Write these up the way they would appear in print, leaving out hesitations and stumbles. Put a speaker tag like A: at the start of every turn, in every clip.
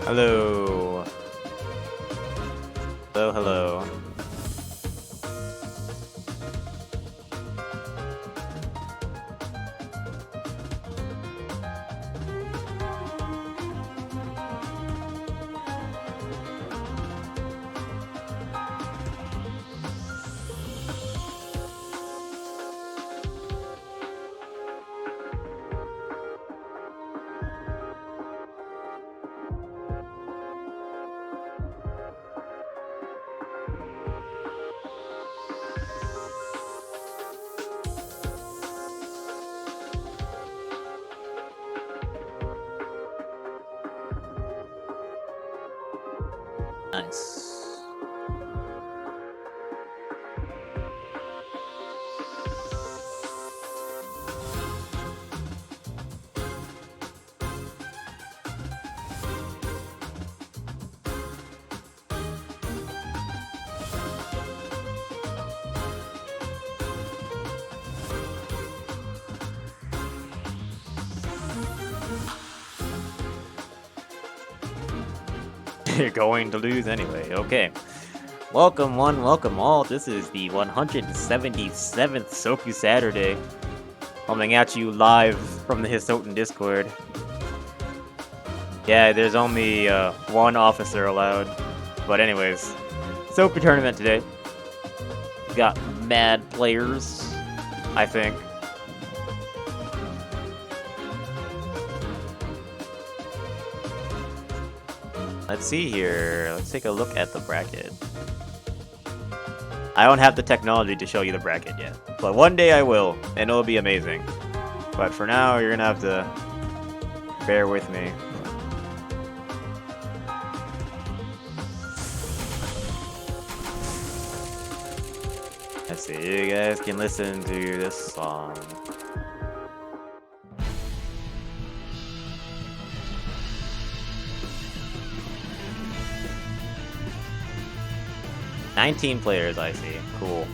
A: Hello. Hello, hello. Nice. You're going to lose anyway. Okay. Welcome one, welcome all. This is the 177th Soku Saturday. Coming at you live from the Hisouten Discord. Yeah, there's only one officer allowed. But anyways, Soku tournament today. We got mad players, I think. Let's see here. Let's take a look at the bracket. I don't have the technology to show you the bracket yet, but one day I will, and it'll be amazing. But for now, you're gonna have to bear with me. Let's see, you guys can listen to this song. "19 players, I see. Cool.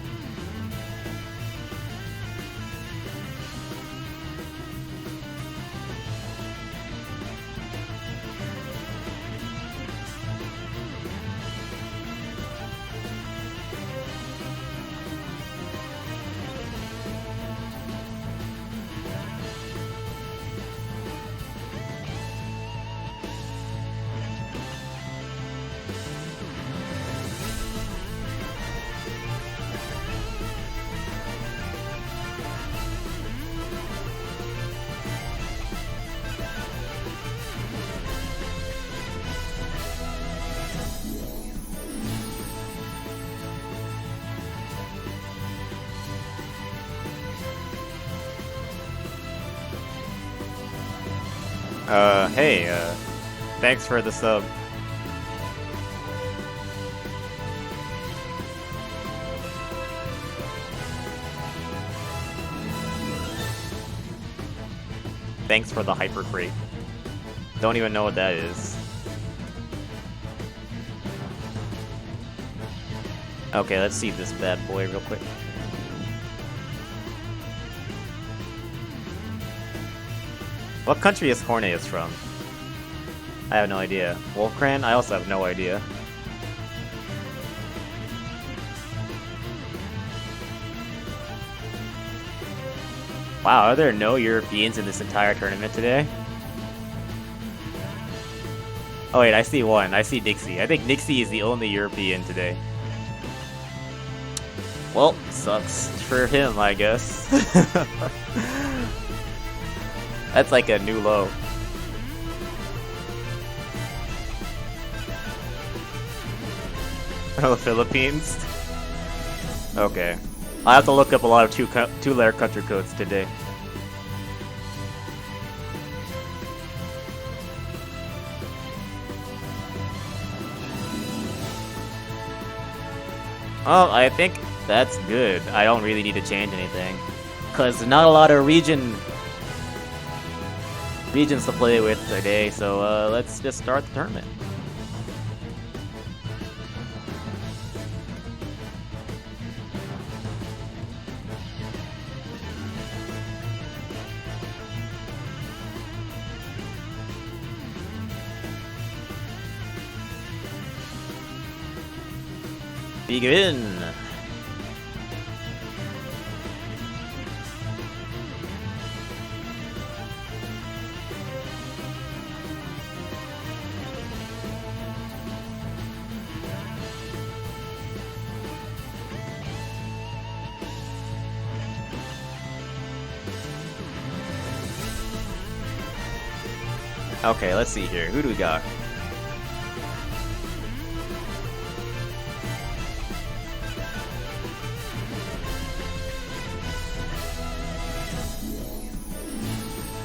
A: Hey, thanks for the sub. Thanks for the hyper crate. Don't even know what that is. Okay, let's see this bad boy real quick. What country is Corneus from? I have no idea. Wolfcran? I also have no idea. Wow, are there no Europeans in this entire tournament today? Oh wait, I see one. I see Nixie. I think Nixie is the only European today. Well, sucks for him, I guess. That's like a new low. Oh, Philippines? Okay. I have to look up a lot of two-layer country codes today. Oh, I think that's good. I don't really need to change anything. Because not a lot of regions to play with today, so let's just start the tournament. Begin! Okay, let's see here. Who do we got?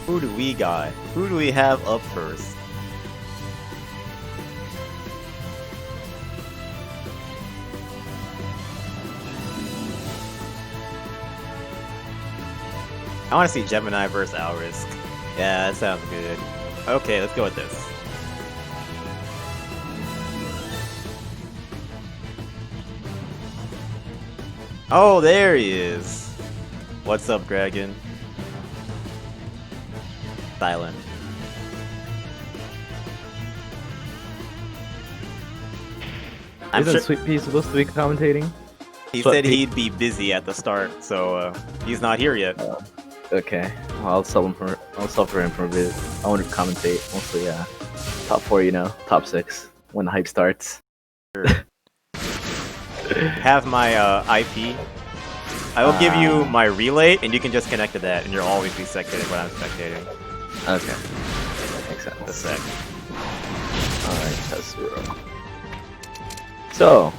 A: Who do we got? Who do we have up first? I want to see Gemini versus Alrisk. Yeah, that sounds good. Okay, let's go with this. Oh, there he is. What's up, Dragon? Silent.
B: Isn't Sweet Pea supposed to be commentating?
A: He said he'd be busy at the start, so he's not here yet.
B: Okay, well, I'll sub for him for a bit. I want to commentate mostly top 4, you know, top 6 when the hype starts.
A: Sure. Have my IP. I will give you my relay, and you can just connect to that, and you'll always be spectating when I'm spectating.
B: Okay, that makes sense.
A: A sec.
B: Alright, that's 0. So,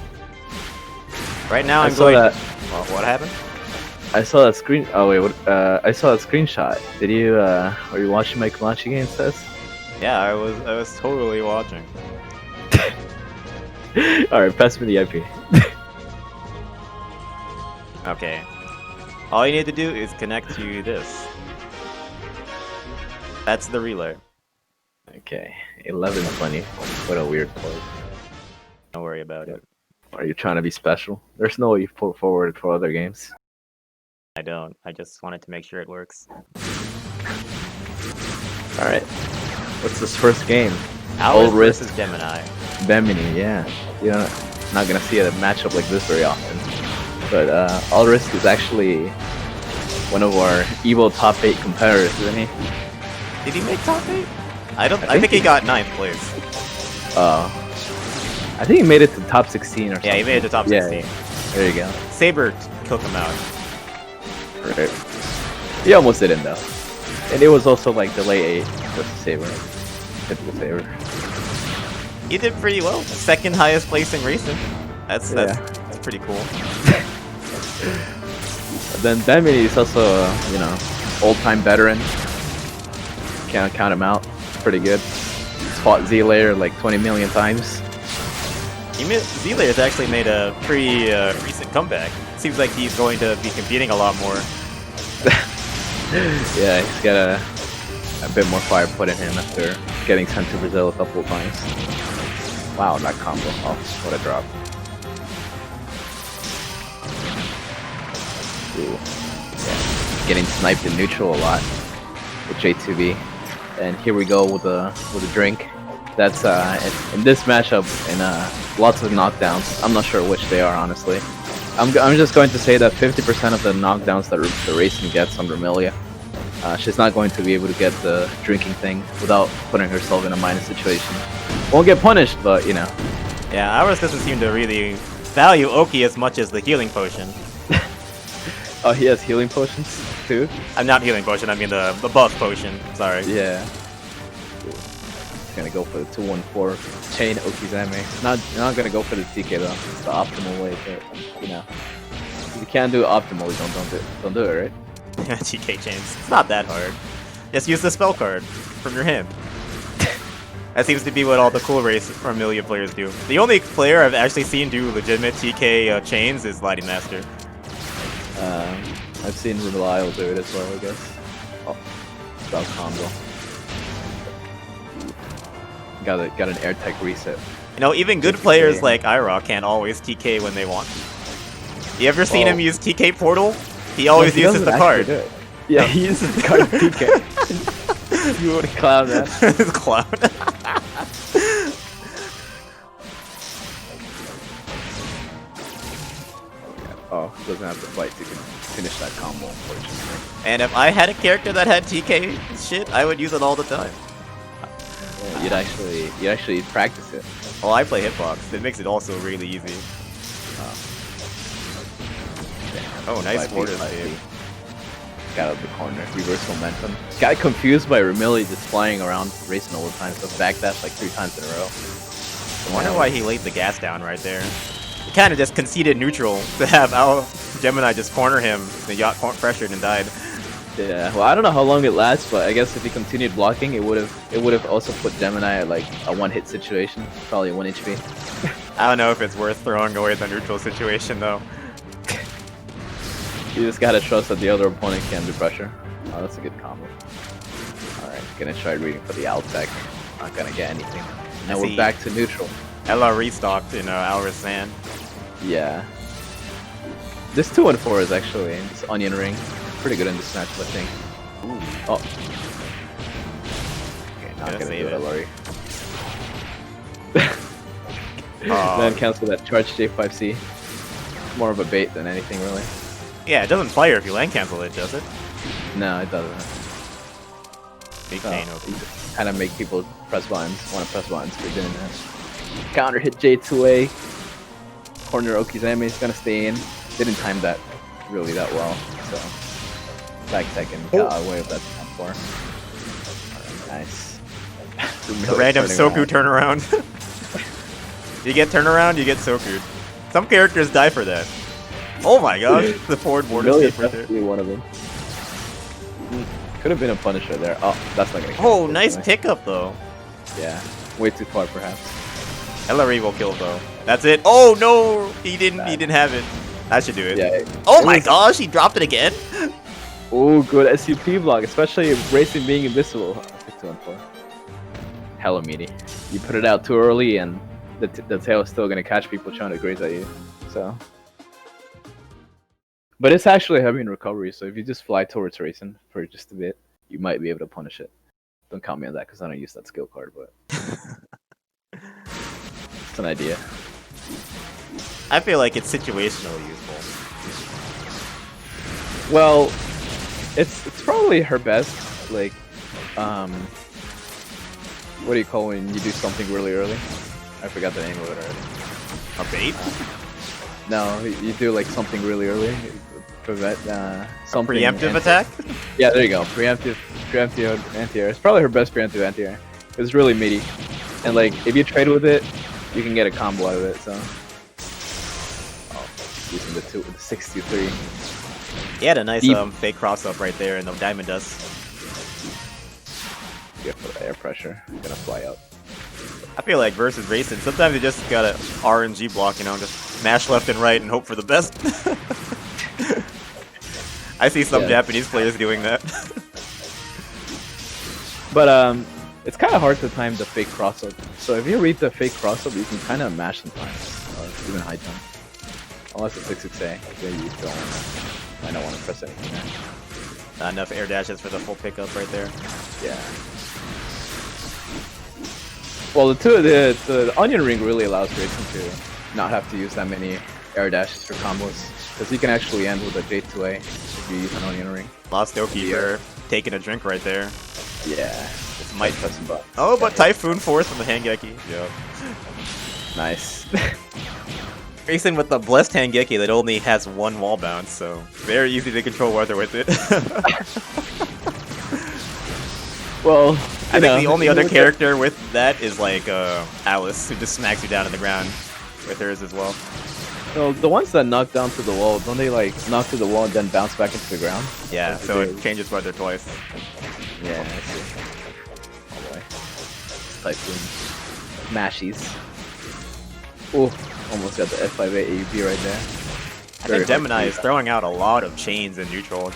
A: right now I'm going.
B: That...
A: Well, what happened?
B: I saw that screen. Oh wait, what? I saw that screenshot. Did you? Were you watching my Komachi game, Says?
A: Yeah, I was totally watching.
B: All right, pass me the IP.
A: Okay. All you need to do is connect to this. That's the relay.
B: Okay, 11:20. What a weird play.
A: Don't worry about it.
B: Are you trying to be special? There's no way you put forward for other games.
A: I don't. I just wanted to make sure it works.
B: Alright. What's this first game?
A: Alrisk versus Gemini.
B: Bemini, yeah. You're not gonna see a matchup like this very often. But Alrisk is actually one of our Evo top 8 competitors, isn't he?
A: Did he make top 8? I think he got 9th place.
B: I think he made it to top 16 or something.
A: Yeah, he made it to top 16.
B: Yeah. There you go.
A: Saber killed him out.
B: Right. He almost didn't though. And it was also like delay 8 versus Saber. Typical Saber.
A: He did pretty well. Second highest place in racing. That's pretty cool.
B: Then Bemini is also you know, old-time veteran. Can't count him out. Pretty good. He's fought Z-Layer like 20 million times.
A: Z-Layer's actually made a pretty recent comeback. Seems like he's going to be competing a lot more.
B: Yeah, he's got a bit more fire put in him after getting sent to Brazil a couple of times. Wow, that combo. Oh, what a drop. Ooh. Yeah. Getting sniped in neutral a lot with J2B. And here we go with a drink. That's in this matchup in lots of knockdowns. I'm not sure which they are, honestly. I'm just going to say that 50% of the knockdowns that the Racing gets on Vermilia, she's not going to be able to get the drinking thing without putting herself in a minus situation. Won't get punished, but you know.
A: Yeah, ours doesn't seem to really value Oki as much as the healing potion.
B: Oh, he has healing potions too?
A: I'm not healing potion, I mean the buff potion. Sorry.
B: Yeah. He's gonna go for the 2-1-4 chain Okizame. Not gonna go for the TK though. It's the optimal way, but you know. If you can't do it optimally, don't do it, right?
A: TK chains. It's not that hard. Just use the spell card from your hand. That seems to be what all the cool race Vermilia players do. The only player I've actually seen do legitimate TK chains is Lighting Master.
B: I've seen Reliable do it as well, I guess. Oh, spell combo. Got an air tech reset.
A: You know, even good players like Ira can't always TK when they want to. You ever seen him use TK Portal? He always uses the card.
B: Yeah, he uses the card TK. You would clown that.
A: Clown.
B: Oh, doesn't have to fight to finish that combo, unfortunately.
A: And if I had a character that had TK shit, I would use it all the time.
B: Yeah, you'd actually practice it.
A: Oh, I play hitbox. It makes it also really easy. Oh, nice forward save.
B: Got out of the corner. Reverse momentum. Got confused by Remilly just flying around, racing all the time, so backdash like 3 times in a row.
A: I wonder why he laid the gas down right there. He kind of just conceded neutral to have Gemini just corner him. He got pressured and died.
B: Yeah, well, I don't know how long it lasts, but I guess if he continued blocking, it would have also put Gemini at like a 1-hit situation, probably 1 HP.
A: I don't know if it's worth throwing away the neutral situation though.
B: You just gotta trust that the other opponent can do pressure. Oh, that's a good combo. Alright, gonna try reading for the out tech. Not gonna get anything. Now we're back to neutral.
A: Ella restocked in Aura's Sand.
B: Yeah. This 2 and 4 is actually, this Onion Ring, pretty good in this match, I think. Ooh. Oh. Okay, not gonna do it, Laurie. Then cancel that charge J5C. More of a bait than anything, really.
A: Yeah, it doesn't fire if you land cancel it, does it?
B: No, it doesn't.
A: Big
B: you just kind of make people press buttons, want to press buttons for doing that. Counter hit J2A. Corner Okizeme is gonna stay in. Didn't time that really that well, so back second got away with that 4. Nice.
A: The random Soku turnaround. You get turnaround, you get Soku. Some characters die for that. Oh my gosh, the forward border
B: really
A: right there.
B: One of them. Could have been a Punisher there. Oh, that's not gonna kill.
A: Oh, nice pickup though.
B: Yeah, way too far perhaps.
A: Ellery will kill though. That's it. Oh no, he didn't. He didn't have it. That should do it.
B: Yeah.
A: Oh my gosh, he dropped it again.
B: Oh, good SUP block, especially racing being invisible. 2 and 4. Hella meaty. You put it out too early, and the tail is still gonna catch people trying to graze at you. So. But it's actually heavy in recovery, so if you just fly towards racing for just a bit, you might be able to punish it. Don't count me on that because I don't use that skill card, but it's an idea.
A: I feel like it's situationally useful.
B: Well, it's probably her best. Like, what do you call when you do something really early? I forgot the name of it already.
A: A bait?
B: No, you do like something really early. Prevent something.
A: Preemptive attack?
B: Yeah, there you go. Preemptive anti-air. It's probably her best preemptive anti-air. It's really meaty, and like if you trade with it, you can get a combo out of it. So, using the 63.
A: He had a nice fake cross up right there in the diamond dust.
B: Good for the air pressure. Gonna fly up.
A: I feel like versus racing, sometimes you just gotta RNG block, you know, just mash left and right and hope for the best. I see some Japanese players doing that.
B: But it's kind of hard to time the fake cross up. So if you read the fake cross up, you can kind of mash sometimes, or even high jump. Unless it's 6-6A, then you might not want to press anything there.
A: Not enough air dashes for the full pickup right there.
B: Yeah. Well, the Onion Ring really allows Grayson to not have to use that many air dashes for combos, because he can actually end with a J2A if you use an Onion Ring.
A: Lost Goalkeeper taking a drink right there.
B: Yeah.
A: This might
B: press some buttons.
A: Oh, but Typhoon Force from the Hangeki. Yep.
B: Nice.
A: Racing with the Blessed Hangeki that only has 1 wall bounce, so very easy to control weather with it.
B: Well,
A: I think the only other character with that is like Alice, who just smacks you down on the ground with hers as well.
B: No, the ones that knock down to the wall, don't they like knock to the wall and then bounce back into the ground?
A: Yeah, so it changes weather twice.
B: Yeah, I see. Oh boy. Typhoon. Mashies. Oh, almost got the F5A AUP right there.
A: I think Gemini is throwing out a lot of chains in neutral.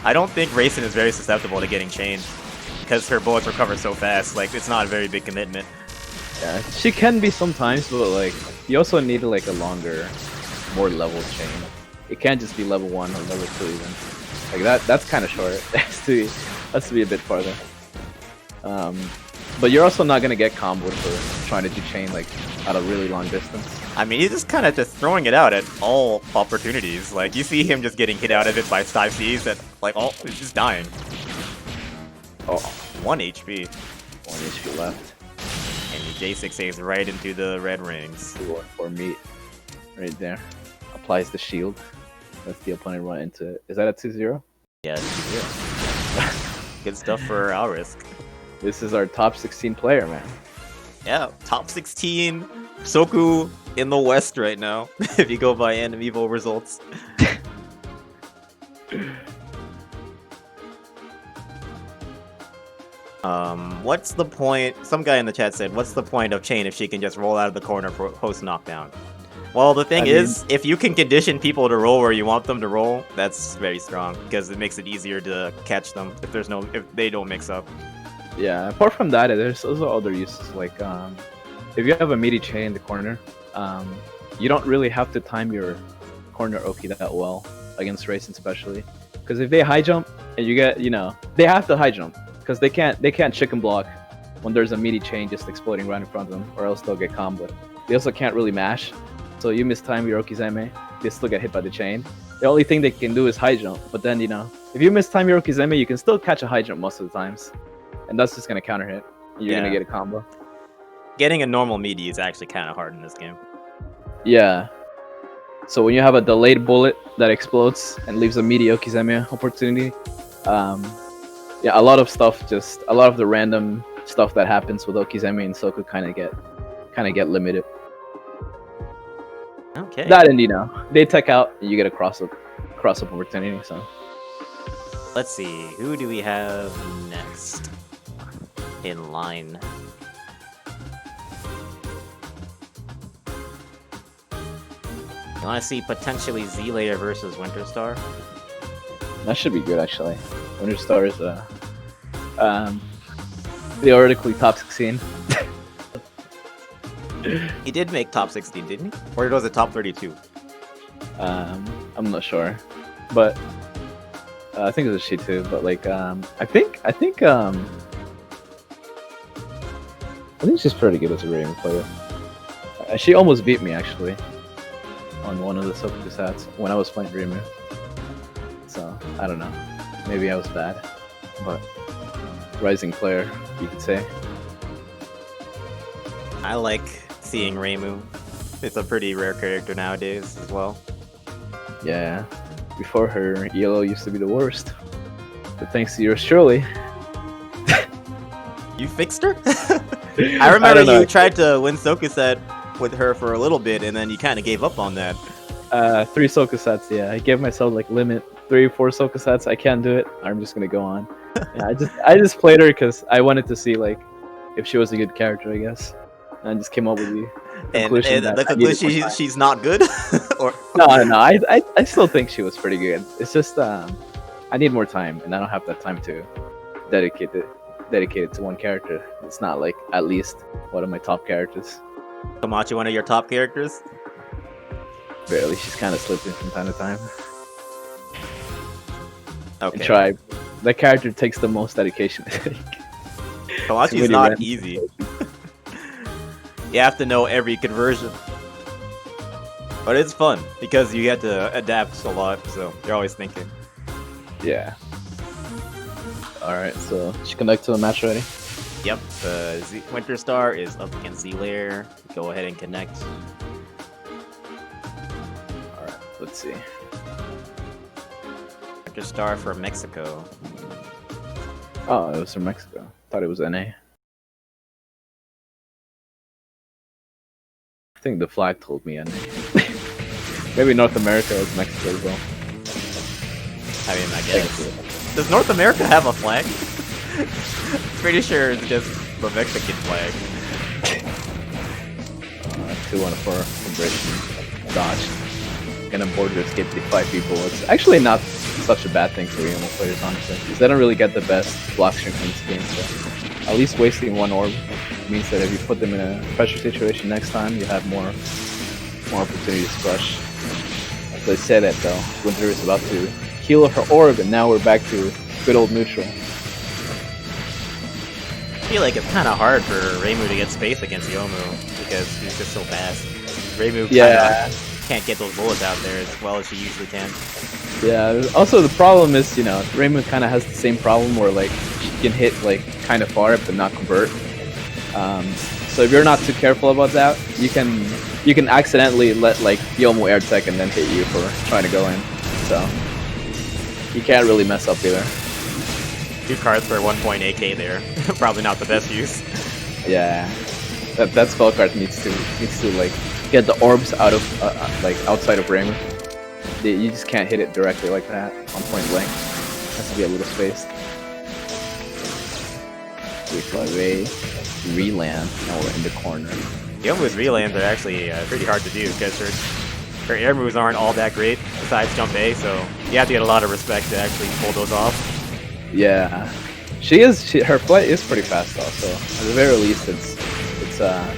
A: I don't think Racing is very susceptible to getting chained, because her bullets recover so fast. Like, it's not a very big commitment.
B: Yeah, she can be sometimes, but like, you also need like a longer, more level chain. It can't just be level 1 or level 2 even. Like that's kind of short. It has to be a bit farther. But you're also not gonna get comboed for trying to do chain like at a really long distance.
A: I mean, he's just kind of just throwing it out at all opportunities. Like, you see him just getting hit out of it by 5Cs that, like, all he's just dying.
B: Oh,
A: 1 HP.
B: 1 HP left.
A: And J6 saves right into the red rings.
B: 2-1-4 meat. Right there. Applies the shield. Lets the opponent run into it. Is that a 2-0?
A: Yeah, good stuff for our risk.
B: This is our top 16 player, man.
A: Yeah, top 16. Soku in the West right now, if you go by Animivo results. What's the point? Some guy in the chat said, what's the point of chain if she can just roll out of the corner post knockdown? Well, the thing is, if you can condition people to roll where you want them to roll, that's very strong because it makes it easier to catch them if they don't mix up.
B: Yeah, apart from that, there's also other uses like if you have a meaty chain in the corner, you don't really have to time your corner Oki that well against racing, especially because if they high jump and you get, they have to high jump because they can't chicken block when there's a meaty chain just exploding right in front of them, or else they'll get comboed. They also can't really mash, so you mistime your Okizeme, they still get hit by the chain. The only thing they can do is high jump, but then if you mistime your Okizeme, you can still catch a high jump most of the times, and that's just gonna counter hit. You're gonna get a combo.
A: Getting a normal meaty is actually kind of hard in this game. Yeah.
B: So when you have a delayed bullet that explodes and leaves a meaty Okizeme opportunity, a lot of the random stuff that happens with Okizeme and Soku kind of get limited.
A: Okay.
B: That and they tech out and you get a cross up opportunity. So
A: let's see, who do we have next in line? You want to see potentially Z-Layer versus Winterstar?
B: That should be good, actually. Winterstar is theoretically top 16.
A: He did make top 16, didn't he? Or was it top 32?
B: I'm not sure, but I think it was a she too. But like, I think she's pretty good as a Raven player. She almost beat me actually on one of the Soku sets when I was playing Dreamer. So I don't know, maybe I was bad, but rising player, you could say.
A: I like seeing Reimu. It's a pretty rare character nowadays as well.
B: Yeah, before her, Yellow used to be the worst. But thanks to yours truly.
A: You fixed her? I remember you tried to win Soku set with her for a little bit, and then you kind of gave up on that.
B: 3 Soku sets, yeah. I gave myself like limit 3 or 4 Soku sets. I can't do it. I'm just gonna go on. Yeah, I just played her because I wanted to see like if she was a good character, I guess. And I just came up with the conclusion
A: and the conclusion she's not good. Or
B: no. I still think she was pretty good. It's just I need more time, and I don't have that time to dedicate it to one character. It's not like at least one of my top characters.
A: Komachi, one of your top characters?
B: Barely. She's kind of slipping from time to time.
A: Okay.
B: And Tribe. That character takes the most dedication, I think.
A: Komachi's not easy. You have to know every conversion. But it's fun, because you have to adapt a lot, so you're always thinking.
B: Yeah. Alright, so should connect to the match already?
A: Yep, Winterstar is up against Z-Layer. Go ahead and connect.
B: Alright, let's see.
A: Winterstar for Mexico.
B: Oh, it was from Mexico. Thought it was NA. I think the flag told me NA. Maybe North America is Mexico as well.
A: I mean, I guess. Does North America have a flag? Pretty sure it's just the Mexican flag.
B: 2-1-4 vibration dodge. Gonna border escape the 5 people. It's actually not such a bad thing for Remo players, honestly, because they don't really get the best block strength in this game. So at least wasting 1 orb means that if you put them in a pressure situation next time, you have more opportunities to crush. As I said that though, Winter is about to heal her orb, and now we're back to good old neutral.
A: feel like it's kind of hard for Reimu to get space against Yomu because he's just so fast. Reimu
B: Yeah.
A: can't get those bullets out there as well as she usually can.
B: Yeah. Also, the problem is, Reimu kind of has the same problem where like she can hit like kind of far but not convert. So if you're not too careful about that, you can accidentally let like Yomu air tech and then hit you for trying to go in. So you can't really mess up either.
A: 2 cards for 1 AK there. Probably not the best use.
B: Yeah, that spell card needs to like get the orbs out of like outside of Reimu. You just can't hit it directly like that on point blank. Has to be a little spaced. Reland. Now we're in the corner.
A: Yomu's relands are actually pretty hard to do because her air moves aren't all that great besides jump A, so you have to get a lot of respect to actually pull those off.
B: Yeah, her flight is pretty fast though, so at the very least it's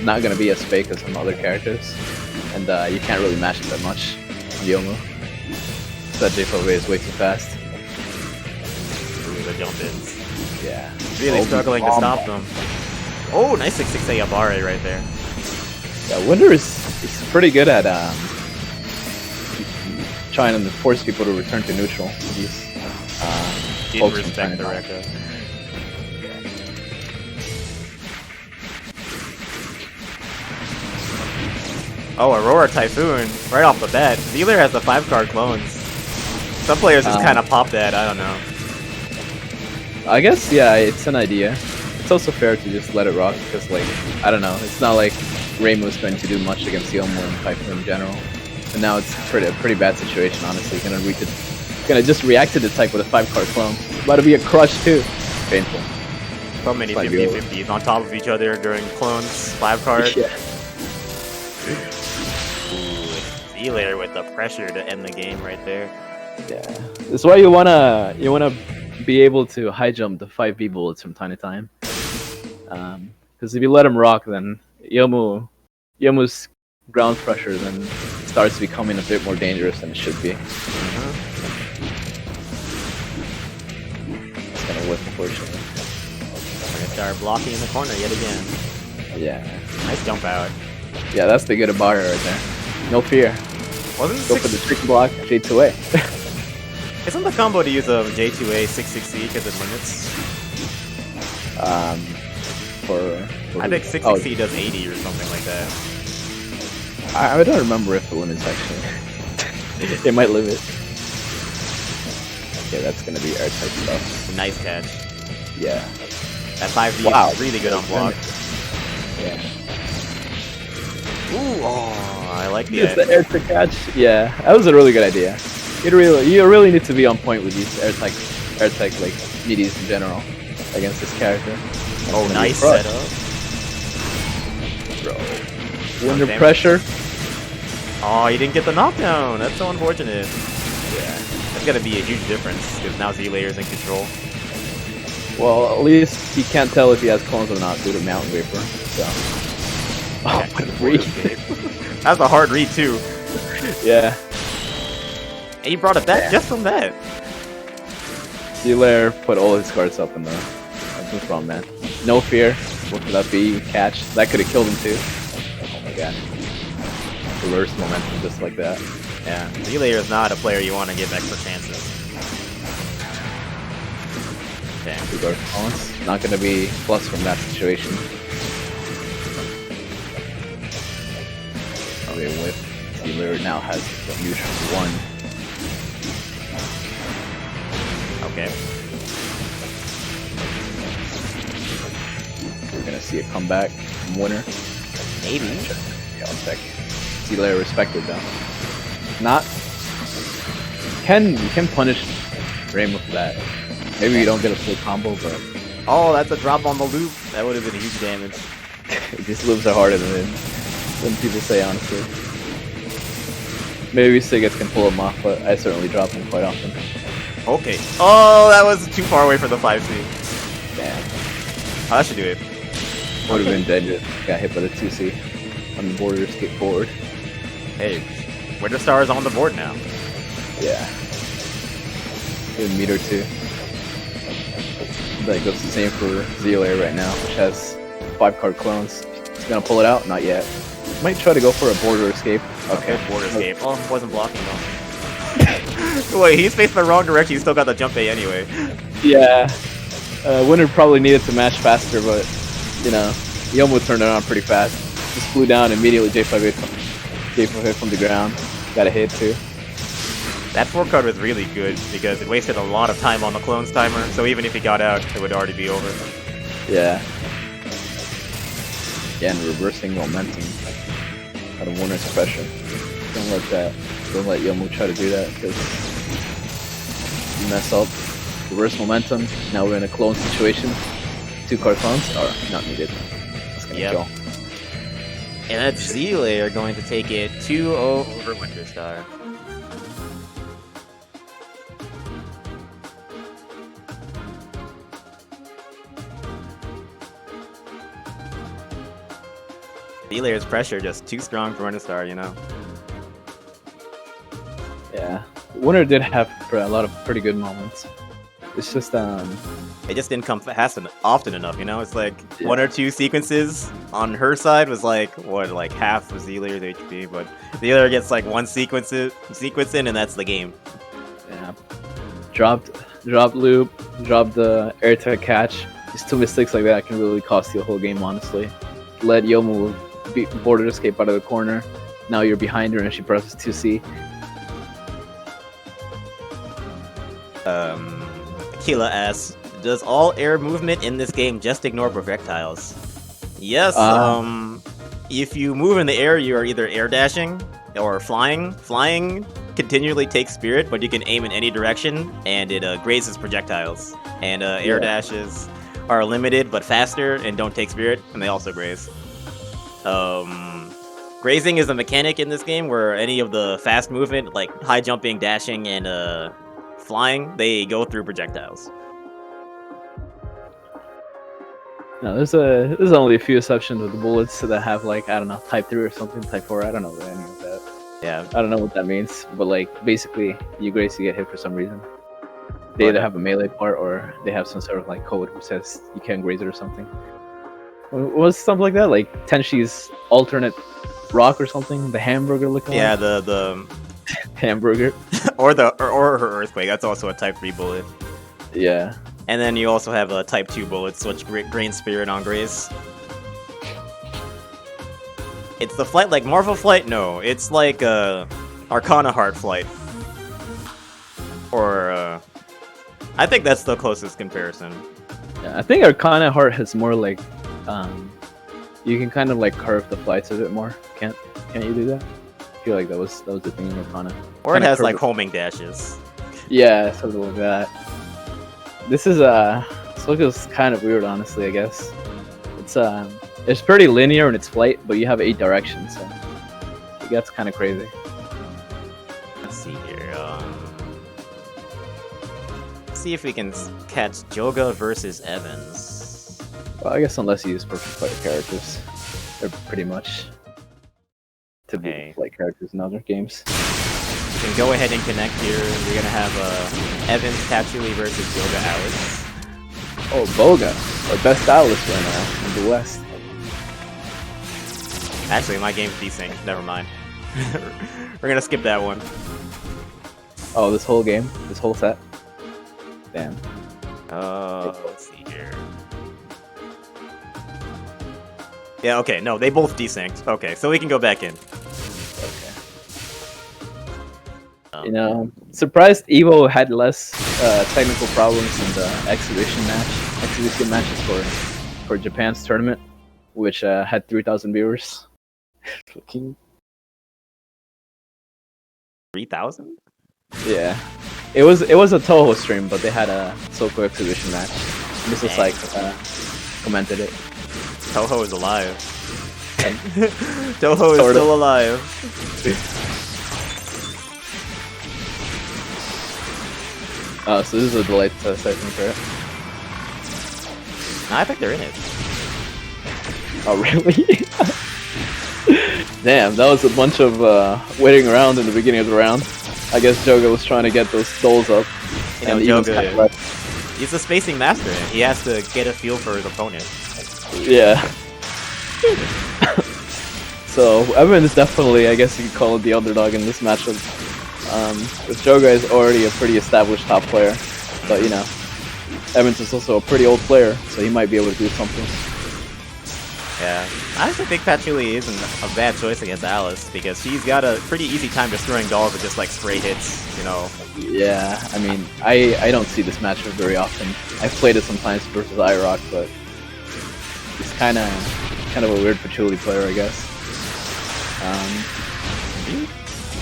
B: not gonna be as fake as some other characters, and you can't really match it that much on Yomu. That J4 is way too fast.
A: Ooh, the jump ins.
B: Yeah.
A: Really struggling to stop them. Oh, nice 6-6 Abare right there.
B: Yeah, Winder is pretty good at trying to force people to return to neutral. He's
A: didn't respect the Rekka. Oh, Aurora Typhoon, right off the bat. Dealer has the 5-card clones. Some players just kind of pop that, I don't know.
B: I guess, yeah, it's an idea. It's also fair to just let it rock, because, like, I don't know, it's not like Reimu's going to do much against Yomu and Typhoon in general. And now it's a pretty bad situation, honestly. Gonna just react to the type with a 5-card clone. About to be a crush, too. Painful.
A: So many 50-50s on top of each other during clones, 5-card.
B: Yeah.
A: Ooh, Dealer with the pressure to end the game right there.
B: Yeah, that's why you wanna be able to high jump the 5B bullets from time to time. Because if you let him rock, then Yomu's ground pressure then starts becoming a bit more dangerous than it should be. It's gonna whip, unfortunately.
A: We're gonna start blocking in the corner yet again.
B: Yeah.
A: Nice jump out.
B: Yeah, that's the good Abara right there. No fear.
A: Wasn't
B: Go for the trick block, J2A.
A: Isn't the combo to use a J2A 6-6C because it limits? I think 6-6C does 80 or something like that.
B: I don't remember if it limits actually. It might limit. Okay, that's gonna be air type stuff.
A: Nice catch.
B: Yeah.
A: That 5B is really good on block.
B: Yeah.
A: Ooh, oh, I like the
B: Use the air to catch. Yeah, that was a really good idea. You really need to be on point with these air tech like meaties in general against this character.
A: Oh, nice setup.
B: Bro. Under pressure.
A: Oh, you didn't get the knockdown. That's so unfortunate. Yeah, that's gonna be a huge difference because now Z-Layer's in control.
B: Well, at least he can't tell if he has clones or not due to Mountain Vapor. So. Oh, what a read.
A: That's a hard read too.
B: Yeah.
A: And he brought it back just from that.
B: Z-Layer put all his cards up in the front, man. No fear. What could that be? Catch. That could have killed him too. Oh my god. Reverse momentum just like that.
A: Yeah. Z-Layer is not a player you want to give extra chances. Damn.
B: Not gonna be plus from that situation. Okay, with Z-Layer now has a neutral 1.
A: Okay.
B: We're gonna see a comeback from winner.
A: Maybe.
B: Yeah, I'll check. Z-Layer respected though. Not. You can punish Reimu for that. Maybe you don't get a full combo, but.
A: Oh, that's a drop on the loop. That would have been huge damage.
B: These loops are harder than people say, honestly. Maybe Sigets can pull them off, but I certainly drop them quite often.
A: Okay. Oh, that was too far away for the 5C.
B: Damn.
A: Oh, that should do it.
B: Would have been dangerous. Got hit by the 2C on the border skip forward.
A: Hey, Winter Star is on the board now.
B: Yeah. Good meter too. That goes the same for Zealair right now, which has 5-card clones. He's gonna pull it out? Not yet. Might try to go for a border escape.
A: Okay, border escape. Oh, wasn't blocking though. Wait, he's facing the wrong direction. He still got the jump A anyway.
B: Yeah. Winter probably needed to match faster, but you know, Yomu turned it on pretty fast. Just flew down immediately. J5 hit from the ground. Got a hit too.
A: That 4-card was really good because it wasted a lot of time on the clones timer. So even if he got out, it would already be over.
B: Yeah. Yeah, and reversing momentum out of Winter's pressure. Don't let Yomu try to do that because you mess up. Reverse momentum. Now we're in a clone situation. 2-card clones are not needed. It's gonna kill.
A: And that's Zealair going to take it 2-0 over Winterstar. Zealair's pressure just too strong for Winterstar, you know?
B: Yeah. Winter did have a lot of pretty good moments. It's just,
A: It just didn't come fast often enough, you know? It's like 1 or 2 sequences on her side was like, what, like half of Zealair's HP, but the other gets like 1 sequence in and that's the game.
B: Yeah. Drop loop, drop the air tech catch. Just 2 mistakes like that can really cost you a whole game, honestly. Let Yomu border escape out of the corner. Now you're behind her and she presses 2C.
A: Akila asks, does all air movement in this game just ignore projectiles? Yes, if you move in the air, you are either air dashing or flying. Flying continually takes spirit, but you can aim in any direction, and it grazes projectiles. And air dashes are limited, but faster, and don't take spirit, and they also graze. Grazing is a mechanic in this game where any of the fast movement, like high jumping, dashing, and flying, they go through projectiles.
B: No, there's only a few exceptions with the bullets that have like, I don't know, type 3 or something, type 4, I don't know any of that.
A: Yeah.
B: I don't know what that means, but like basically you graze to get hit for some reason. They either have a melee part or they have some sort of like code which says you can't graze it or something. What was something like that? Like Tenshi's alternate rock or something? The hamburger looking
A: Yeah,
B: one?
A: the
B: hamburger.
A: or her earthquake. That's also a type 3 bullet.
B: Yeah.
A: And then you also have a type 2 bullets, which drain spirit on graze. It's the flight like Marvel Flight? No, it's like Arcana Heart Flight. Or I think that's the closest comparison.
B: Yeah, I think Arcana Heart has more like you can kind of like curve the flights a bit more. Can't you do that? I feel like that was the thing in Arcana.
A: Or it has like homing dashes.
B: Yeah, something like that. This is Soku's kind of weird, honestly. I guess it's pretty linear in its flight, but you have 8 directions, so it gets kind of crazy.
A: Let's see here. Let's see if we can catch Joga versus Evans.
B: Well, I guess unless you use perfect flight characters, they're pretty much typical flight characters in other games.
A: We can go ahead and connect here. We're gonna have Evans Tatsui versus Joga Alice.
B: Oh, Boga, our best Alice right now in the West.
A: Actually, my game's desync. Never mind. We're gonna skip that one.
B: Oh, this whole game? This whole set? Damn.
A: Let's see here. Yeah, okay, no, they both desynced. Okay, so we can go back in.
B: Okay. You know, surprised Evo had less technical problems in the exhibition matches for Japan's tournament, which had 3,000 viewers. Fucking
A: 3,000?
B: Yeah, it was a Toho stream, but they had a Soku exhibition match. Mrs. Like commented it.
A: Toho is alive. Toho is still alive.
B: Oh, so this is a delayed segment, right?
A: I think they're in it.
B: Oh, really? Damn, that was a bunch of waiting around in the beginning of the round. I guess Joga was trying to get those souls up.
A: You know,
B: and Joga,
A: He's a spacing master. He has to get a feel for his opponent.
B: Yeah. So Evan is definitely, I guess you could call it the underdog in this matchup. Because Joga is already a pretty established top player, but you know, Evans is also a pretty old player, so he might be able to do something.
A: Yeah, I actually think Patchouli isn't a bad choice against Alice because she's got a pretty easy time destroying dolls with just like stray hits, you know.
B: Yeah, I mean, I don't see this matchup very often. I've played it sometimes versus iRock, but it's kind of a weird Patchouli player, I guess.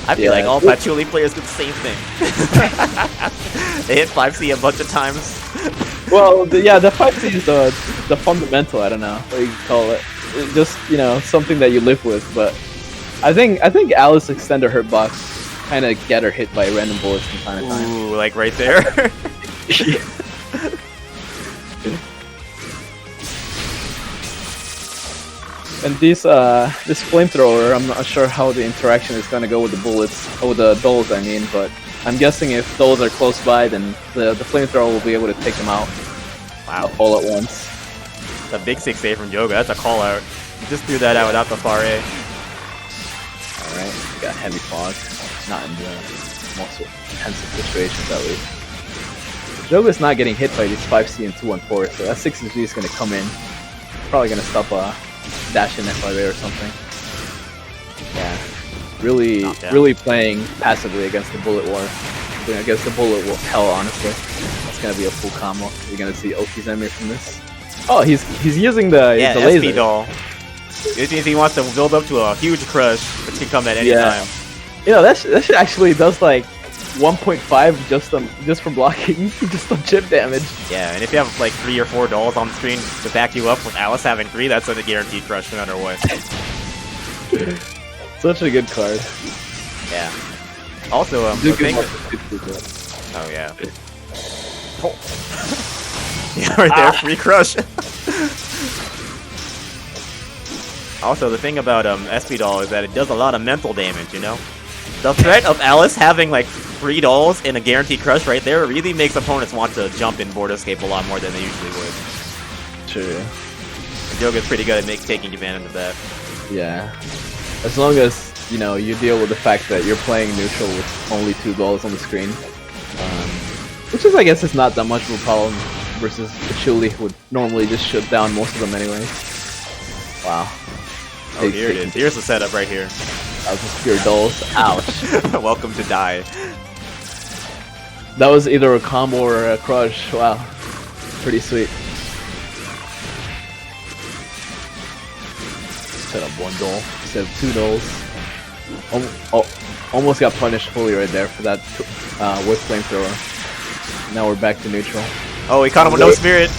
A: I feel like all Patchouli players do the same thing. They hit 5C a bunch of times.
B: Well, the 5C is the fundamental. I don't know what you call it. It's just, you know, something that you live with. But I think Alice extender her box kind of get her hit by random bullets from time to time.
A: Ooh, like right there.
B: And this flamethrower, I'm not sure how the interaction is gonna go with the bullets, or with the dolls, I mean, but I'm guessing if dolls are close by, then the flamethrower will be able to take them out.
A: Wow.
B: All at once.
A: The big 6A from Joga, that's a call out. He just threw that out without the far A.
B: Alright, got heavy fog. Not in the most intensive situations, at least. Joga's not getting hit by these 5C and 214, so that 6G is gonna come in. Probably gonna stop a dash in FIA or something. Yeah. Really playing passively against the bullet war. Against the bullet war hell, honestly. It's gonna be a full combo. You're gonna see Okizeme from this. Oh, he's using the laser.
A: SP doll. It means he wants to build up to a huge crush, which can come at any time.
B: You know, that shit actually does like 1.5 just from blocking, just on chip damage.
A: Yeah, and if you have like 3 or 4 dolls on the screen to back you up with Alice having 3, that's a guaranteed crush no matter what.
B: Such a good card.
A: Yeah. Also, the thing... Oh, yeah. Oh. Yeah, right there, free crush. Also, the thing about SP doll is that it does a lot of mental damage, you know? The threat of Alice having like 3 dolls and a guaranteed crush right there really makes opponents want to jump in board escape a lot more than they usually would.
B: True.
A: Joga's pretty good at taking advantage of that.
B: Yeah. As long as, you know, you deal with the fact that you're playing neutral with only 2 dolls on the screen. Which is, I guess, is not that much of a problem versus Patchouli, who would normally just shut down most of them anyway. Wow.
A: Oh, here it is. Here's the setup right here.
B: That was just pure dolls. Ouch.
A: Welcome to die.
B: That was either a combo or a crush. Wow. Pretty sweet. Set up 1 doll instead of 2 dolls. Almost got punished fully right there for that with flamethrower. Now we're back to neutral.
A: Oh, he caught him with no spirit.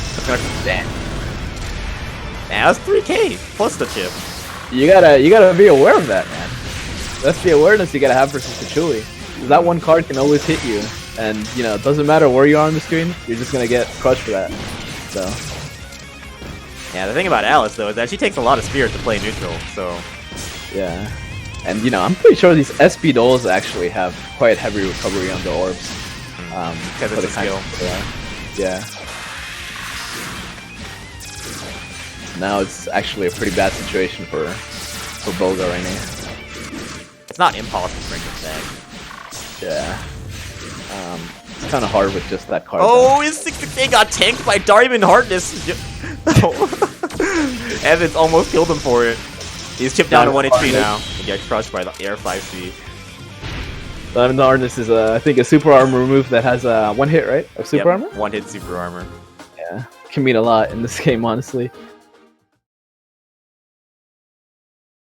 B: Damn.
A: That's 3K plus the chip.
B: You gotta be aware of that, man. That's the awareness you gotta have versus Patchouli. That one card can always hit you, and you know it doesn't matter where you are on the screen. You're just gonna get crushed for that. So.
A: Yeah, the thing about Alice though is that she takes a lot of spirit to play neutral. So. Yeah.
B: And you know, I'm pretty sure these SP dolls actually have quite heavy recovery on the orbs.
A: Because it's a skill.
B: Yeah. Now it's actually a pretty bad situation for Boga right now.
A: It's not impossible to bring this back.
B: Yeah. It's kind of hard with just that card.
A: Oh, his 6K got tanked by Diamond Hardness. Evans almost killed him for it. He's chipped down to 1 HP now. He got crushed by the Air 5C.
B: Diamond Hardness is, I think, a super armor move that has 1 hit, right? Of super armor?
A: 1 hit super armor.
B: Yeah. Can mean a lot in this game, honestly.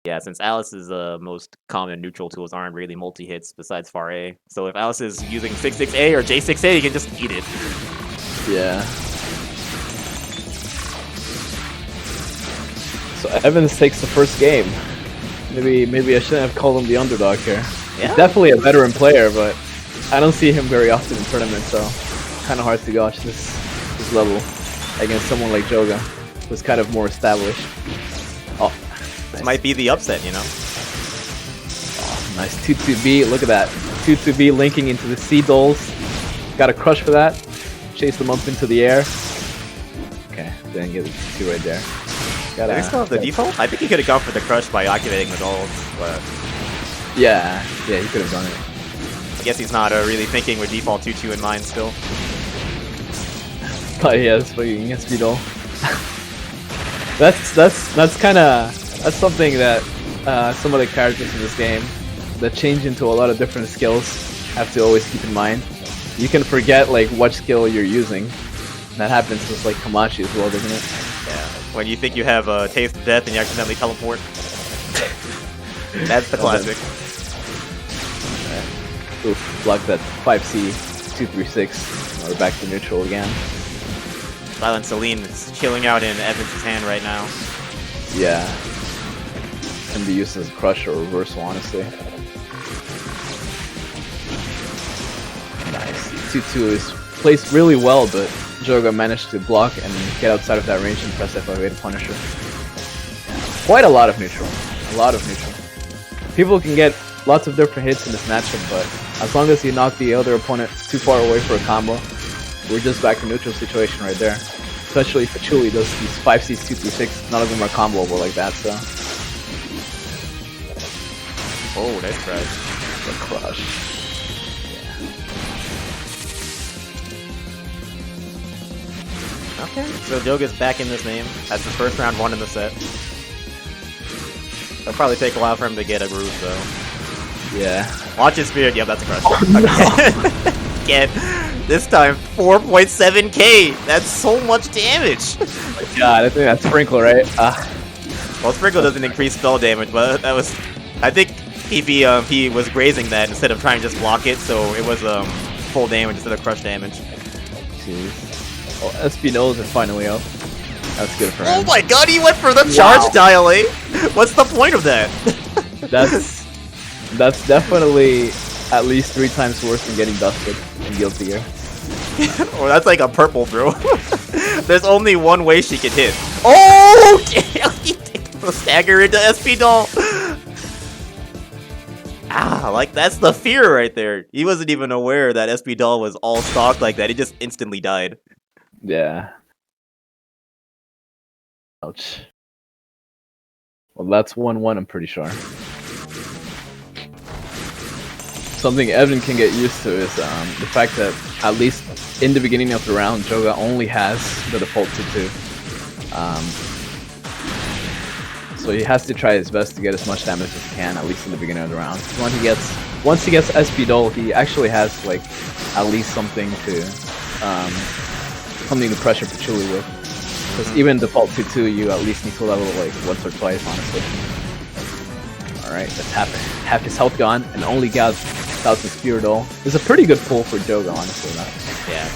A: Yeah, since Alice's most common neutral tools aren't really multi-hits besides far A. So if Alice is using 6-6A or J6A, you can just eat it.
B: Yeah. So Evans takes the first game. Maybe I shouldn't have called him the underdog here.
A: Yeah.
B: He's definitely a veteran player, but I don't see him very often in tournaments, so it's kind of hard to gauge this level against someone like Joga, who's kind of more established. Oh.
A: This might be the upset, you know?
B: Oh, nice 2-2B. Look at that. 2-2B linking into the C dolls. Got a crush for that. chase them up into the air. Okay, didn't get the 2 right there.
A: Did he still have the default? I think he could have gone for the crush by activating the gold, but
B: yeah, he could have done it.
A: I guess he's not really thinking with default 2-2 in mind still.
B: But yeah, it's fucking speed all. That's something that some of the characters in this game that change into a lot of different skills have to always keep in mind. You can forget like what skill you're using. That happens with like Kamachi as well, doesn't it?
A: Yeah. When you think you have a taste of death and you accidentally teleport. That's the classic.
B: Oof, block that 5C 236. We're back to neutral again.
A: Silent Celine is chilling out in Evans' hand right now.
B: Yeah. Can be used as a crush or reversal, honestly. Nice. 2-2 is placed really well, but Joga managed to block and get outside of that range and press F5A to punish her. Quite a lot of neutral. A lot of neutral. People can get lots of different hits in this matchup, but as long as you knock the other opponent too far away for a combo, we're just back to neutral situation right there. Especially if Chuli does these 5Cs 2-6, none of them are comboable like that, so.
A: Oh, nice crush.
B: The crush.
A: Okay, so Joga's back in this game. That's his first round 1 in the set. It'll probably take a while for him to get a groove, though.
B: Yeah.
A: Watch his spirit. Yep, that's a crush.
B: Oh, no.
A: Again, this time 4.7k. That's so much damage.
B: Oh my god, I think that's Sprinkle, right?
A: Well, Sprinkle doesn't increase spell damage, but that was... I think he was grazing that instead of trying to just block it, so it was full damage instead of crush damage.
B: Jeez. Oh, SP knows are finally up. That's good for him.
A: Oh my god, he went for the charge dial, eh? What's the point of that?
B: That's definitely at least 3 times worse than getting dusted in Guilty Gear.
A: Oh, that's like a purple throw. There's only one way she can hit. Oh, okay. He takes the stagger into SP Doll. Ah, like that's the fear right there. He wasn't even aware that SP Doll was all stocked like that. He just instantly died.
B: Yeah. Ouch. Well, that's 1-1, I'm pretty sure. Something Evan can get used to is the fact that, at least in the beginning of the round, Joga only has the default 2-2. So he has to try his best to get as much damage as he can, at least in the beginning of the round. Once he gets SP Dole, he actually has like at least something to pressure Pachuli with. Because even default 2-2, you at least need to level like once or twice, honestly. Alright, that's half his health gone, and only got 1000 Spear Doll. It's a pretty good pull for Joga, honestly.
A: Yeah.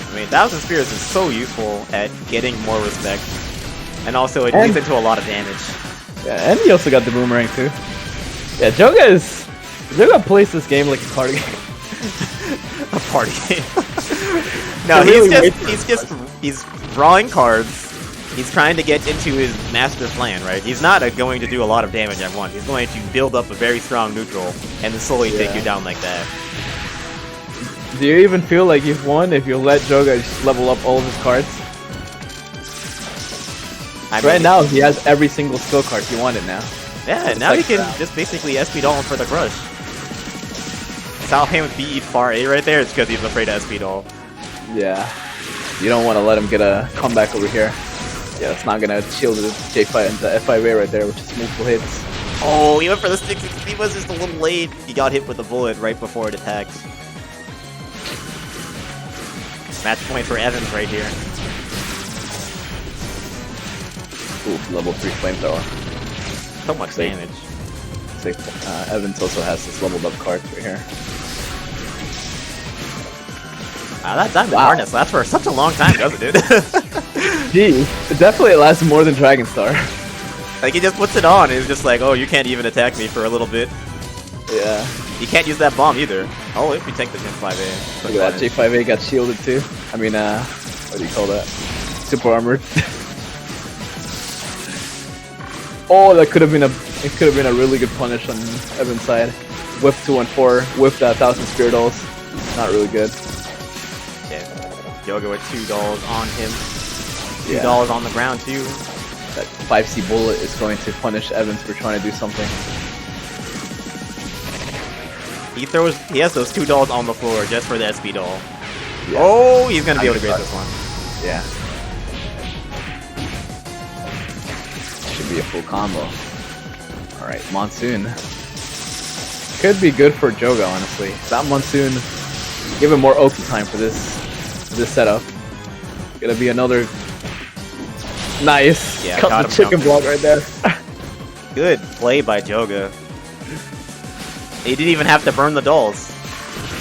A: I mean, 1000 Spears is so useful at getting more respect. And also, it leads into a lot of damage.
B: Yeah, and he also got the boomerang too. Yeah, Joga plays this game like a party game.
A: A party game. No, he's drawing cards. He's trying to get into his master plan, right? He's not going to do a lot of damage at once. He's going to build up a very strong neutral and then slowly take you down like that.
B: Do you even feel like you've won if you let Joga just level up all of his cards? Right now, he has every single skill card he wanted now.
A: Yeah, now he can just basically SP Doll for the crush. That's how him beat far A right there. It's because he's afraid of SP Doll.
B: Yeah. You don't want to let him get a comeback over here. Yeah, it's not gonna shield the J5 and the F5A right there, which is multiple hits.
A: Oh, he went for the 660. He was just a little late. He got hit with a bullet right before it attacked. Match point for Evans right here.
B: Ooh, level 3 flamethrower.
A: So much damage.
B: Evans also has this leveled up card right here.
A: Wow, that Diamond Harness lasts for such a long time, doesn't it?
B: Gee, it definitely lasts more than Dragon Star.
A: Like, he just puts it on, and it's just like, oh, you can't even attack me for a little bit.
B: Yeah.
A: You can't use that bomb either. Oh, if you take the Gen 5A.
B: Look at that, J5A got shielded too. I mean, what do you call that? Super armored. Oh, that could have been a really good punish on Evan's side. Whip 2-1-4, whip that 1000 Spirit Dolls. Not really good.
A: Yeah. Joga with $2 on him.
B: Yeah.
A: $2 on the ground too.
B: That 5C bullet is going to punish Evans for trying to do something.
A: He has those $2 on the floor just for the SB doll.
B: Yeah.
A: Oh, he's gonna be able to graze this one.
B: Yeah. Should be a full combo. Alright, Monsoon. Could be good for Joga, honestly. That Monsoon, give him more Oki time for this setup. Gonna be another nice.
A: Yeah,
B: cut
A: got
B: the
A: him
B: chicken
A: down.
B: block right there.
A: Good play by Joga. He didn't even have to burn the dolls.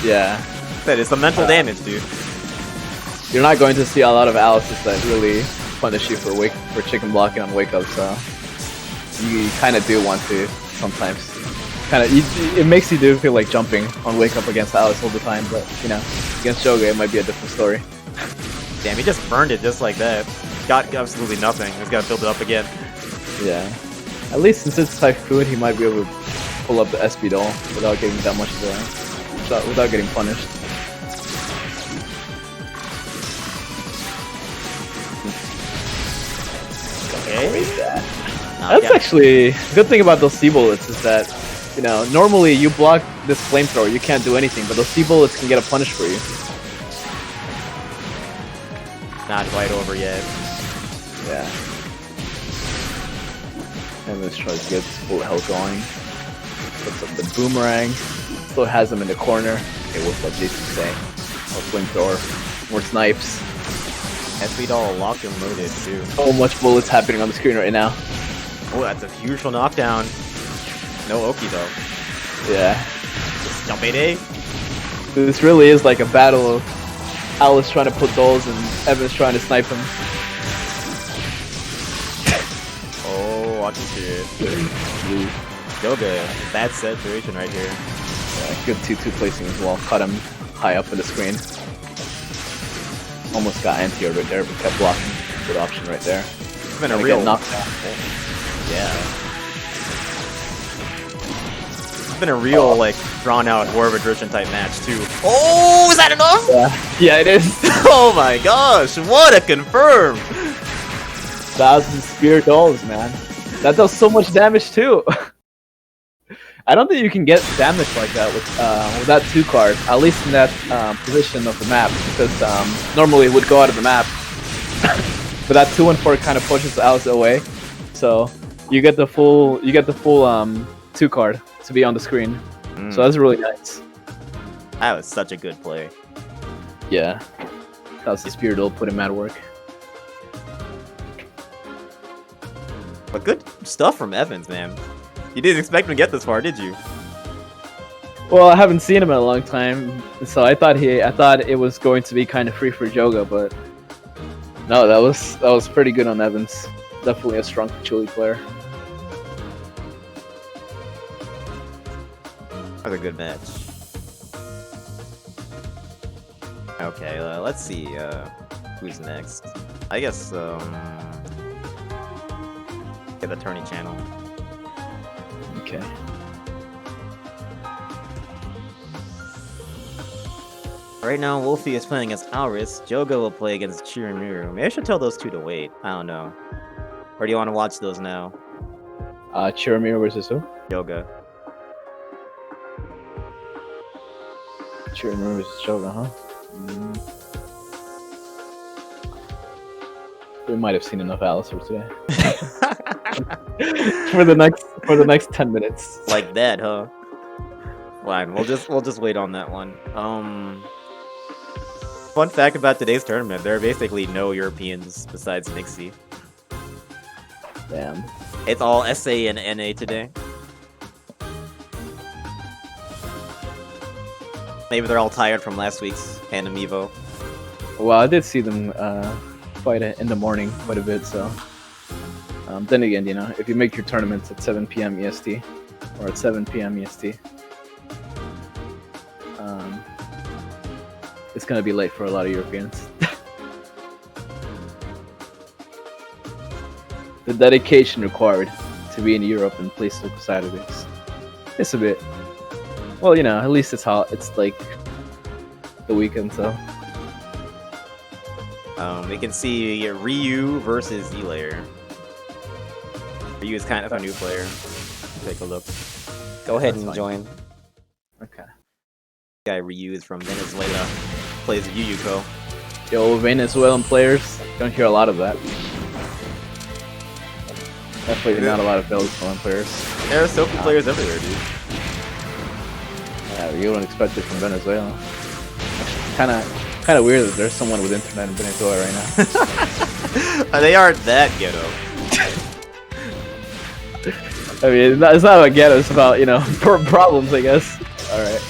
B: Yeah.
A: Said it's the mental damage, dude.
B: You're not going to see a lot of Alice's that really punish you for chicken blocking on wake up, so you kind of do want to sometimes. It makes you do feel like jumping on wake up against Alice all the time, but you know, against Joga it might be a different story.
A: Damn, he just burned it just like that. Got absolutely nothing. He's got to build it up again.
B: Yeah. At least since it's Typhoon, he might be able to pull up the SP doll without getting that much without getting punished.
A: Okay.
B: That's actually good thing about those C bullets is that, you know, normally you block this flamethrower, you can't do anything, but those C bullets can get a punish for you.
A: Not quite over yet.
B: Yeah. And let's try to get this full health going. Puts up the boomerang. Still has him in the corner. Okay, what's that Jason say? More flamethrower. More snipes.
A: SB doll locked and loaded too.
B: So much bullets happening on the screen right now.
A: Oh, that's a huge knockdown. No Oki though.
B: Yeah.
A: Just jump 8A.
B: This really is like a battle of Alice trying to put dolls and Evans trying to snipe him.
A: Oh, watch this shit. Joga, bad situation right here.
B: Yeah, good 2-2 placing as well. Caught him high up in the screen. Almost got anti-air right there, but kept blocking. Good option right there.
A: It's been a real
B: knockdown.
A: Yeah. It's been a real like drawn out War of Attrition type match too. Oh, is that enough?
B: Yeah, it is.
A: Oh my gosh, what a confirm!
B: 1,000 spear dolls, man. That does so much damage too. I don't think you can get damage like that with that 2 card, at least in that position of the map, because normally it would go out of the map. But that 2 and 4 kind of pushes Alice away, so you get the full 2 card to be on the screen. So that's really nice.
A: That was such a good play.
B: Yeah, that was the spear doll put in mad work.
A: But good stuff from Evans, man. You didn't expect him to get this far, did you?
B: Well, I haven't seen him in a long time, so I thought it was going to be kind of free for Joga, but no, that was pretty good on Evans. Definitely a strong Chili player.
A: That was a good match. Okay, let's see who's next. I guess get the tourney channel.
B: Okay.
A: Right now, Wolfie is playing against Alris. Joga will play against Chirimiru. Maybe I should tell those two to wait. I don't know. Or do you want to watch those now?
B: Chirimiru versus who?
A: Joga.
B: Chirimiru versus Joga, huh? We might have seen enough Alice for today. for the next 10 minutes.
A: Like that, huh? Fine. We'll just wait on that one. Fun fact about today's tournament: there are basically no Europeans besides Nixie.
B: Damn.
A: It's all SA and NA today. Maybe they're all tired from last week's Phantom Evo.
B: Well, I did see them fight in the morning quite a bit, so... then again, you know, if you make your tournaments at 7 PM EST, or at 7 PM EST, it's gonna be late for a lot of Europeans. The dedication required to be in Europe and play Soku Saturdays. It's a bit... Well, you know, at least it's like the weekend, so...
A: We can see Ryu versus Z-Layer. Ryu is kind of a new player. Take a look. Go ahead and join.
B: Okay.
A: Guy Ryu is from Venezuela. Plays Yuyuko.
B: Yo, Venezuelan players. Don't hear a lot of that. Definitely not a lot of Venezuelan players.
A: There are Soku players everywhere, dude.
B: Yeah, you don't expect it from Venezuela. Kind of weird that there's someone with internet in Venezuela right now.
A: They aren't that ghetto.
B: I mean, it's not about ghetto, it's about, you know, problems, I guess. Alright.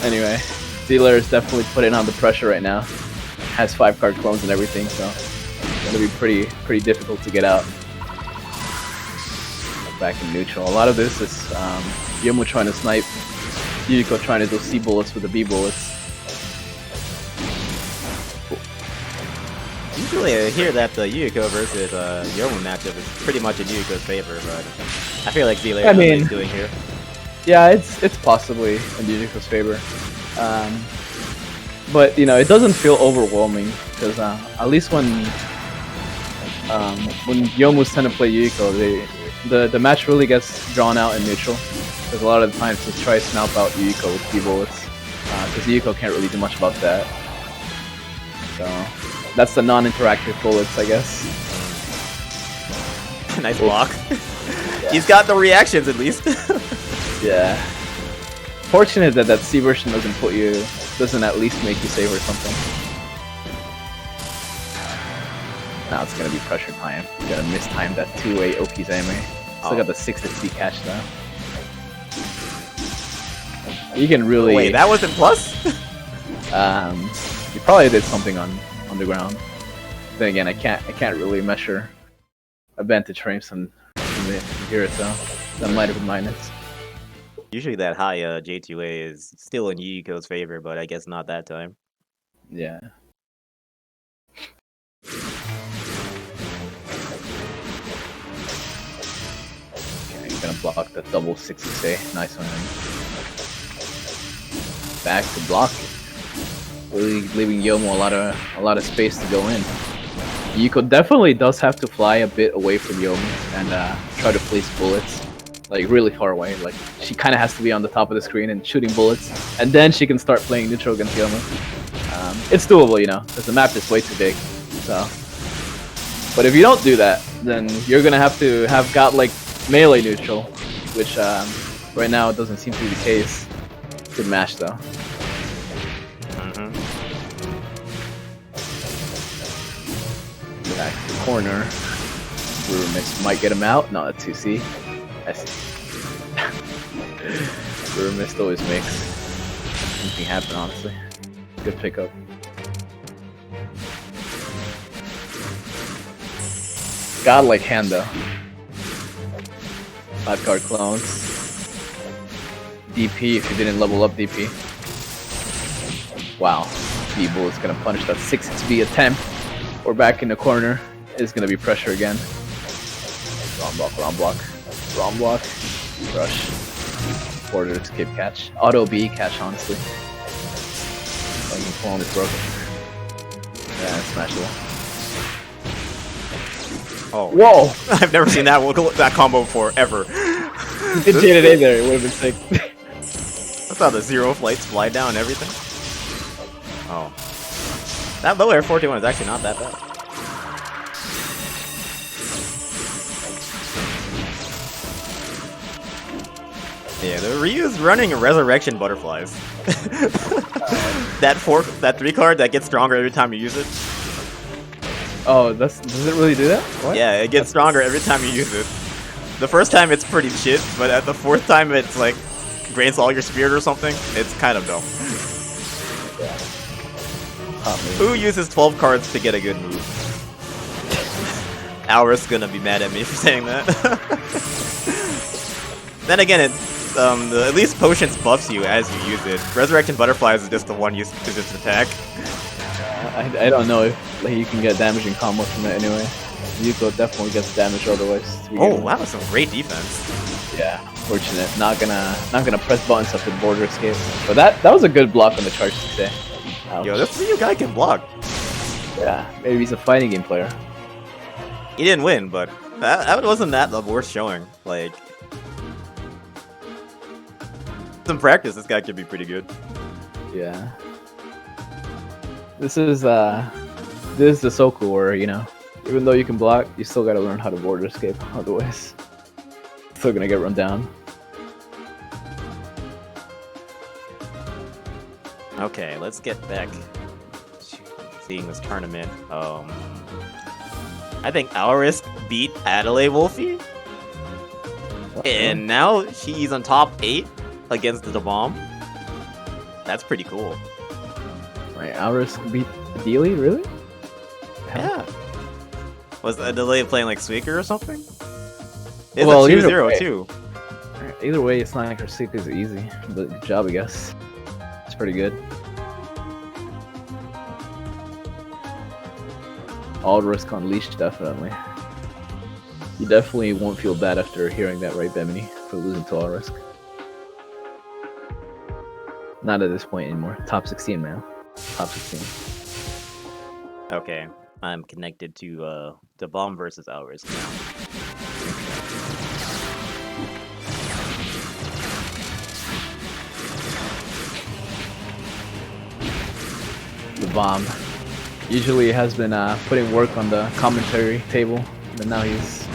B: Anyway, Z-Layer is definitely putting on the pressure right now. Has 5-card clones and everything, so it's gonna be pretty difficult to get out. Back in neutral. A lot of this is Yomu trying to snipe, Yuyuko trying to do C bullets with the B bullets.
A: Usually I hear that the Yuyuko versus Yomu matchup is pretty much in Yuyuko's favor, but I feel like Z-Layer is doing here.
B: Yeah, it's possibly in Yuyuko's favor. But, you know, it doesn't feel overwhelming, because at least when Yomu's tend to play Yuyuko, the match really gets drawn out in neutral. Because a lot of the times just try to snipe out Yuyuko with B bullets, because Yuyuko can't really do much about that. So that's the non-interactive bullets, I guess.
A: Nice block. Yeah. He's got the reactions at least.
B: Yeah. Fortunate that C version doesn't at least make you save or something. Now it's gonna be pressure time. You gotta mistime that 2-way Okizame. Still got the 6 XP catch though. You can really.
A: Wait, that wasn't plus?
B: You probably did something on the ground. Then again, I can't really measure advantage frames from here, so that might have been minus.
A: Usually that high J2A is still in Yuyuko's favor, but I guess not that time.
B: Yeah. Okay, you're gonna block the double 6-6A. Nice one. Back to block. Really leaving Yomu a lot of space to go in. Yuyuko definitely does have to fly a bit away from Yomu and try to place bullets. Like really far away, like she kind of has to be on the top of the screen and shooting bullets, and then she can start playing neutral against Yomu. It's doable, you know, because the map is way too big. So, but if you don't do that, then you're gonna have to have got like melee neutral, which right now it doesn't seem to be the case. Good match though. Back to the corner. Miss might get him out. No, that's 2C. Mist always makes anything happen, honestly. Good pickup. Godlike hand though. 5-card clones. DP if you didn't level up DP. Wow. D-Bull is gonna punish that 6XP attempt. We're back in the corner. It's gonna be pressure again. Wrong block, wrong block. Wrong block. Rush. Border escape catch. Auto B catch, honestly. Fucking clone is broken. Yeah, smash it.
A: Oh.
B: Whoa!
A: I've never seen that combo before, ever.
B: If it did it there, it would have been sick.
A: I saw the 0 flights fly down and everything. Oh. That low air 41 is actually not that bad. Yeah, the Ryu's running resurrection butterflies. that 3 card that gets stronger every time you use it.
B: Oh, does it really do that? What?
A: Yeah, it gets stronger every time you use it. The first time it's pretty shit, but at the 4th time it's like drains all your spirit or something. It's kind of dumb. Who uses 12 cards to get a good move? Aura's gonna be mad at me for saying that. Then again, it's at least Potions buffs you as you use it. Resurrection Butterflies is just the one used to just attack.
B: I don't know if like, you can get damaging combos from it anyway. Yuyuko definitely gets damage otherwise.
A: Oh, that was some great defense.
B: Yeah, fortunate. Not gonna press buttons up with border escape. But that was a good block on the charge today.
A: Yo, this Ryu guy can block.
B: Yeah, maybe he's a fighting game player.
A: He didn't win, but that wasn't that the worst showing. Like, some practice, this guy could be pretty good.
B: Yeah. This is the Soku where, you know, even though you can block, you still gotta learn how to border escape, otherwise still gonna get run down.
A: Okay, let's get back to seeing this tournament. I think Aurisk beat Adelaide Wolfie, and now she's on top 8 against the bomb. That's pretty cool.
B: Right, Aurisk beat Dealey, really?
A: Yeah. Was Adelaide playing like Suiker or something? It's
B: Well,
A: a 2-0
B: either way.
A: too.
B: Either way, it's not like her secret is easy, but good job, I guess. It's pretty good. All risk unleashed, definitely. You definitely won't feel bad after hearing that, right, Bemini, for losing to all risk. Not at this point anymore. Top 16, man. Top 16.
A: Okay, I'm connected to the bomb versus Aurisk now.
B: The bomb usually has been putting work on the commentary table, but now he's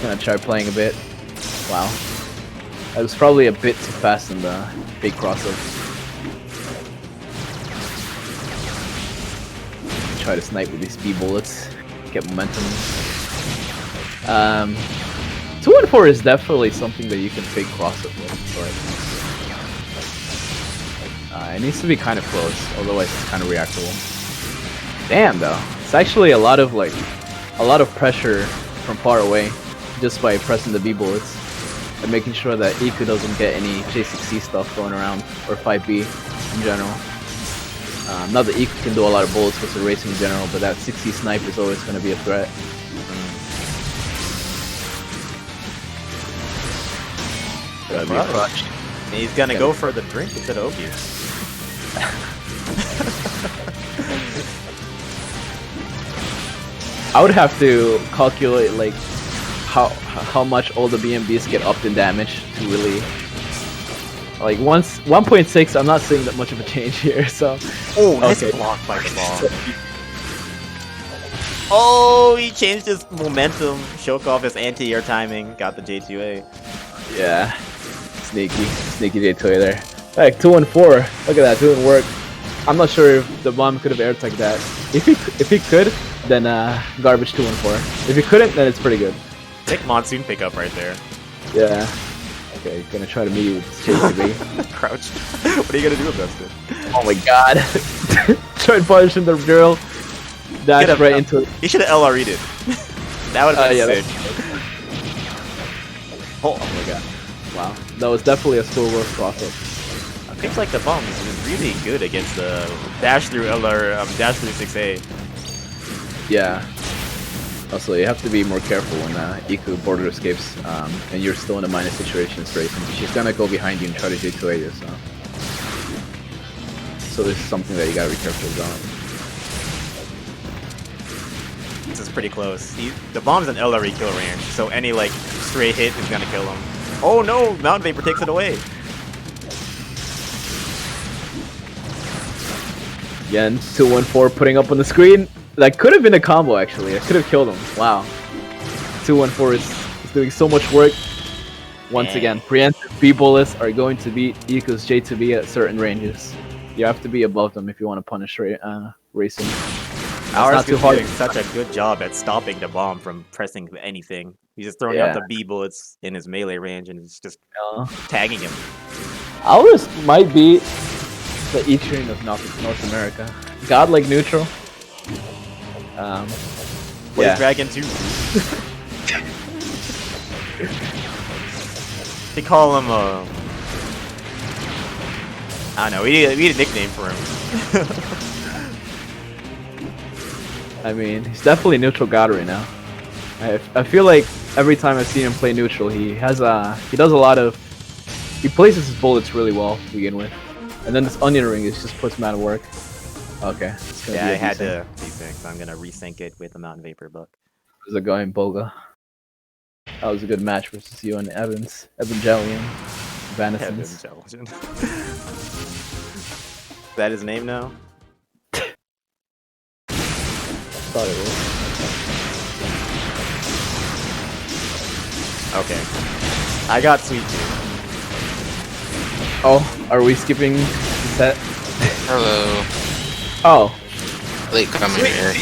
B: gonna try playing a bit. Wow, that was probably a bit too fast in the big crossover. Try to snipe with these speed bullets, get momentum. 2-1-4 is definitely something that you can fake crossover with, but it needs to be kind of close, otherwise it's kind of reactable. Damn, though, it's actually a lot of pressure from far away, just by pressing the B bullets and making sure that Iku doesn't get any J6C stuff going around, or 5B in general. Not that Iku can do a lot of bullets with the racing in general, but that 6C snipe is always going to be a threat. Gotta be crushed.
A: And he's gonna go for the drink instead of Opium.
B: I would have to calculate like how much all the BMBs get upped in damage to really like 1.6. I'm not seeing that much of a change here. So
A: nice block by the ball. Oh, he changed his momentum. Shook off his anti-air timing. Got the J2A.
B: Yeah, sneaky J2A there. Like 2-1-4. Look at that doing work. I'm not sure if the bomb could have air tagged that. If he could, then garbage 2-1-4. If he couldn't, then it's pretty good.
A: Sick monsoon pickup right there.
B: Yeah. Okay, gonna try to meet you with J2B.
A: Crouch. What are you gonna do about it?
B: Oh my god. Try punishing the drill. Dash right into it.
A: He should have LRE'd it. That would have been sick.
B: Oh my god. Wow. That was definitely a slow work process.
A: It seems like the bomb is really good against the dash through dash through 6A.
B: Yeah. Also, you have to be more careful when Iku border escapes and you're still in a minus situation racing. She's gonna go behind you and try to J2A you, so this is something that you gotta be careful about.
A: This is pretty close. The bomb's an LRE kill range, so any like stray hit is gonna kill him. Oh no! Mountain Vapor takes it away.
B: Again, 2-1-4 putting up on the screen. That could have been a combo, actually. I could have killed him. Wow. 2-1-4 is doing so much work. Once again, preemptive B bullets are going to beat Iku's J2B at certain ranges. You have to be above them if you want to punish racing.
A: Ours is doing such a good job at stopping the bomb from pressing anything. He's just throwing out the B bullets in his melee range and it's just tagging him.
B: Ours might be the E-Train of North America. Godlike neutral.
A: Blaze Dragon 2. They call him I don't know, we need a nickname for him.
B: I mean, he's definitely neutral god right now. I feel like every time I've seen him play neutral, he does a lot of, he places his bullets really well to begin with, and then this onion ring is just puts him out of work. Okay.
A: Yeah, I had to be desync, so I'm gonna resync it with the Mountain Vapor book.
B: How's it going, Boga? That was a good match versus you and Evans. Evangelion. Vanisons.
A: Evangelion. Is that his name now?
B: Thought it was.
A: Okay. I got Sweet Tooth.
B: Oh, are we skipping the set?
C: Hello.
B: Oh.
C: Late coming here.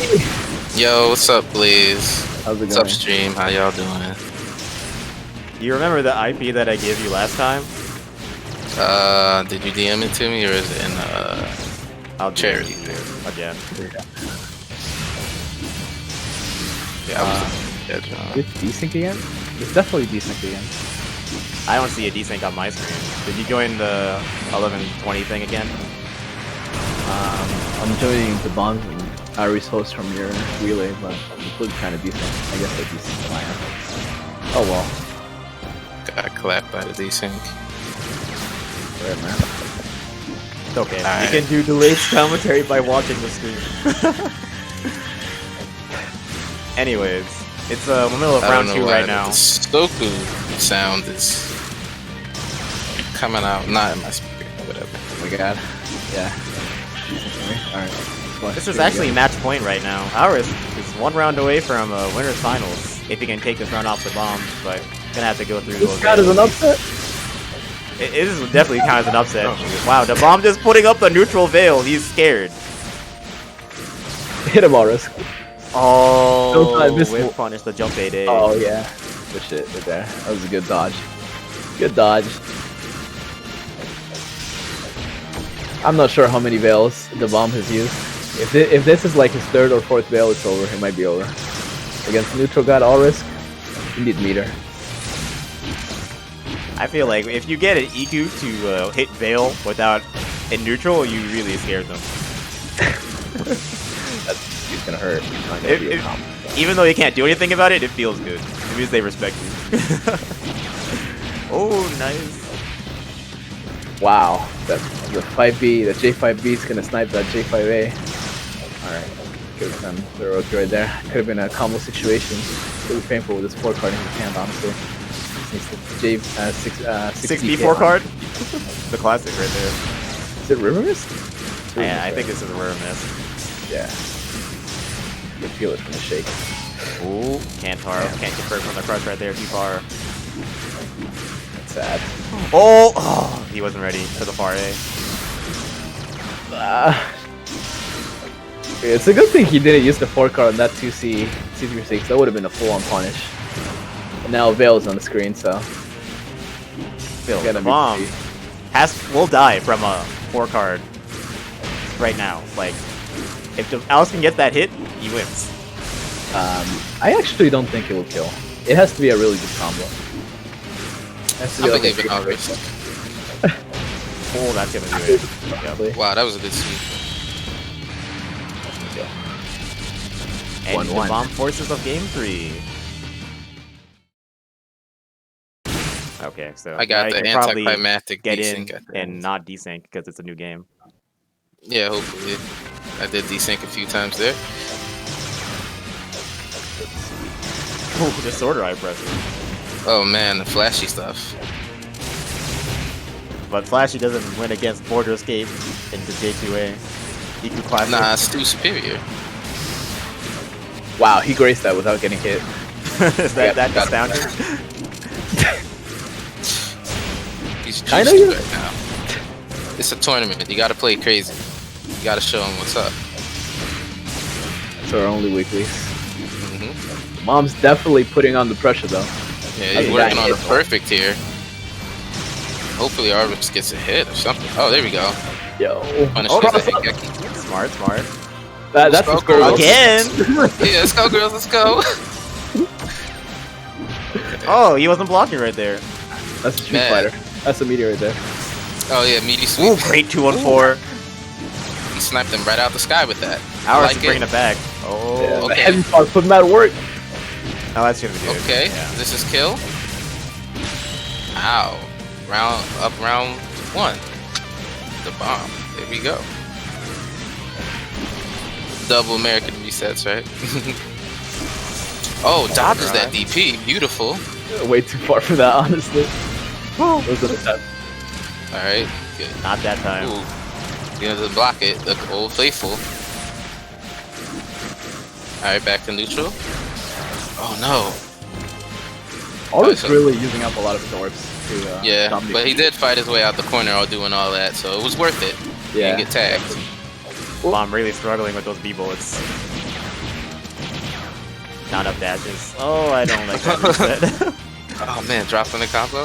C: Yo, what's up, Blaze?
B: How's it
C: What's
B: going?
C: up, stream? How y'all doing?
A: Do you remember the IP that I gave you last time?
C: Did you DM it to me or is it in
A: I'll
C: Cherry?
A: DM it again.
C: Yeah, I was yeah, John.
B: It's desync again? It's definitely desync again.
A: I don't see a desync on my screen. Did you join the 11:20 thing again?
B: I'm joining the bombs and Iris host from your relay, but it looks kind of decent. I guess they're decent on my end. Oh well.
C: Got clapped by the desync.
B: Right, man.
A: It's okay.
C: Alright.
A: You can do delayed commentary by watching the stream. Anyways, it's the middle of
C: I
A: round
C: don't know
A: 2
C: why,
A: right
C: but
A: now.
C: The Soku sound is coming out, not in my speaker, whatever.
B: Oh my god. Yeah. Alright.
A: This is actually match point right now. Ours is one round away from winner's finals. If he can take this round off the bomb, but gonna have to go through
B: This
A: those.
B: cat is an upset?
A: It is definitely kind of an upset. Wow, the bomb just putting up the neutral veil. He's scared.
B: Hit him, Iris.
A: Oh,
B: I missed
A: whip
B: one.
A: punish the jump 8A.
B: Oh yeah. Good shit right there. That was a good dodge. Good dodge. I'm not sure how many veils the bomb has used. If this is like his third or fourth veil, it's over. It might be over. Against neutral god all risk, you need meter.
A: I feel like if you get an EQ to hit veil without in neutral, you really scared them.
B: It's gonna hurt. It's not gonna be a combo.
A: Even though you can't do anything about it, it feels good. It means they respect you. Oh, nice.
B: Wow, the 5B, the J5B is gonna snipe that J5A. Alright, could have done the rook right there. Could have been a combo situation. Really painful with this 4 card in his hand, honestly. Needs the J
A: 6B4 card? The classic right there.
B: Is it River Mist?
A: Yeah, I think this is a rare miss.
B: Yeah. You can feel it from the shake.
A: Ooh, can't convert from the crush right there too far.
B: That's sad.
A: Oh, he wasn't ready for the far A.
B: It's a good thing he didn't use the 4 card on that 2C C36. That would have been a full-on punish. And now Veil is on the screen, so
A: Bill,
B: Gotta
A: the
B: be
A: bomb
B: free.
A: will die from a 4 card right now. Like, if Alice can get that hit, he wins.
B: I actually don't think it will kill. It has to be a really good combo. Has to
C: I
B: be like
C: believe
B: a
C: in
B: great
C: Iris.
A: Oh, that's gonna do it. Yep.
B: probably.
C: Wow, that was a good sweep.
A: And
B: 1-1.
A: the bomb forces of game 3. Okay, so
C: I got
A: now you
C: the
A: can probably
C: anticlimactic
A: get in
C: desync at the
A: and
C: end.
A: not desync because it's a new game.
C: Yeah, hopefully. I did desync a few times there.
A: Oh, the Sword Eye pressure.
C: Oh man, the flashy stuff.
A: But Flashy doesn't win against Border Escape into J2A. EQ Classic.
C: Nah, it's too superior.
B: Wow, he graced that without getting hit.
A: Is that astounding?
C: He's
B: Kinda
C: juiced
B: is.
C: right now. It's a tournament. You gotta play crazy. You gotta show him what's up.
B: That's our only weeklies.
C: hmm
B: Mom's definitely putting on the pressure though.
C: Yeah,
B: I
C: he's
B: mean,
C: working
B: that
C: on the
B: hit.
C: perfect here. Hopefully Arvis gets a hit or something. Oh, there we go.
B: Yo.
C: Punish
A: Oh,
C: the
A: cross up.
C: Higeki.
A: Smart, smart.
B: That's the
C: Let's
B: score.
C: go.
A: Again!
C: Yeah, let's go, girls. Let's go.
A: Oh, he wasn't blocking right there.
B: That's a Street
C: Man.
B: Fighter. That's a meteor right there.
C: Oh yeah, meaty
A: Ooh,
C: sweep.
A: great 2-1-4.
C: He sniped him right out the sky with that.
A: Ours
C: like
A: is bringing it back. Oh,
B: Yeah,
C: okay.
B: the heavy part put him out of work.
A: oh, that's gonna do it.
C: Okay,
A: Yeah.
C: this is kill. Ow. Round 1. The bomb. There we go. double American resets, right? Oh, dodges that DP. Beautiful.
B: Way too far for that, honestly. Those are the best.
C: Alright, good.
A: Not that time.
C: Ooh. You know, to block it, the old faithful. Alright, back to neutral. Oh no.
B: Always
C: so-
B: really using up a lot of his orbs to
C: Yeah,
B: dominate.
C: but he did fight his way out the corner while doing all that, so it was worth it. He
B: Yeah.
C: didn't get tagged.
A: Well, I'm really struggling with those B bullets. Not up dashes. Oh, I don't like that reset.
C: Oh man, drops on the combo.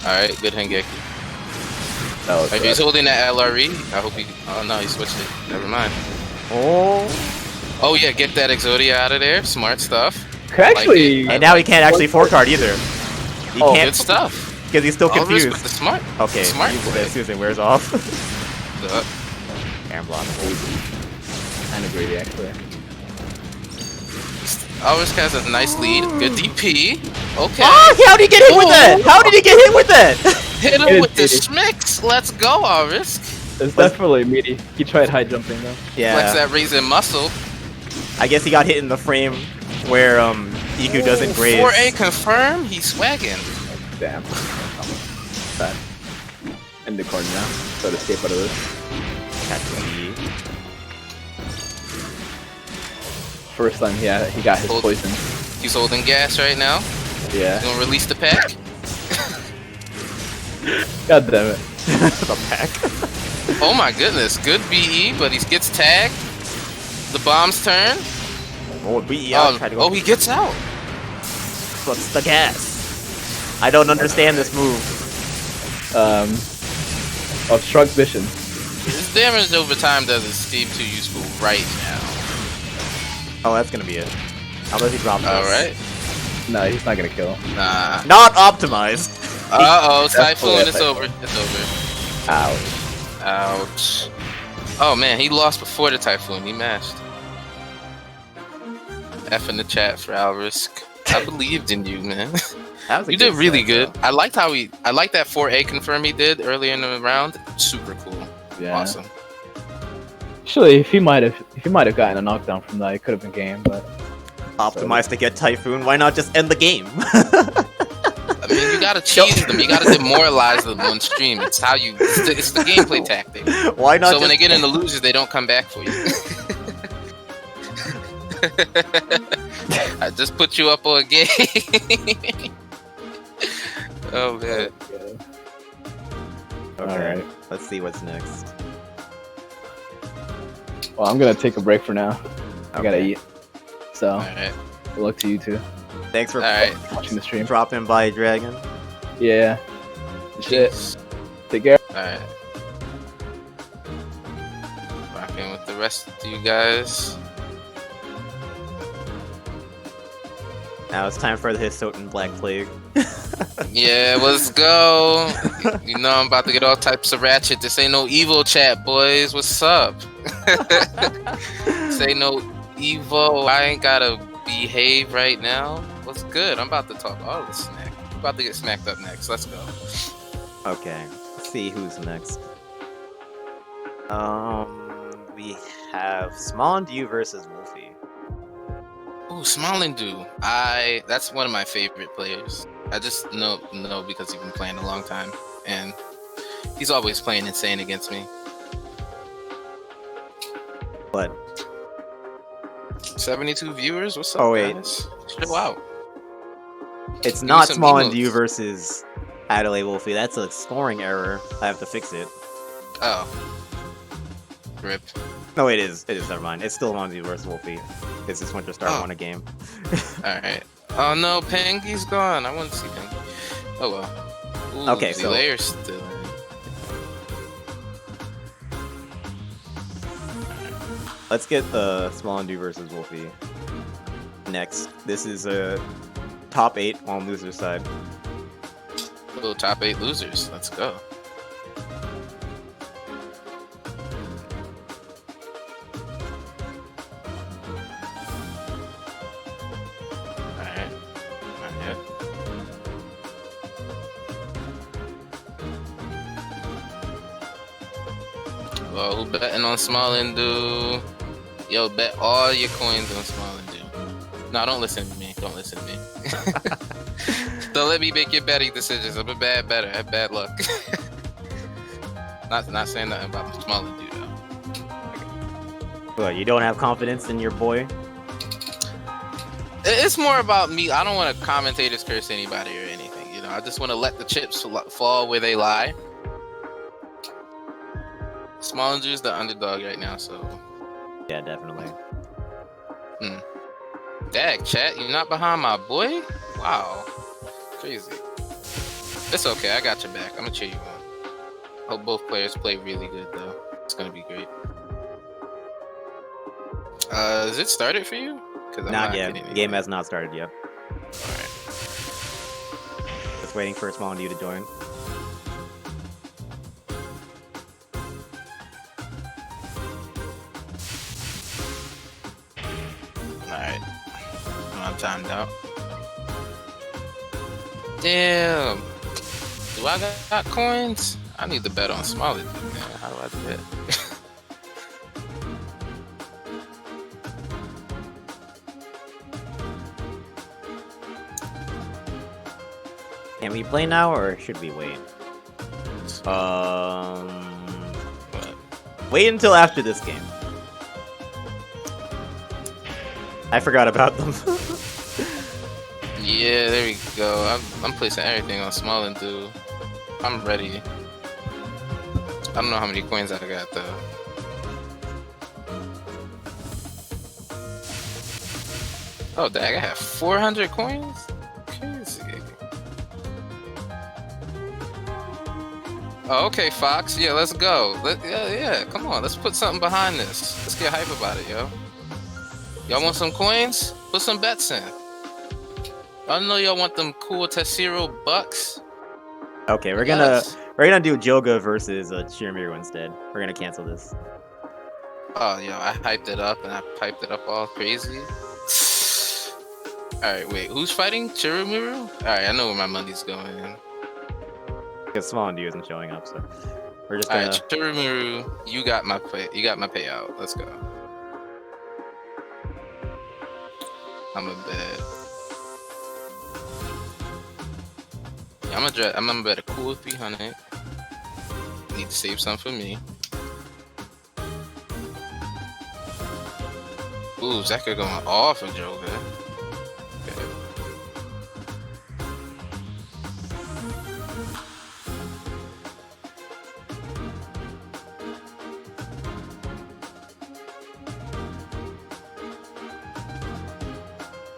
C: Alright, good Hengeki.
B: That was
C: Alright, he's holding that LRE. I hope he. Oh no, he switched it. Never mind.
A: Oh.
C: Oh yeah, get that Exodia out of there. Smart stuff.
B: actually.
C: Like it.
A: And now he can't actually 4-card either. He
B: Oh,
C: Good
A: can't
C: stuff.
A: because he's still
C: All risk
A: confused.
C: with the smart.
A: Okay,
C: Smart
A: use
C: play.
A: this as it wears off.
C: Uh,
A: Air block.
B: Kind of greedy, actually.
C: Alrisk has a nice lead. Good DP. Okay.
A: Ah, how did he get hit with that? How did he get hit with that?
C: Hit
B: It
C: him
B: is
C: with the
B: meaty.
C: schmicks. Let's go, Alrisk.
B: It's definitely meaty. He tried high jumping though.
C: Flex
A: Yeah,
C: that raisin muscle.
A: I guess he got hit in the frame where Iku doesn't graze.
C: 4A confirm. He's swagging.
B: Damn. Bad. End the card now. Try to escape out of this.
A: Catch the E.
B: First time he got his
C: Hold-
B: poison.
C: He's holding gas right now.
B: Yeah.
C: He's gonna release the pack.
B: God damn it.
A: The pack.
C: Oh my goodness. Good BE, but he gets tagged. The bomb's turn.
A: Oh, we tried to go.
C: Oh, he gets out.
A: What's the gas? I don't understand this move.
B: Obstruct vision.
C: His damage over time doesn't seem too useful right now.
A: Oh, that's gonna be it. Unless he drops this.
C: Alright.
B: No, he's not gonna kill.
C: Nah.
A: Not optimized.
C: Uh-oh,
B: That's
C: Typhoon,
B: what
C: it's
B: I-
C: over. It's over.
B: Ouch.
C: Ouch. Oh man, he lost before the Typhoon. He mashed. F in the chat for Alrisk. I believed in you, man.
A: That was a
C: You did
A: good
C: really
A: set,
C: good.
A: though.
C: I liked that 4A confirm he did earlier in the round. Super cool.
B: Yeah.
C: Awesome.
B: Actually, if he might have gotten a knockdown from that, it could have been game, but
A: Optimized to get Typhoon. Why not just end the game?
C: I mean, you gotta cheese them. You gotta demoralize them on stream. It's how you. It's the gameplay tactic.
A: Why not?
C: So when
A: just
C: they get into losers, they don't come back for you. I just put you up on a game. Oh man.
A: Okay,
B: Alright.
A: let's see what's next.
B: Well, I'm gonna take a break for now. I gotta
A: Okay.
B: eat. So,
C: Alright.
B: good luck to you too.
A: Thanks for
C: Alright.
B: Watching the stream.
A: dropping by, Dragon.
B: Yeah. Shit. Take care.
C: Alright. Rocking with the rest of you guys.
A: Now it's time for the Hisouten Black Plague.
C: Yeah, let's go. You know I'm about to get all types of ratchet. This ain't no evil chat, boys. What's up? This ain't no evil. I ain't gotta behave right now. What's good? I'm about to talk all this smack. I'm about to get smacked up next. Let's go.
A: Okay, let's see who's next. We have Small and You versus Wolfie.
C: Ooh, Smilindu. That's one of my favorite players. I just know because he's been playing a long time, and he's always playing insane against me.
A: But
C: 72 viewers. What's up,
A: Oh, wait.
C: guys? Chill out.
A: it's
C: me
A: not
C: some
A: Small and
C: emotes.
A: You versus Adelaide Wolfie. That's a scoring error. I have to fix it.
C: Oh, rip.
A: No, it is. It is. Never mind. It's still Small and You versus Wolfie. It's just Winter Star
C: Oh.
A: won a game.
C: All right. Oh no, Pengy's gone. I want to see Pengy. Oh well. Ooh,
A: Okay, so-
C: Layer's still in.
A: Let's get the Small and You versus Wolfie next. This is a top 8 on loser side.
C: Little top 8 losers. Let's go. Alright. Not yet. Well, who betting on Smilindu? Yo, bet all your coins on Smiling Dude. No, don't listen to me. Don't listen to me. Don't let me make your betting decisions. I'm a bad bettor. I have bad luck. Not saying nothing about Smiling Dude though.
A: What, you don't have confidence in your boy?
C: It's more about me. I don't want to commentators curse anybody or anything. You know, I just want to let the chips fall where they lie. Smiling Dude's the underdog right now, so.
A: Yeah, definitely.
C: Dag, chat, you're not behind my boy? Wow. Crazy. It's okay, I got your back. I'm gonna cheer you on. Hope both players play really good, though. It's gonna be great. Is it started for you?
A: Not yet. The game has not started yet.
C: Alright.
A: Just waiting for Small and you to join.
C: Alright. I'm timed out. Damn. Do I got coins? I need to bet on Smiley Dude, man. How do I bet?
A: Can we play now, or should we wait? Wait until after this game. I forgot about them.
C: Yeah, there we go. I'm placing everything on Smiling Dude. I'm ready. I don't know how many coins I got though. Oh, dang, I have 400 coins? Crazy. Oh, okay, Fox. Yeah, let's go. Yeah, come on. Let's put something behind this. Let's get hype about it, yo. Y'all want some coins? Put some bets in. I know y'all want them cool Tessero bucks.
A: Okay, we're gonna do Joga versus Shiramiru instead. We're gonna cancel this.
C: Oh, yo, I hyped it up and I piped it up all crazy. Alright, wait, who's fighting? Chiramiru? Alright, I know where my money's going.
A: Because Small and you isn't showing up, so we're just gonna.
C: Alright, Chiramiru, you got my payout. Let's go. I'm a bet. Yeah, I'm gonna bet a cool 300. Need to save some for me. Ooh, Zaka going off of Joga. Okay.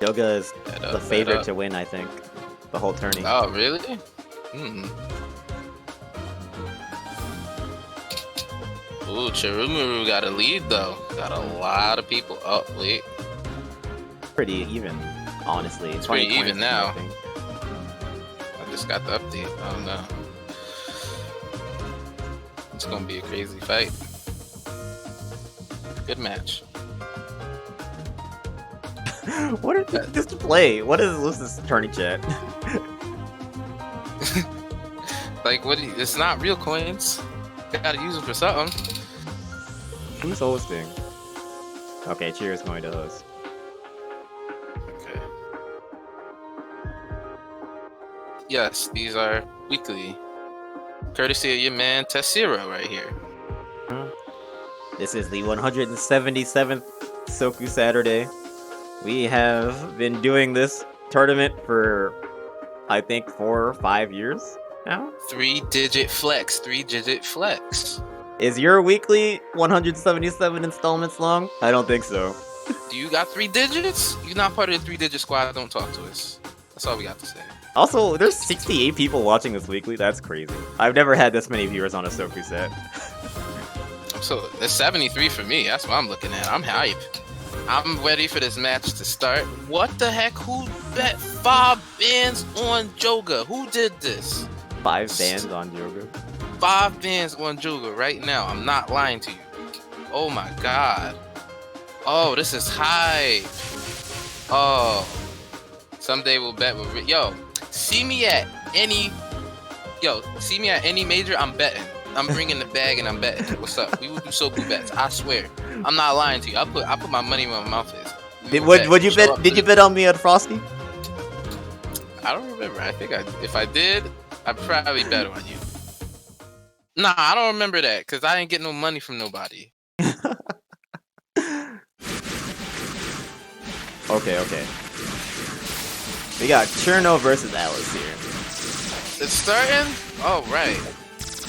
A: Joga is the favorite to win, I think. The whole tourney.
C: Oh, really? Ooh, Chirumuru got a lead though. Got a lot of people. Oh, wait.
A: Pretty even, honestly.
C: It's pretty even now.
A: I think.
C: I just got the update. Oh no. It's gonna be a crazy fight. Good match.
A: What is this play? What is this tourney chat?
C: Like, it's not real coins. Gotta use them for something.
A: Who's hosting? Okay, Cheers going to host.
C: Okay. Yes, these are weekly. Courtesy of your man Tessero right here.
A: This is the 177th Soku Saturday. We have been doing this tournament for, I think, 4 or 5 years now.
C: 3-digit flex. 3-digit flex.
A: Is your weekly 177 installments long? I don't think so.
C: Do you got 3 digits? You're not part of the 3-digit squad. Don't talk to us. That's all we got to say.
A: Also, there's 68 people watching this weekly. That's crazy. I've never had this many viewers on a Soku set.
C: So there's 73 for me. That's what I'm looking at. I'm hype. I'm ready for this match to start. What the heck? Who bet 5 bands on Joga? Who did this?
A: 5 bands on Joga.
C: 5 bands on Joga right now. I'm not lying to you. Oh my god. Oh, this is hype. Oh. Someday we'll bet with see me at any major, I'm betting. I'm bringing the bag and I'm betting. What's up? We will do Soku bets. I swear. I'm not lying to you. I put my money where my mouth is.
A: Would you bet? Did you bet on me at Frosty?
C: I don't remember. I think if I did, I'd probably bet on you. Nah, I don't remember that because I didn't get no money from nobody.
A: Okay. We got Cherno versus Alice here.
C: It's starting? Oh, right.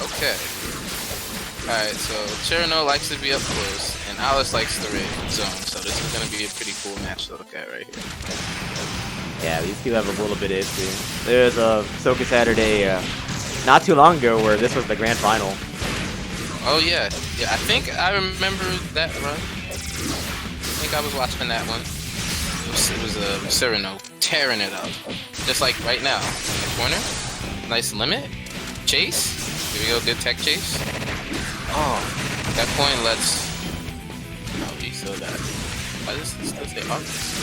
C: Okay. Alright, so Cherno likes to be up close, and Alice likes the red zone, so this is going to be a pretty cool match to look at right here.
A: Yeah, these two have a little bit of issue. There's a Soku Saturday not too long ago where this was the grand final.
C: Oh, yeah. Yeah, I think I remember that run. I think I was watching that one. It was Cyrano tearing it up. Just like right now. In the corner. Nice limit. Chase. Here we go. Good tech chase. Oh. At that point, let's... Oh, he still got it. Why does it still say all risk?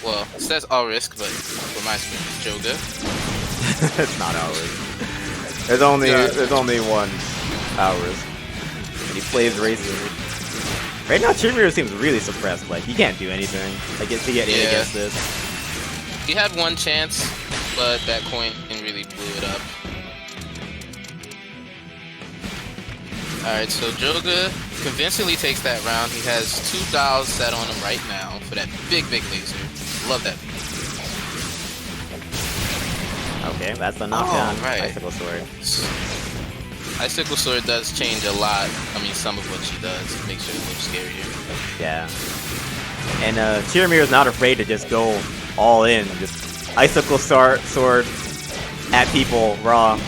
C: Well, it says all risk, but for my experience, Joga.
A: It's not all risk. There's only one hours. And he plays racing. Right now, Chimiro seems really suppressed. Like, he can't do anything. Like, to get in against this.
C: He had one chance, but that coin really blew it up. Alright, so Joga convincingly takes that round. He has 2 dials set on him right now for that big laser. Love that.
A: Okay, that's the knockdown.
C: Oh, right.
A: Icicle Sword.
C: Icicle Sword does change a lot. I mean, some of what she does makes her look scarier.
A: Yeah. And Chiramiro's not afraid to just go all in. Just Icicle Sword at people raw.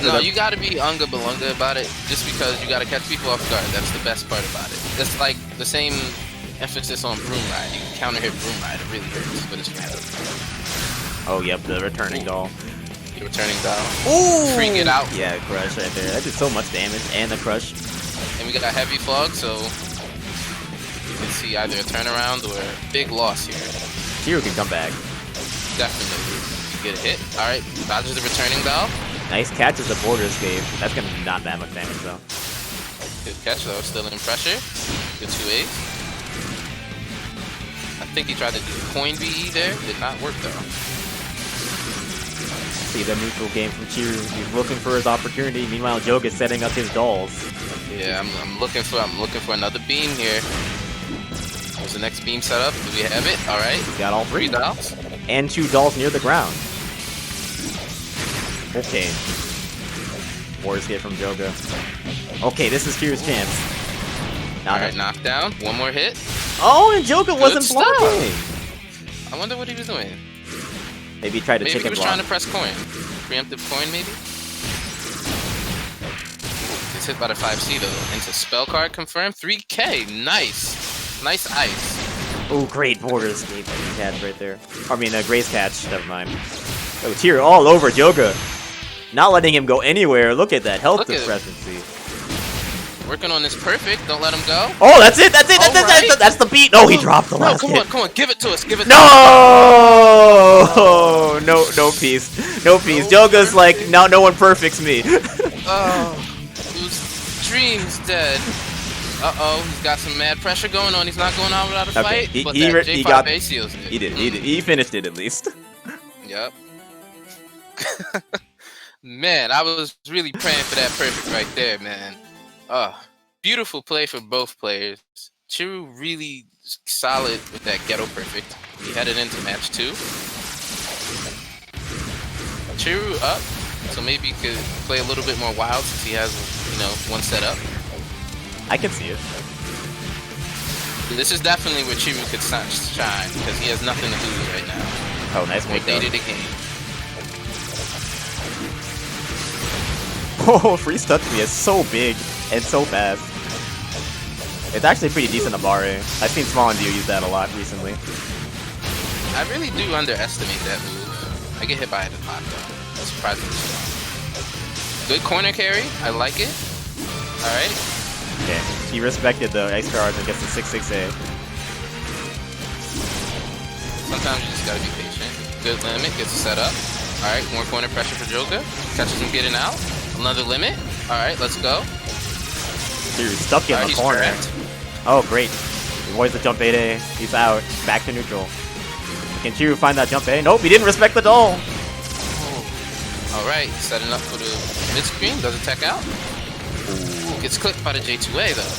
C: No, you gotta be unga balunga about it just because you gotta catch people off guard. That's the best part about it. It's like the same emphasis on Broom Ride. You can counter hit Broom Ride. It really hurts, but it's random.
A: Oh, yep, the returning doll.
C: The returning doll.
A: Ooh!
C: Freak it out.
A: Yeah, crush right there. That did so much damage, and the crush.
C: And we got a heavy fog, so you can see either a turnaround or a big loss here.
A: Chiro can come back.
C: Definitely. Get a hit. Alright, dodges the returning doll.
A: Nice catch as the border escape. That's gonna be not that much damage though.
C: Good catch though, still in pressure. Good 2-8. I think he tried to do coin BE there. Did not work though.
A: See the neutral game from Chiro. He's looking for his opportunity. Meanwhile, Joga is setting up his dolls.
C: Yeah, I'm looking for another beam here. What's the next beam set up? Do we have it? Alright.
A: He's got all 3
C: dolls.
A: And 2 dolls near the ground. Okay. More escape from Joga. Okay, this is Chiro's chance.
C: Alright, knockdown. One more hit.
A: Oh, and Joga wasn't
C: stuff.
A: blocking.
C: I wonder what he was doing.
A: Maybe he tried to
C: Maybe
A: chicken
C: he was
A: block.
C: trying to press coin. Preemptive coin, maybe? Gets hit by the 5C though. Into spell card confirmed. 3K. Nice. Nice ice.
A: Oh, great border escape that he had right there. I mean, Grace catch. Never mind. Oh, Chiro all over Joga. Not letting him go anywhere. Look at that health discrepancy.
C: Working on this perfect. Don't let him go.
A: Oh, that's it. That's it. That's the beat. No, he dropped the last
C: come
A: hit.
C: on. Give it to us. Give it
A: No!
C: to us.
A: No peace. No peace. Joga's like, no one perfects me.
C: Oh, whose dream's dead. Uh-oh, he's got some mad pressure going on. He's not going out without a fight. But that J5A seals it.
A: He did. He finished it at least.
C: Yep. Man, I was really praying for that perfect right there, man. Beautiful play for both players. Chiro really solid with that ghetto perfect. He headed into match 2. Chiro up, so maybe he could play a little bit more wild since he has, one set up.
A: I can see it.
C: This is definitely where Chiro could shine because he has nothing to lose right now.
A: Oh, nice make
C: dated game.
A: Oh, freeze touch me is so big and so fast. It's actually pretty decent Amare. I've seen Small and View use that a lot recently.
C: I really do underestimate that move. I get hit by it a lot though. That's surprisingly strong. Good corner carry. I like it. Alright.
A: Okay. He respected the ice cards and gets the 6-6A.
C: Sometimes you just gotta be patient. Good limit. Gets set up. Alright. More corner pressure for Joga. Catches him getting out. Another limit. Alright, let's go.
A: Dude, stuck in
C: Alright,
A: the
C: he's
A: corner.
C: correct.
A: Oh, great. He avoids the jump 8A. He's out. Back to neutral. Can Chiru find that jump A? Nope, he didn't respect the doll.
C: Alright, setting up for the mid screen. Doesn't tech out. Ooh, gets clipped by the J2A though.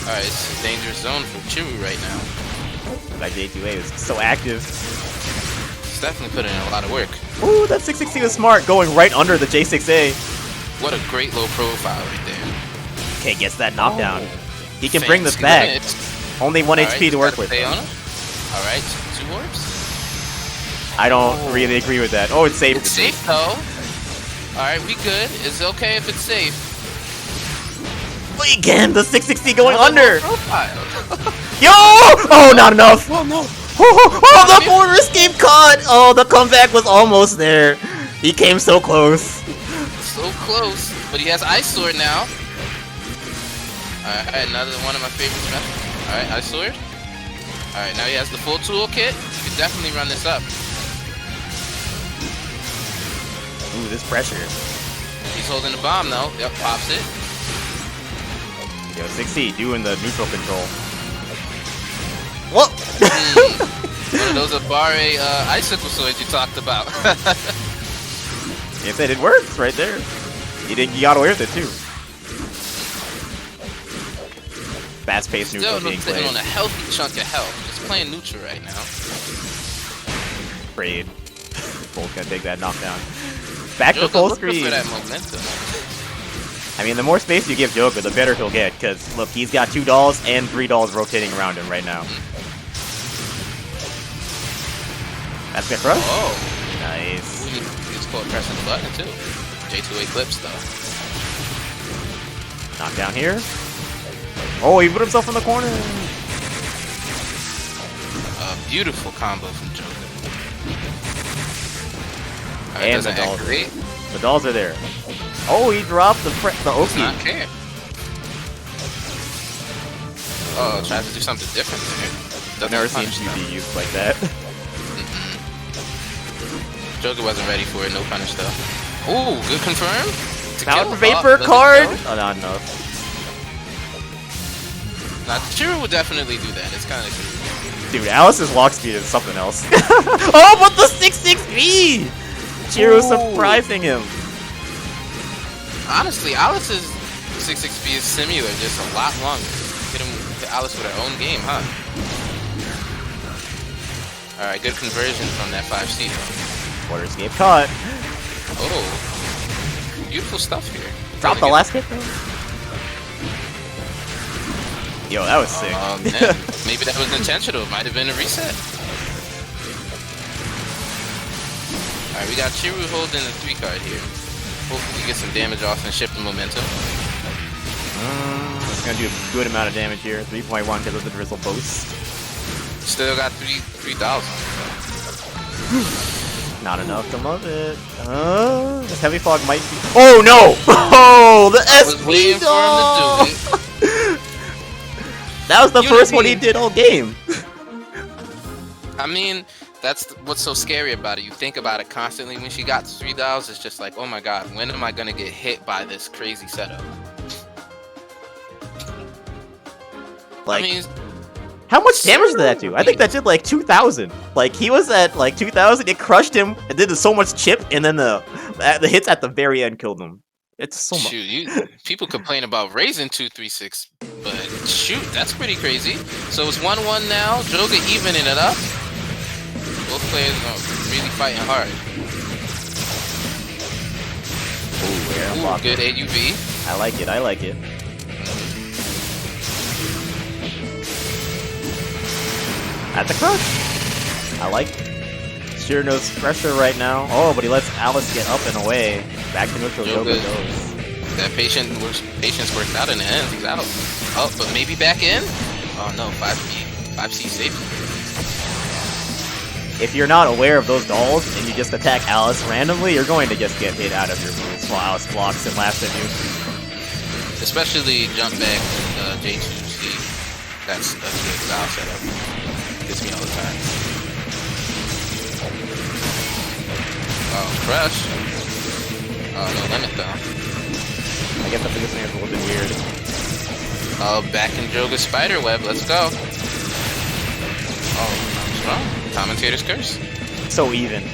C: Alright, it's a dangerous zone for Chiru right now.
A: That J2A is so active.
C: He's definitely putting in a lot of work.
A: Ooh, that 660 was smart, going right under the J6A.
C: What a great low profile right there.
A: Okay, gets that knockdown.
C: Oh.
A: He can bring this
C: Fancy
A: back.
C: limits.
A: Only 1
C: Alright,
A: HP
C: he's
A: to work
C: gotta
A: with.
C: stay
A: though.
C: on him. Alright, 2 orbs.
A: I don't really agree with that. Oh, it's safe.
C: It's safe though. Alright, we good. It's okay if it's safe.
A: Again, the 660 going
C: Another
A: under.
C: low profile.
A: Yo! Oh, not enough.
C: Oh no.
A: Oh, the forward escape caught. Oh, the comeback was almost there. He came so close.
C: So close. But he has Ice Sword now. Alright, another one of my favorite specials. Alright, Ice Sword. Alright, now he has the full toolkit. He can definitely run this up.
A: Ooh, this pressure.
C: He's holding the bomb though. Yep, pops it.
A: Yo, 6C doing the neutral control. What?
C: One of those Abare icicle swords you talked about.
A: Yes, it works right there. He got away with it too. Fast-paced neutral
C: Still
A: being
C: sitting
A: played.
C: on a healthy chunk of health. Just playing neutral right now.
A: Afraid. Both gonna take that knockdown. Back to
C: Joker
A: full
C: looking
A: screen.
C: for that momentum.
A: I mean, the more space you give Joker, the better he'll get. Because look, he's got 2 dolls and 3 dolls rotating around him right now. That's good for us.
C: Oh,
A: Nice.
C: it's called pressing the button too. J2A clips though.
A: Knockdown here. Oh, he put himself in the corner.
C: A beautiful combo from Joker.
A: And the
C: doesn't
A: dolls.
C: activate.
A: The dolls are there. Oh, he dropped the
C: Does
A: Oki.
C: not care. Oh, tries to do something different there. Doesn't
A: Never
C: punish
A: seen
C: them.
A: GB used like that.
C: Joker wasn't ready for it. No punish though. Ooh, good confirm. To
A: Mountain
C: kill.
A: Vapor
C: does it
A: card.
C: kill?
A: Oh, not enough.
C: Now, Chiru would definitely do that. It's kind of cute.
A: Dude, Alice's walk speed is something else. Oh, but the 6-6-B! Chiru surprising him.
C: Honestly, Alice's 6-6B is similar, just a lot longer. Hit him to Alice with her own game, huh? Alright, good conversion from that 5C though.
A: Water escape caught.
C: Oh, beautiful stuff here.
A: Drop the last hit though. Yo, that was sick.
C: Man. Maybe that was intentional. It might have been a reset. Alright, we got Chiru holding the 3 card here. Hopefully get some damage off and shift the momentum.
A: It's gonna do a good amount of damage here. 3.1 because of the drizzle post.
C: Still got $3 on it.
A: Not enough to love it. This heavy fog might be. Oh no! Oh, the
C: I was
A: SP
C: waiting
A: doll!
C: for him to do it.
A: That was the
C: You know
A: first
C: what I
A: one he
C: mean?
A: did all game.
C: I mean, that's what's so scary about it. You think about it constantly. When she got $3, it's just like, oh my god, when am I gonna get hit by this crazy setup?
A: Like,
C: I mean,
A: how much damage did that do? I think that did like 2,000. Like, he was at like 2,000, it crushed him, and did so much chip, and then the hits at the very end killed him. It's so much.
C: shoot, people complain about raising 236, but shoot, that's pretty crazy. So it's 1-1 now. Joga evening it up. Both players are really fighting hard.
A: Ooh,
C: Ooh, good AUV.
A: I like it, I like it. At the crush. I like it. Sure knows pressure right now. Oh, but he lets Alice get up and away. Back to neutral, Joga goes.
C: That patience works out in the end. He's out. Oh, but maybe back in? Oh no, 5C safe.
A: If you're not aware of those dolls and you just attack Alice randomly, you're going to just get hit out of your moves while Alice blocks and laughs at you.
C: Especially jump back with J2C. That's a good style setup. Gets me all the time. Oh, crush. Oh, no limit though.
A: I guess the biggest thing is a little bit weird.
C: Oh, back in Joga's spider web. Let's go. Oh, what's wrong? Commentator's curse.
A: So even.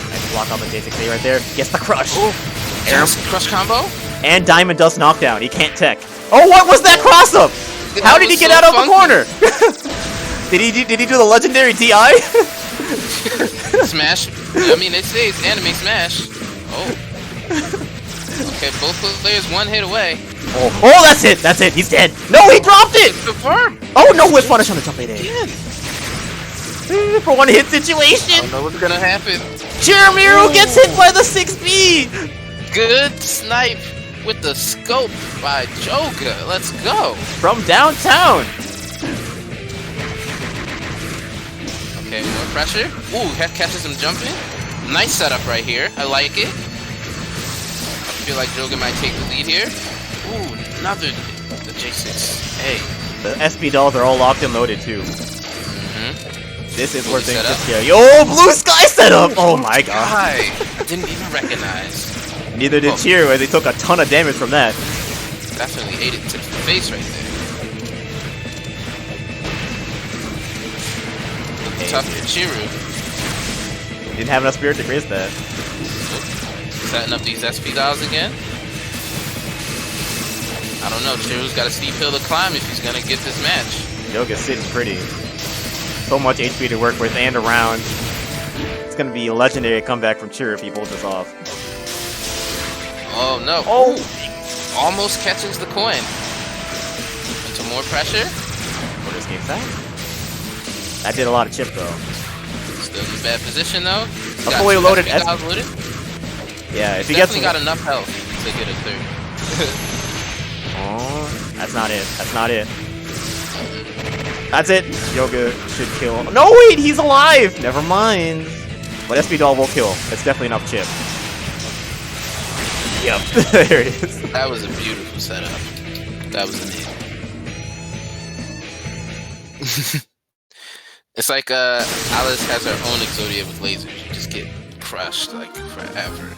A: Nice block on the J6A right there. Gets the crush.
C: Ooh.
A: Air
C: Crush combo.
A: and Diamond Dust knockdown. He can't tech. Oh, what was that cross up? How did he get out of the corner? Did he do the legendary TI?
C: Smash. I mean, they say it's anime smash. Oh. Okay, both players one hit away.
A: Oh, that's it. That's it. He's dead. No, he dropped it.
C: Confirm.
A: Oh, no whip punish on the jump 8A. For one hit situation.
C: I don't know what's gonna happen.
A: Chiramiru gets hit by the 6B.
C: Good snipe with the scope by Joga. Let's go.
A: From downtown.
C: Okay, more pressure. Ooh, catches him jumping. Nice setup right here. I like it. I feel like Joga might take the lead here. Ooh, another the J6. Hey.
A: The SB dolls are all locked and loaded too. This is where things
C: set up.
A: just get. Yo, blue sky setup! Oh my god.
C: I didn't even recognize.
A: Neither did Cheer, as he took a ton of damage from that.
C: Definitely ate it to the face right there. Tough for Chiru.
A: Didn't have enough spirit to grace that.
C: Setting up these SP dials again. I don't know. Chiru's got a steep hill to climb if he's gonna get this match.
A: Yoga's sitting pretty. So much HP to work with and around. It's gonna be a legendary comeback from Cheer if he pulls this off.
C: Oh no.
A: Oh!
C: Almost catches the coin. Into more pressure.
A: What escape that? That did a lot of chip though.
C: Still in a bad position though. He's got
A: fully loaded
C: SP dials loaded.
A: Yeah, if he gets.
C: Definitely got enough health to get a third.
A: Oh, that's not it. That's not it. That's it. Yoga should kill. No, wait, he's alive. Never mind. But SP Doll will kill. It's definitely enough chip. Yep, there it is.
C: That was a beautiful setup. That was amazing. It's like Alice has her own Exodia with lasers. You just get crushed like forever.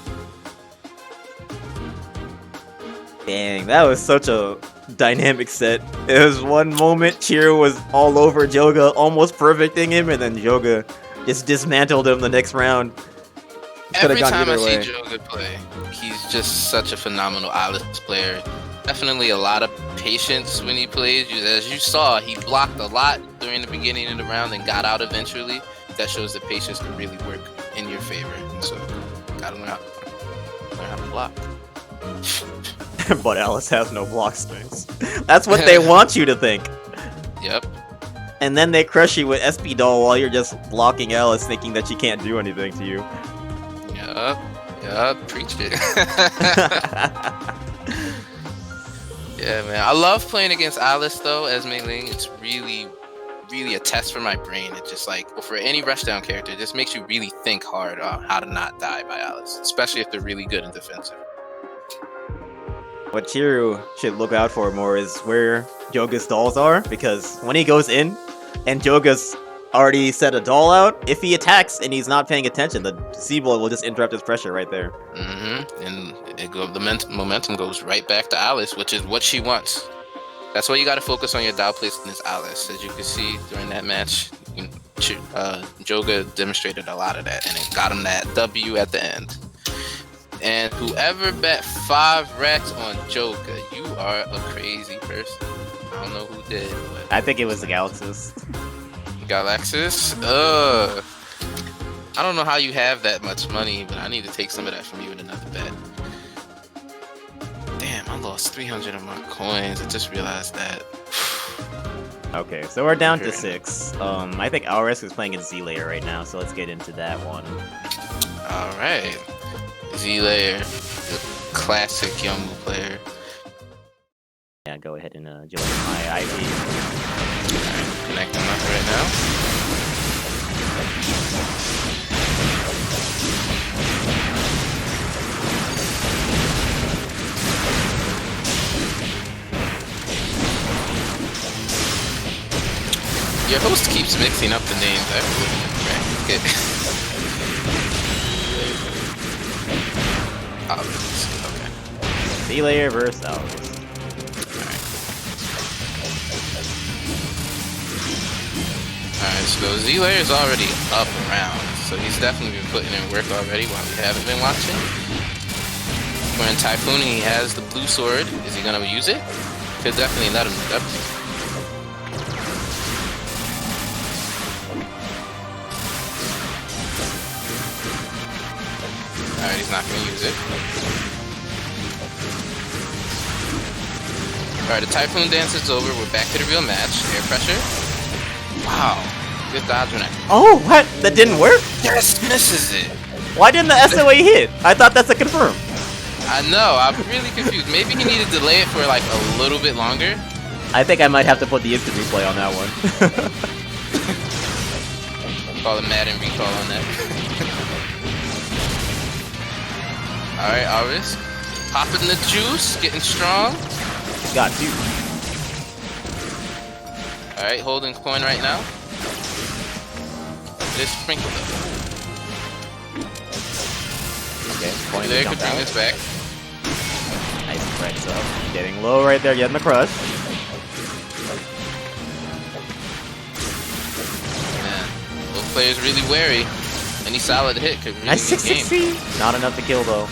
A: Dang, that was such a dynamic set. It was one moment Cheer was all over Joga, almost perfecting him, and then Joga just dismantled him the next round.
C: Every time I see Joga play, he's just such a phenomenal Alice player. Definitely a lot of patience when he plays. As you saw, he blocked a lot during the beginning of the round and got out eventually. That shows that patience can really work in your favor. So, gotta learn how to block.
A: But Alice has no block strings. That's what they want you to think.
C: Yep.
A: And then they crush you with SP Doll while you're just blocking Alice, thinking that she can't do anything to you.
C: Yup, preach it. Yeah, man. I love playing against Alice, though, as Mei Ling. It's really, really a test for my brain. It's just like, for any rushdown character, it just makes you really think hard on how to not die by Alice, especially if they're really good and defensive.
A: What Chiru should look out for more is where Joga's dolls are, because when he goes in, and Joga's already set a doll out, if he attacks and he's not paying attention, the C-Blow will just interrupt his pressure right there.
C: And the momentum goes right back to Alice, which is what she wants. That's why you got to focus on your doll placement as Alice. As you can see during that match, Joga demonstrated a lot of that, and it got him that W at the end. And whoever bet 5 racks on Joga, you are a crazy person. I don't know who did, but
A: I think it was the Galaxus.
C: Galaxus? I don't know how you have that much money, but I need to take some of that from you in another bet. Damn, I lost 300 of my coins. I just realized that.
A: Okay, so we're down to 6. I think Alrisk is playing in Z-Layer right now, so let's get into that one.
C: Alright. Z-Layer, the classic Yomu player.
A: Yeah, go ahead and join my IP.
C: Alright, connecting up right now. Your host keeps mixing up the names. I really Okay.
A: Z-Layer versus Alvis.
C: Alright, so Z-Layer is already up around, so he's definitely been putting in work already while we haven't been watching. We're in Typhoon and he has the blue sword. Is he gonna use it? Could definitely let him. Alright, he's not gonna use it. Alright, the Typhoon dance is over. We're back to the real match. Air pressure. Wow. Good dodge on it.
A: Oh, what? That didn't work?
C: Just misses it.
A: Why didn't the SOA hit? I thought that's a confirm.
C: I know. I'm really confused. Maybe he needed to delay it for like a little bit longer.
A: I think I might have to put the instant replay on that one.
C: Call it Madden recall on that. Alright, Alvis. Popping the juice. Getting strong.
A: Got you.
C: Alright, holding coin right now. This sprinkle though.
A: Okay, point
C: There
A: to
C: could
A: jump
C: bring
A: out.
C: this back.
A: Nice breaks up. Getting low right there, getting the crush.
C: Man, both players really wary. Any solid hit could really
A: Nice
C: win the game.
A: 660. Not enough to kill though.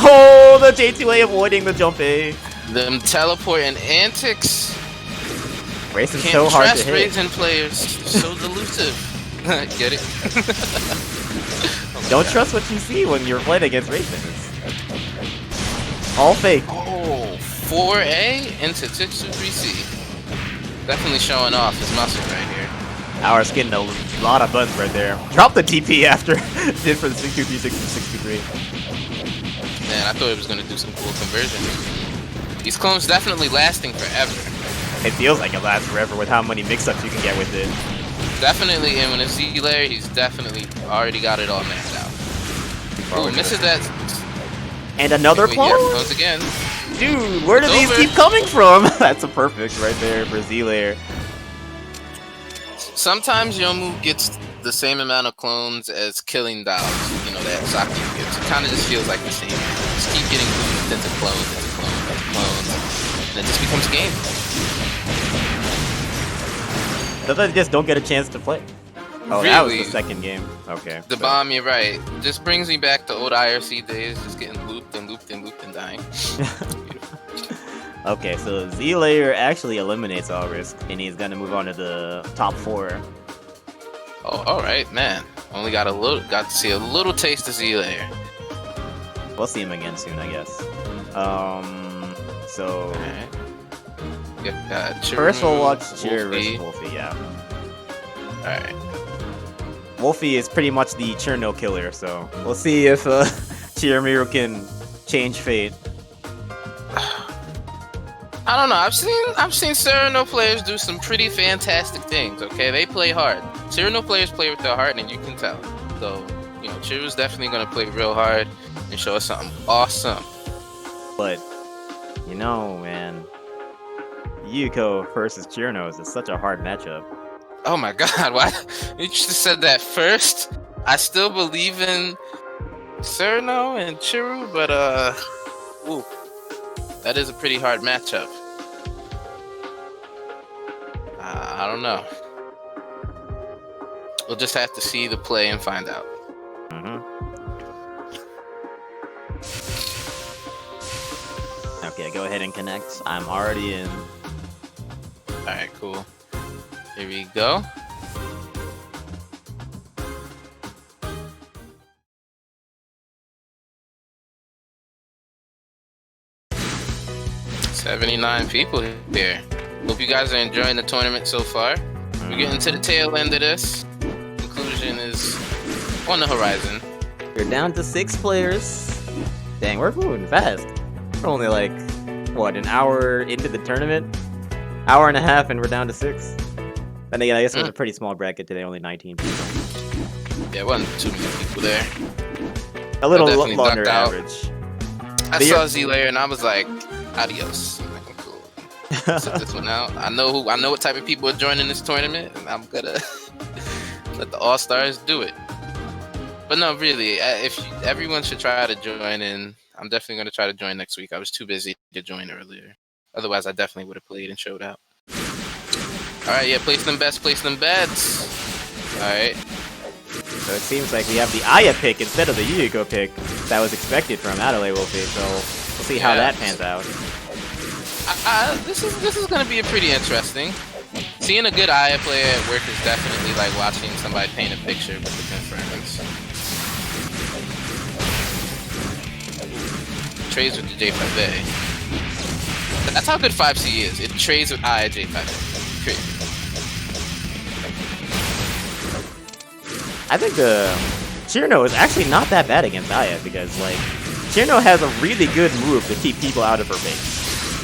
A: Oh, the J2A avoiding the jump A.
C: Them teleporting antics.
A: Racing's
C: Can't
A: so hard to
C: trust
A: hit.
C: Raisin players. So delusive. Get it?
A: Don't trust what you see when you're playing against Racing. All fake.
C: Oh, 4A into 623C. Definitely showing off his muscle right here.
A: Our getting a lot of buttons right there. Drop the TP after did for the 623, 623.
C: Man, I thought it was going to do some cool conversion. These clones definitely lasting forever.
A: It feels like it lasts forever with how many mix-ups you can get with it.
C: Definitely, and when it's Z-Layer, he's definitely already got it all mapped out. Ooh, misses that.
A: And another
C: Wait,
A: clone?
C: yeah, clones again.
A: Dude, where do
C: It's
A: these
C: over.
A: keep coming from? That's a perfect right there for Z-Layer.
C: Sometimes Yomu gets the same amount of clones as Killing Dolls, you know, that Soku gets. It kind of just feels like the same. Just keep getting boosted into clones, and it just becomes a game.
A: Sometimes you just don't get a chance to play. Oh, that was
C: Really?
A: the second game. Okay.
C: The bomb, you're right. Just brings me back to old IRC days, just getting looped and looped and looped and dying.
A: Okay, so Z-Layer actually eliminates all risk, and he's gonna move on to the top 4.
C: Oh, all right, man. Only got to see a little taste of Z-Layer.
A: We'll see him again soon, I guess. So
C: All right. Yeah,
A: first we'll watch Cheer
C: Wolfie.
A: versus Wolfie. Yeah,
C: All right.
A: Wolfie is pretty much the Cherno killer, so we'll see if Chiramiru can change fate.
C: I don't know. I've seen Cyrano players do some pretty fantastic things. Okay, they play hard. Cyrano players play with their heart, and you can tell. So you know, Chiru's definitely gonna play real hard and show us something awesome.
A: But you know, man, Yuko versus Cherno is such a hard matchup.
C: Oh my God! Why you just said that first? I still believe in Cyrano and Chiru, but ooh, that is a pretty hard matchup. I don't know. We'll just have to see the play and find out.
A: Okay, go ahead and connect. I'm already in.
C: All right, cool. Here we go. $79 people here. Hope you guys are enjoying the tournament so far. We're getting to the tail end of this. Conclusion is on the horizon.
A: You're down to 6 players. Dang, we're moving fast. We're only like, what, an hour into the tournament? Hour and a half and we're down to 6. Then again, I guess it was a pretty small bracket today, only 19 people.
C: Yeah, it wasn't too many people there.
A: A little
C: definitely
A: longer
C: ducked out.
A: average.
C: I
A: But
C: saw
A: you're-
C: Z-Layer and I was like, adios. I'm like, I'm cool. Set this one out. I know what type of people are joining this tournament, and I'm gonna let the All-Stars do it. But no, really, everyone should try to join in. I'm definitely going to try to join next week. I was too busy to join earlier. Otherwise, I definitely would have played and showed out. All right, yeah, place them bets, place them bets. All right.
A: So it seems like we have the Aya pick instead of the Yuuko pick that was expected from Adelaide Wolfie. So we'll see how that pans out.
C: This is going to be a pretty interesting. Seeing a good Aya player at work is definitely like watching somebody paint a picture with the confirms. Trades with the J5A. That's how good 5C is. It trades with Aya J5A. Crazy.
A: I think Chirno is actually not that bad against Aya because like Chirno has a really good move to keep people out of her base.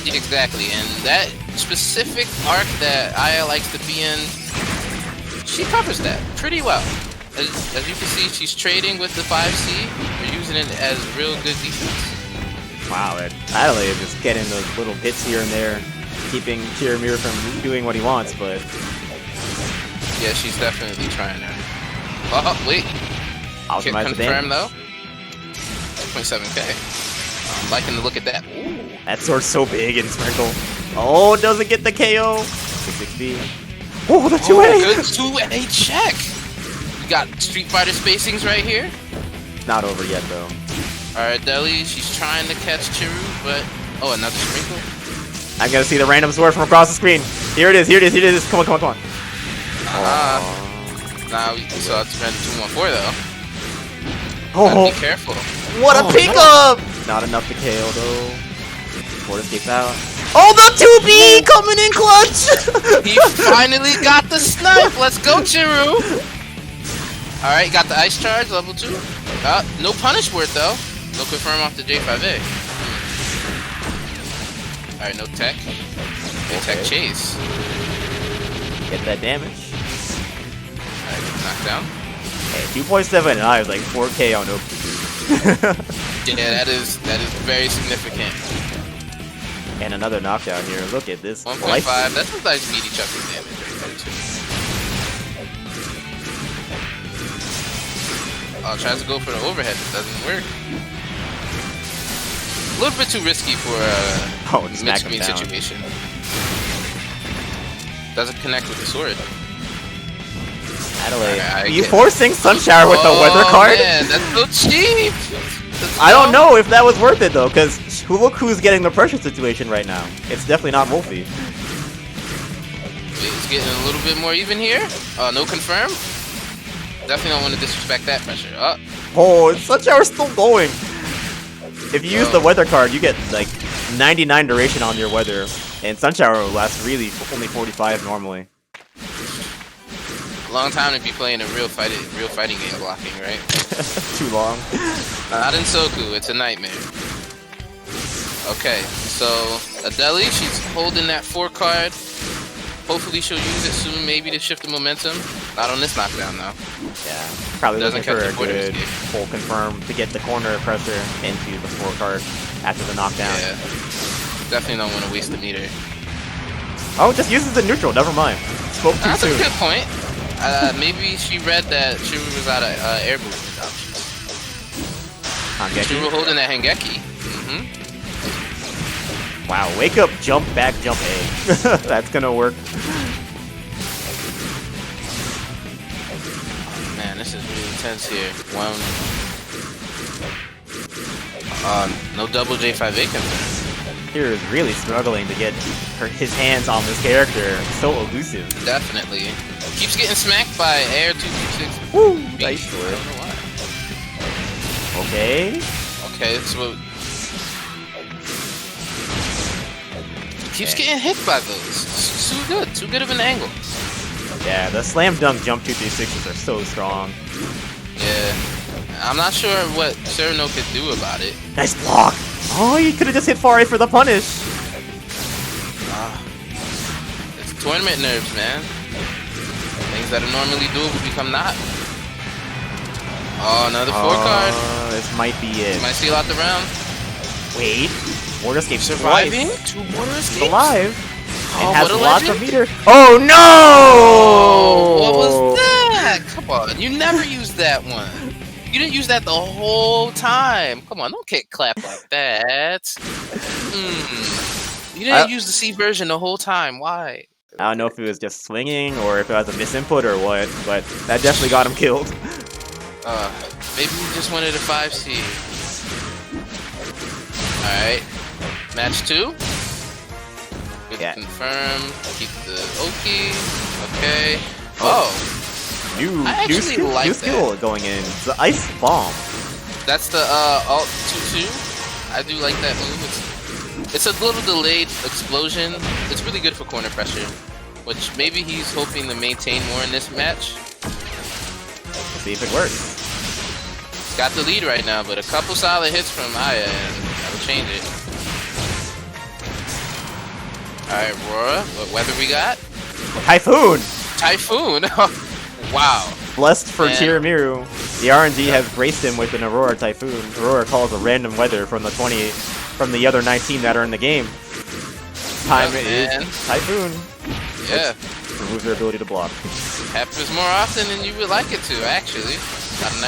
C: Exactly, and that specific arc that Aya likes to be in, she covers that pretty well. As you can see, she's trading with the 5C. We're using it as real good defense.
A: Wow, Adelaide is just getting those little hits here and there, keeping Kiramir from doing what he wants, but...
C: Yeah, she's definitely trying to... Oh, wait.
A: Optimize the
C: confirm,
A: damage.
C: Though. 2.7k. I'm liking to look at that. Ooh.
A: That sword's so big and Sprinkle. Oh, doesn't get the KO. 660. Oh, the 2A!
C: Oh, good 2A check! We got Street Fighter spacings right here.
A: Not over yet, though.
C: Alright, Deli, she's trying to catch Chiru, but... Oh, another Sprinkle?
A: I'm gonna see the random sword from across the screen. Here it is, here it is, here it is. Come on, come on, come on.
C: Nah, we saw it's random 214, though.
A: Oh,
C: be careful.
A: What a pickup! Not enough to KO, though. Sword escapes out. Oh, the 2B coming in clutch!
C: He finally got the snipe! Let's go, Chiru! Alright, got the ice charge, level 2. No punish word, though. No confirm off the J5A. Alright, no tech. No tech chase.
A: Get that damage.
C: Alright, knockdown.
A: Hey, 2.7 and I was like 4k on OP.
C: Yeah, that is very significant.
A: And another knockdown here. Look at this.
C: 1.5. That's what I beat each other's damage right there, too. Oh, tries to go for the overhead. It doesn't work. A little bit too risky for a mid-screen situation. Doesn't connect with the sword.
A: Adelaide, are you forcing Sunshower with the weather card?
C: Man, that's so cheap!
A: I don't know if that was worth it though, because look who's getting the pressure situation right now. It's definitely not Wolfie.
C: It's getting a little bit more even here. No confirm. Definitely don't want to disrespect that pressure.
A: Oh, Sunshower's still going. If you use the weather card, you get like 99 duration on your weather, and Sunshower will last really only 45 normally.
C: A long time to be playing a real fighting game blocking, right?
A: Too long.
C: Not in Soku, it's a nightmare. Okay, so Adeli, she's holding that 4 card. Hopefully she'll use it soon, maybe to shift the momentum. Not on this knockdown though.
A: Yeah, probably
C: Doesn't
A: looking for a
C: catch the
A: good full confirm to get the corner pressure into the 4 card after the knockdown.
C: Yeah, definitely don't want to waste the meter.
A: Oh, just uses the neutral, never mind. Spoke too
C: That's
A: soon.
C: a good point. Maybe she read that Shiru was out of air movement options. Shiru holding that Hengeki.
A: Wow, wake up, jump back, jump A. That's gonna work.
C: Man, this is really intense here. No double J5A confirm.
A: Here is really struggling to get his hands on this character. So elusive.
C: Definitely. Keeps getting smacked by Air 226.
A: Woo! Nice
C: I don't know why.
A: Okay.
C: Okay, so keeps getting hit by those. It's too good. Too good of an angle.
A: Yeah, the slam dunk jump 236s are so strong.
C: Yeah. I'm not sure what Sereno could do about it.
A: Nice block! Oh, you could have just hit far A for the punish.
C: It's tournament nerves, man. Things that are normally doable become not. Oh, another 4 card.
A: This might be it.
C: Might seal out the round.
A: Wait. Border escape
C: Surviving?
A: twice.
C: 2 border escapes?
A: He's alive. And has
C: what a
A: lots of
C: legend.
A: meter. Oh no!
C: Oh, what was that? Come on. You never used that one. You didn't use that the whole time. Come on, don't clap like that. You didn't use the C version the whole time. Why?
A: I don't know if it was just swinging or if it was a misinput or what, but that definitely got him killed.
C: Maybe he just wanted a 5C. Alright. Match 2. Good
A: Yeah.
C: confirm. Keep the Oki. Okay. Oh.
A: New
C: actually
A: skill,
C: like
A: new skill going in. The ice bomb.
C: That's the alt 2-2. I do like that move. It's a little delayed explosion. It's really good for corner pressure, which maybe he's hoping to maintain more in this match.
A: Let's see if it works.
C: He's got the lead right now, but a couple solid hits from Aya and that'll change it. Alright, Aurora, what weather we got?
A: Typhoon!
C: Typhoon! Wow.
A: Blessed for Chiramiru. The RNG has graced him with an Aurora Typhoon. Aurora calls a random weather from the other 19 that are in the game. Time it is Typhoon.
C: Yeah.
A: Removes their ability to block.
C: Happens more often than you would like it to, actually. Out of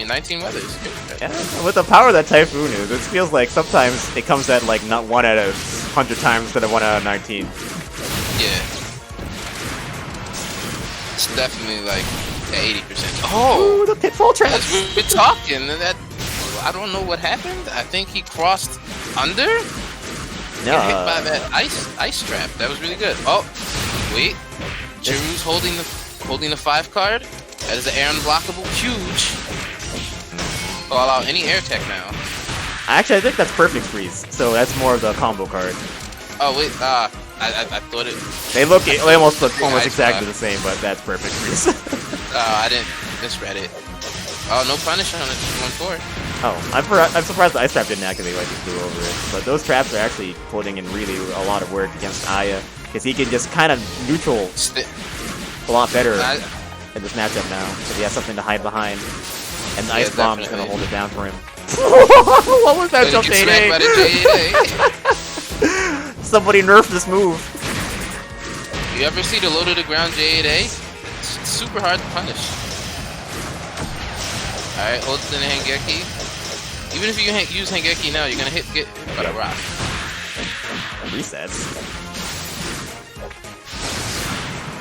C: 19 weathers.
A: Yeah, with the power that Typhoon is, it feels like sometimes it comes at like not 1 out of 100 times instead of 1 out of 19.
C: Yeah. It's definitely like 80%. Oh!
A: Ooh, the pitfall trap!
C: We're talking. I don't know what happened. I think he crossed under?
A: No.
C: Get hit by that ice trap. That was really good. Oh, wait. Chiru's holding the 5 card. That is an air unblockable. Huge. Call out any air tech now.
A: Actually, I think that's perfect freeze. So that's more of the combo card.
C: Oh wait, I thought it.
A: They almost look almost exactly the same, but that's perfect freeze.
C: I didn't misread it. Oh, no punish on it. 1-4.
A: Oh, I'm surprised the ice trap didn't activate like he flew over it. But those traps are actually putting in really a lot of work against Aya, because he can just kind of neutral a lot better in this matchup now, because he has something to hide behind. And the ice bomb is going to hold it down for him. What was that jump J8? Somebody nerf this move.
C: You ever see the low to the ground J8A? It's super hard to punish. Alright, hold the Hangeki. Even if you use Hangeki now, you're going to get by the rock.
A: Resets.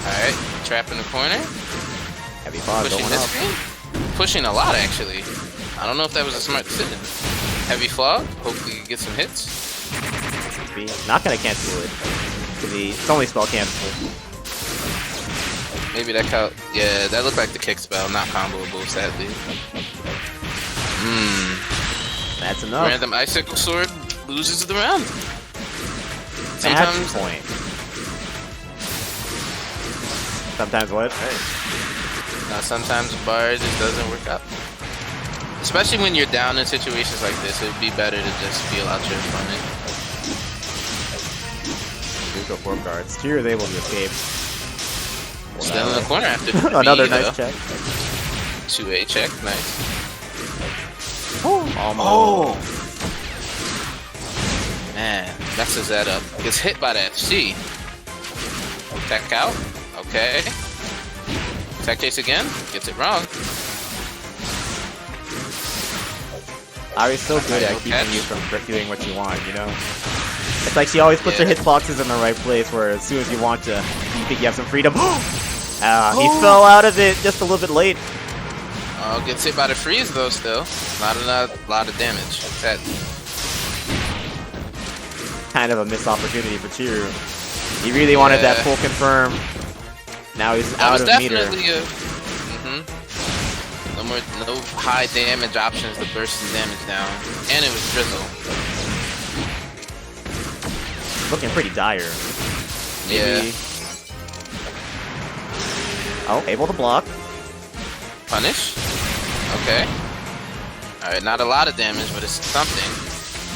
C: Alright, trap in the corner.
A: Heavy fog
C: Pushing
A: going
C: this
A: up.
C: game. Pushing a lot, actually. I don't know if that was a smart decision. Heavy fog. Hopefully you get some hits.
A: Not gonna cancel it. It's only spell cancelable.
C: Maybe that count. Yeah, that looked like the kick spell, not comboable, sadly.
A: That's enough.
C: Random icicle sword loses the round.
A: Match point. Sometimes what?
C: Sometimes Bard just doesn't work out. Especially when you're down in situations like this, it would be better to just feel out your opponent.
A: Go 4 guards. Tyr is able to escape.
C: Still in the corner after
A: another nice check.
C: 2A check, nice.
A: Oh!
C: Man, messes that up. Gets hit by the FC. Tech out. Okay. Tech chase again. Gets it wrong.
A: Ari's so good at keeping you from doing what you want, you know? It's like she always puts her hitboxes in the right place, where as soon as you want to, you think you have some freedom. He fell out of it just a little bit late.
C: Oh, gets hit by the freeze though still. Not a lot of damage. That
A: kind of a missed opportunity for Chiru. He really wanted that full confirm. Now he's out of meter.
C: No high damage options to burst some damage down. And it was drizzle.
A: Looking pretty dire. Maybe.
C: Yeah.
A: Oh, able to block.
C: Punish. Okay. Alright, not a lot of damage, but it's something.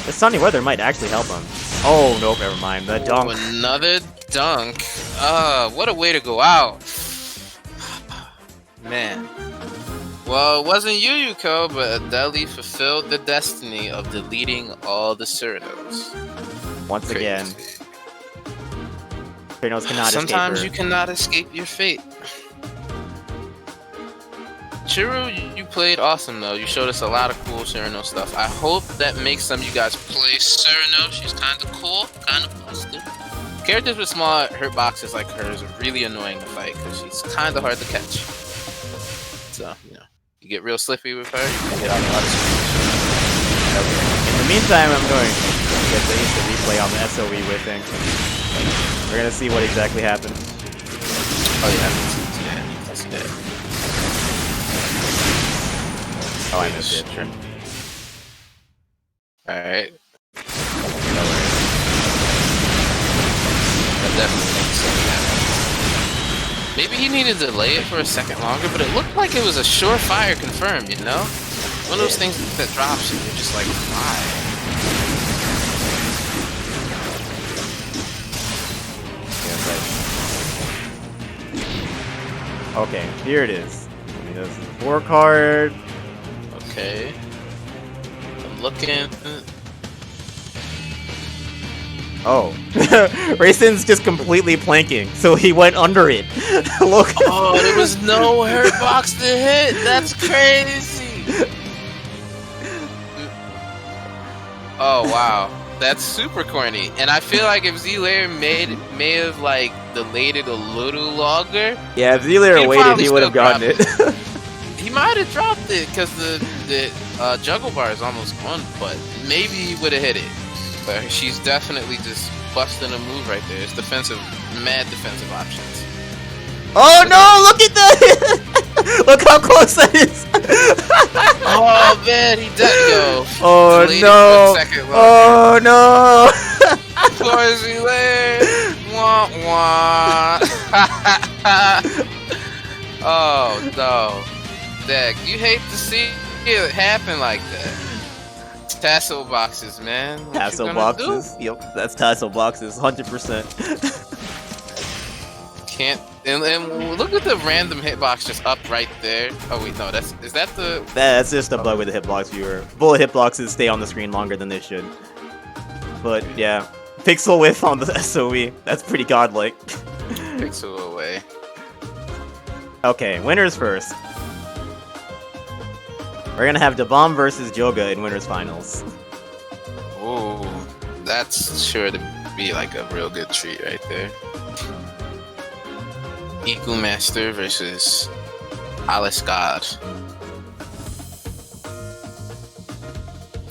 A: The sunny weather might actually help him. Oh, nope, never mind. The dunk.
C: Another dunk. What a way to go out. Man. Well, it wasn't Yuyuko, but Adeli fulfilled the destiny of deleting all the Ceratos.
A: Once again. Sometimes
C: you cannot escape your fate. Shiru, you played awesome though. You showed us a lot of cool Cyrano stuff. I hope that makes some of you guys play Cyrano. She's kind of cool, kind of busted. Characters with small hurt boxes like hers are really annoying to fight because she's kind of hard to catch. So, you know, you get real slippy with her, you can hit on a lot of
A: Okay. In the meantime, I'm going to get the instant replay on the SOE with thing. We're gonna see what exactly happened.
C: Oh yeah, that's it.
A: Oh, I missed it. Sure.
C: Alright. That definitely makes sense. Maybe he needed to delay it for a second longer, but it looked like it was a surefire confirm, you know? One of those things that drops and you're just like, why?
A: Okay, here it is. There's the 4 card.
C: Okay. I'm looking.
A: Oh. Rayson's just completely planking, so he went under it. Look.
C: Oh, there was no hurt box to hit. That's crazy. Oh, wow. That's super corny. And I feel like if Z-Layer may have like delayed it a little longer.
A: Yeah, if Z-Layer waited, he would have gotten it.
C: He might have dropped it because the juggle bar is almost gone, but maybe he would have hit it. But she's definitely just busting a move right there. It's defensive, mad defensive options.
A: Oh no! Look at that! Look how close that is!
C: Oh man, he dead, yo.
A: Oh
C: Delayed
A: no!
C: it for a second
A: Oh no!
C: Poor Z-Layer. Wah wah. Oh no. Dag, you hate to see it happen like that. Tassel boxes, man. What
A: Tassel boxes. Yep, that's tassel boxes, 100%.
C: Can't. And look at the random hitbox just up right there. Oh wait, no, is that the?
A: That's just a bug with the hitbox viewer. Bullet hitboxes stay on the screen longer than they should. But yeah, pixel width on the SOE. That's pretty godlike.
C: Pixel away.
A: Okay, winners first. We're gonna have Dabam versus Joga in winners finals.
C: Ooh, that's sure to be like a real good treat right there. Iku Master versus Alice God.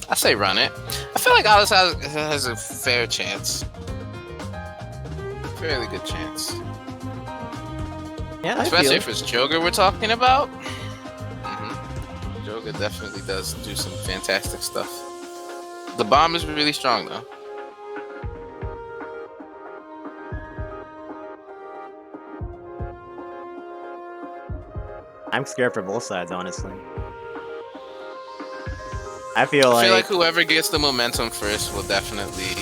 C: I say run it. I feel like Alice has a fair chance. Fairly good chance.
A: Yeah,
C: especially if it's Joga we're talking about. Joga definitely does do some fantastic stuff. The bomb is really strong though.
A: I'm scared for both sides, honestly. I feel like
C: whoever gets the momentum first will definitely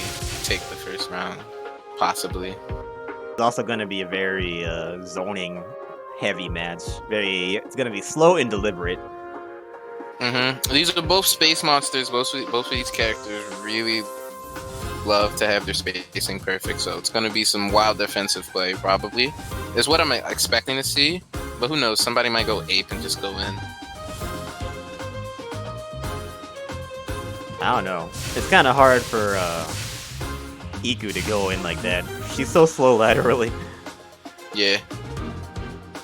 C: take the first round. Possibly.
A: It's also going to be a very zoning heavy match. It's going to be slow and deliberate.
C: These are both space monsters. Both of these characters really love to have their spacing perfect, so it's going to be some wild defensive play, probably. Is what I'm expecting to see, but who knows? Somebody might go ape and just go in.
A: I don't know. It's kind of hard for Iku to go in like that. She's so slow laterally.
C: Yeah.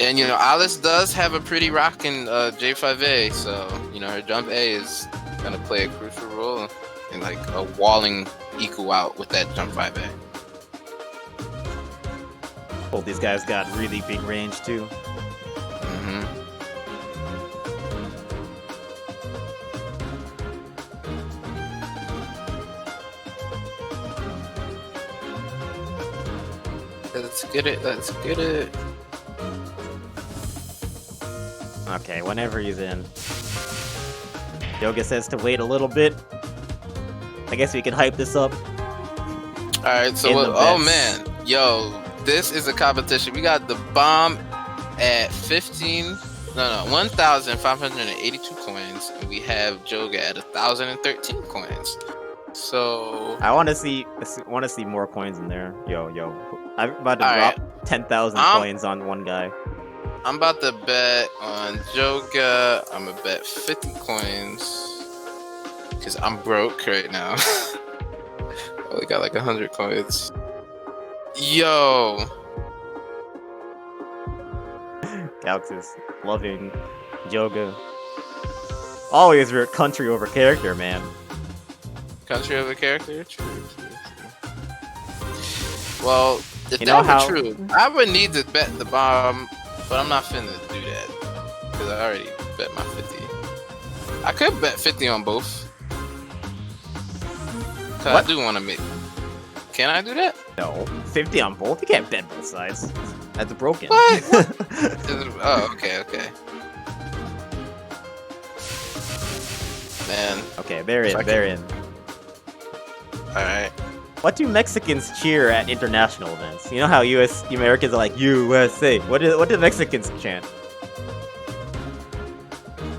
C: And, you know, Alice does have a pretty rockin' J5A, so, you know, her jump A is going to play a crucial role in, like, walling Iku out with that jump 5A.
A: Both these guys got really big range, too.
C: Let's get it.
A: Okay, whenever he's in. Yoga says to wait a little bit. I guess we can hype this up.
C: Alright, so oh man. Yo, this is a competition. We got the bomb at 1,582 coins, and we have Joga at 1,013 coins. So
A: I want to see more coins in there. Yo. I'm about to drop 10,000 coins on one guy.
C: I'm about to bet on Joga. I'm gonna bet 50 coins. Because I'm broke right now. Only got like 100 coins. Yo.
A: Galaxus loving Joga. Always your country over character, man.
C: Country over character? True. Well, if
A: You know
C: that
A: how-
C: were true, I would need to bet the bomb, but I'm not finna do that. Because I already bet my 50. I could bet 50 on both. Cause I
A: What?
C: do want to make. Can I do that?
A: No, 50 on both. You can't bet both sides. That's broken.
C: What? Oh, okay. Man,
A: Okay, they're in.
C: If I
A: They're in.
C: alright.
A: What do Mexicans cheer at international events? You know how Americans are like USA. What do Mexicans chant?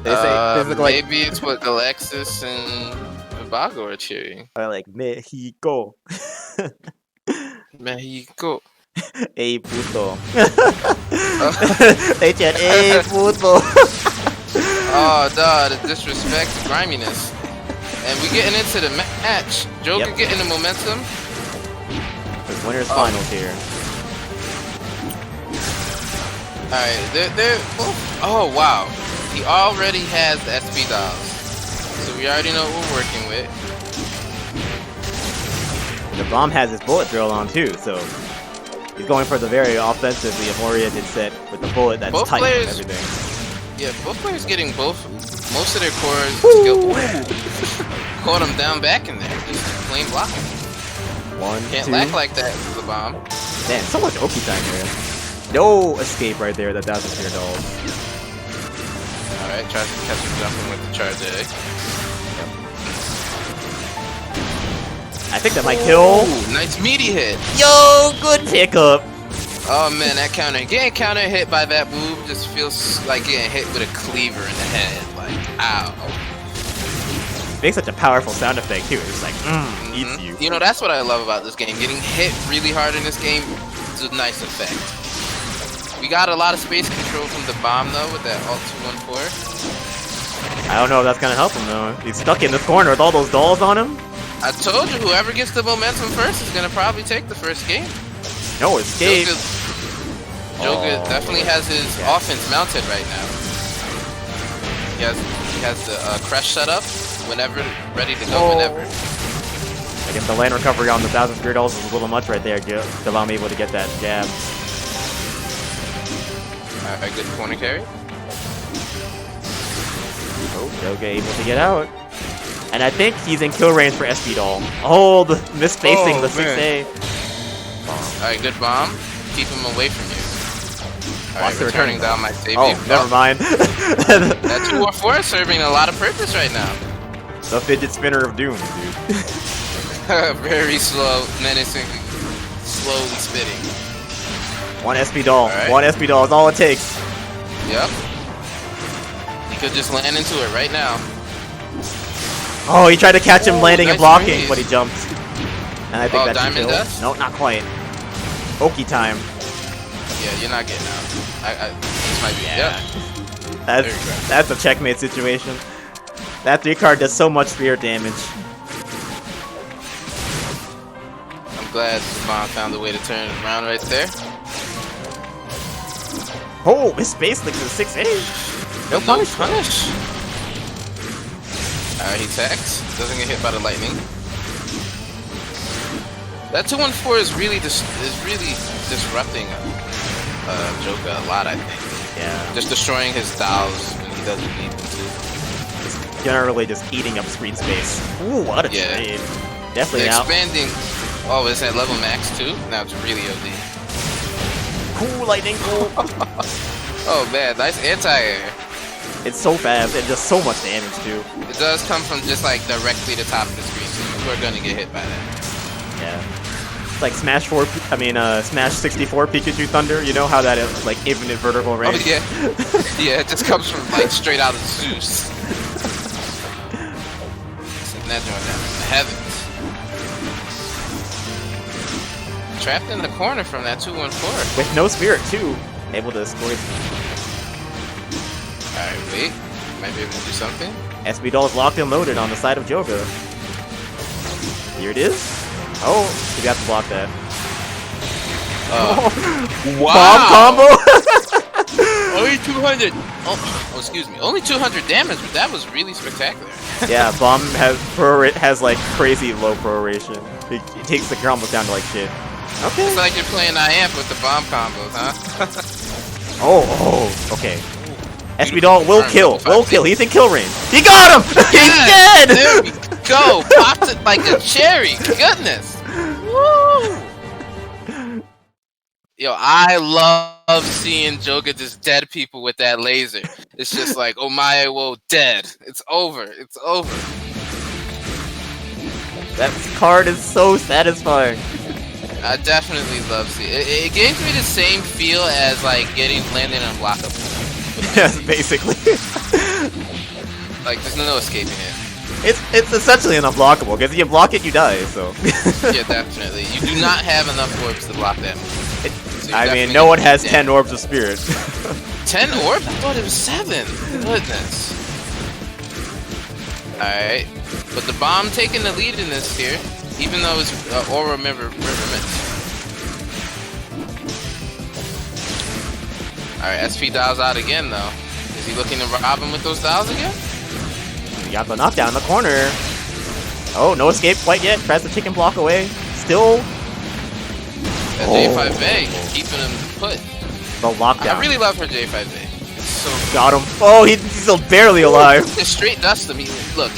A: They say like
C: Maybe it's what Alexis and Vago are cheering.
A: or like Mexico.
C: Mexico.
A: Ey puto. They chant Ey puto.
C: Oh, duh, the disrespect, the griminess. And we getting into the match. Joker
A: Yep.
C: getting the momentum.
A: It's winners finals here.
C: Alright, they're both. Oh, wow. He already has the SP dials. So we already know what we're working with.
A: The bomb has his bullet drill on too, so he's going for the very offensively oriented set with the bullet that's
C: Both
A: tight
C: players-
A: and everything.
C: Yeah, both players getting most of their cores skill. Caught him down back in there. Just plain blocking.
A: One,
C: Can't
A: two.
C: lack like that with the bomb.
A: Man, so much Oki time here. No escape right there. That doesn't fear dolls.
C: Alright, tries to catch him jumping with the charge egg.
A: I think that might kill.
C: Ooh, nice meaty hit.
A: Yo, good pickup.
C: Oh man, that counter. Getting counter hit by that move just feels like getting hit with a cleaver in the head. Like, ow.
A: Makes such a powerful sound effect too. It's like, eats you.
C: You know, that's what I love about this game. Getting hit really hard in this game is a nice effect. We got a lot of space control from the bomb though with that alt 214.
A: I don't know if that's gonna help him though. He's stuck in this corner with all those dolls on him.
C: I told you, whoever gets the momentum first is gonna probably take the first game.
A: No escape.
C: Joga
A: Oh,
C: definitely has his
A: yeah.
C: offense mounted right now. He has the crush set up whenever, ready to go whenever.
A: I guess the land recovery on the 1,000 Spirit Dolls is a little much right there to allow me able to get that jab.
C: Alright, good corner carry.
A: Oh, Joga able to get out. And I think he's in kill range for SP Doll. Oh, the misspacing
C: Oh,
A: the
C: man.
A: 6A.
C: Alright, good bomb. Keep him away from you.
A: Watch
C: Alright,
A: the
C: returning
A: return.
C: down my save.
A: Oh, never mind.
C: That 214 is serving a lot of purpose right now.
A: The fidget spinner of doom, dude.
C: Very slow, menacing, slowly spitting.
A: One SP Doll.
C: Alright.
A: One SP Doll is all it takes.
C: Yep. He could just land into it right now.
A: Oh, he tried to catch him landing and
C: nice
A: blocking,
C: freeze.
A: but he jumped. And I think
C: Oh,
A: that's a
C: Diamond
A: kill.
C: Dust?
A: No, not quite. Oki time.
C: Yeah, you're not getting out. This might be.
A: Yeah.
C: Yep.
A: That's,
C: There you go.
A: that's a checkmate situation. That 3 card does so much spirit damage.
C: I'm glad Savon found a way to turn it around right there.
A: Oh, his space link to the 6A. No punish.
C: punish. Alright, he attacks. Doesn't get hit by the lightning. That 214 is really disrupting Joker a lot, I think.
A: Yeah.
C: Just destroying his dials when he doesn't need them to.
A: Generally just eating up screen space. Ooh, what a
C: Yeah.
A: trade. Definitely
C: They're
A: now.
C: expanding. Oh, it's at level max too? Now it's really OD.
A: Cool lightning bolt.
C: Oh man, nice anti-air.
A: It's so fast and just so much damage too.
C: It does come from just like directly the top of the screen, so you are gonna get hit by that.
A: Yeah. It's like Smash 4, Smash 64 Pikachu Thunder. You know how that is like infinite vertical range?
C: Oh yeah. Yeah, it just comes from like straight out of Zeus. Send that joint down in the heavens. Trapped in the corner from that 214.
A: With no spirit too. Able to score.
C: Alright, wait. Might be able to do something.
A: SB Doll is locked and loaded on the side of Joga. Here it is. Oh, we got to block that.
C: Wow!
A: Bomb combo!
C: Only 200. Oh, excuse me. Only 200 damage, but that was really spectacular.
A: Yeah, Bomb has like crazy low proration. It takes the combos down to like shit. Okay.
C: It's like you're playing IAMP with the bomb combos, huh?
A: Oh, okay. SB Doll will kill. He's in kill range. He got him! He's dead!
C: There we go. Popped it like a cherry. Goodness. Woo! Yo, I love seeing Joga just dead people with that laser. It's just like, oh my, whoa, dead. It's over. It's over.
A: That card is so satisfying.
C: I definitely love seeing it. It gives me the same feel as like getting landed unblockable.
A: Yes, basically.
C: Like, there's no escaping it.
A: It's essentially an unblockable, because if you block it, you die, so.
C: Yeah, definitely. You do not have enough orbs to block that move. So
A: I mean, no one has 10 orbs of spirit.
C: 10 orbs? I thought it was 7. Goodness. Alright. But the bomb taking the lead in this here, even though it's Aura River Mist. Alright, SP dials out again, though. Is he looking to rob him with those dials again?
A: You got the knockdown in the corner. Oh, no escape quite yet. Tries to chicken block away. Still.
C: That J5A keeping him put.
A: The lockdown.
C: I really love her J5A. So
A: got him. Oh, he's still barely alive.
C: Just straight dust him. Look.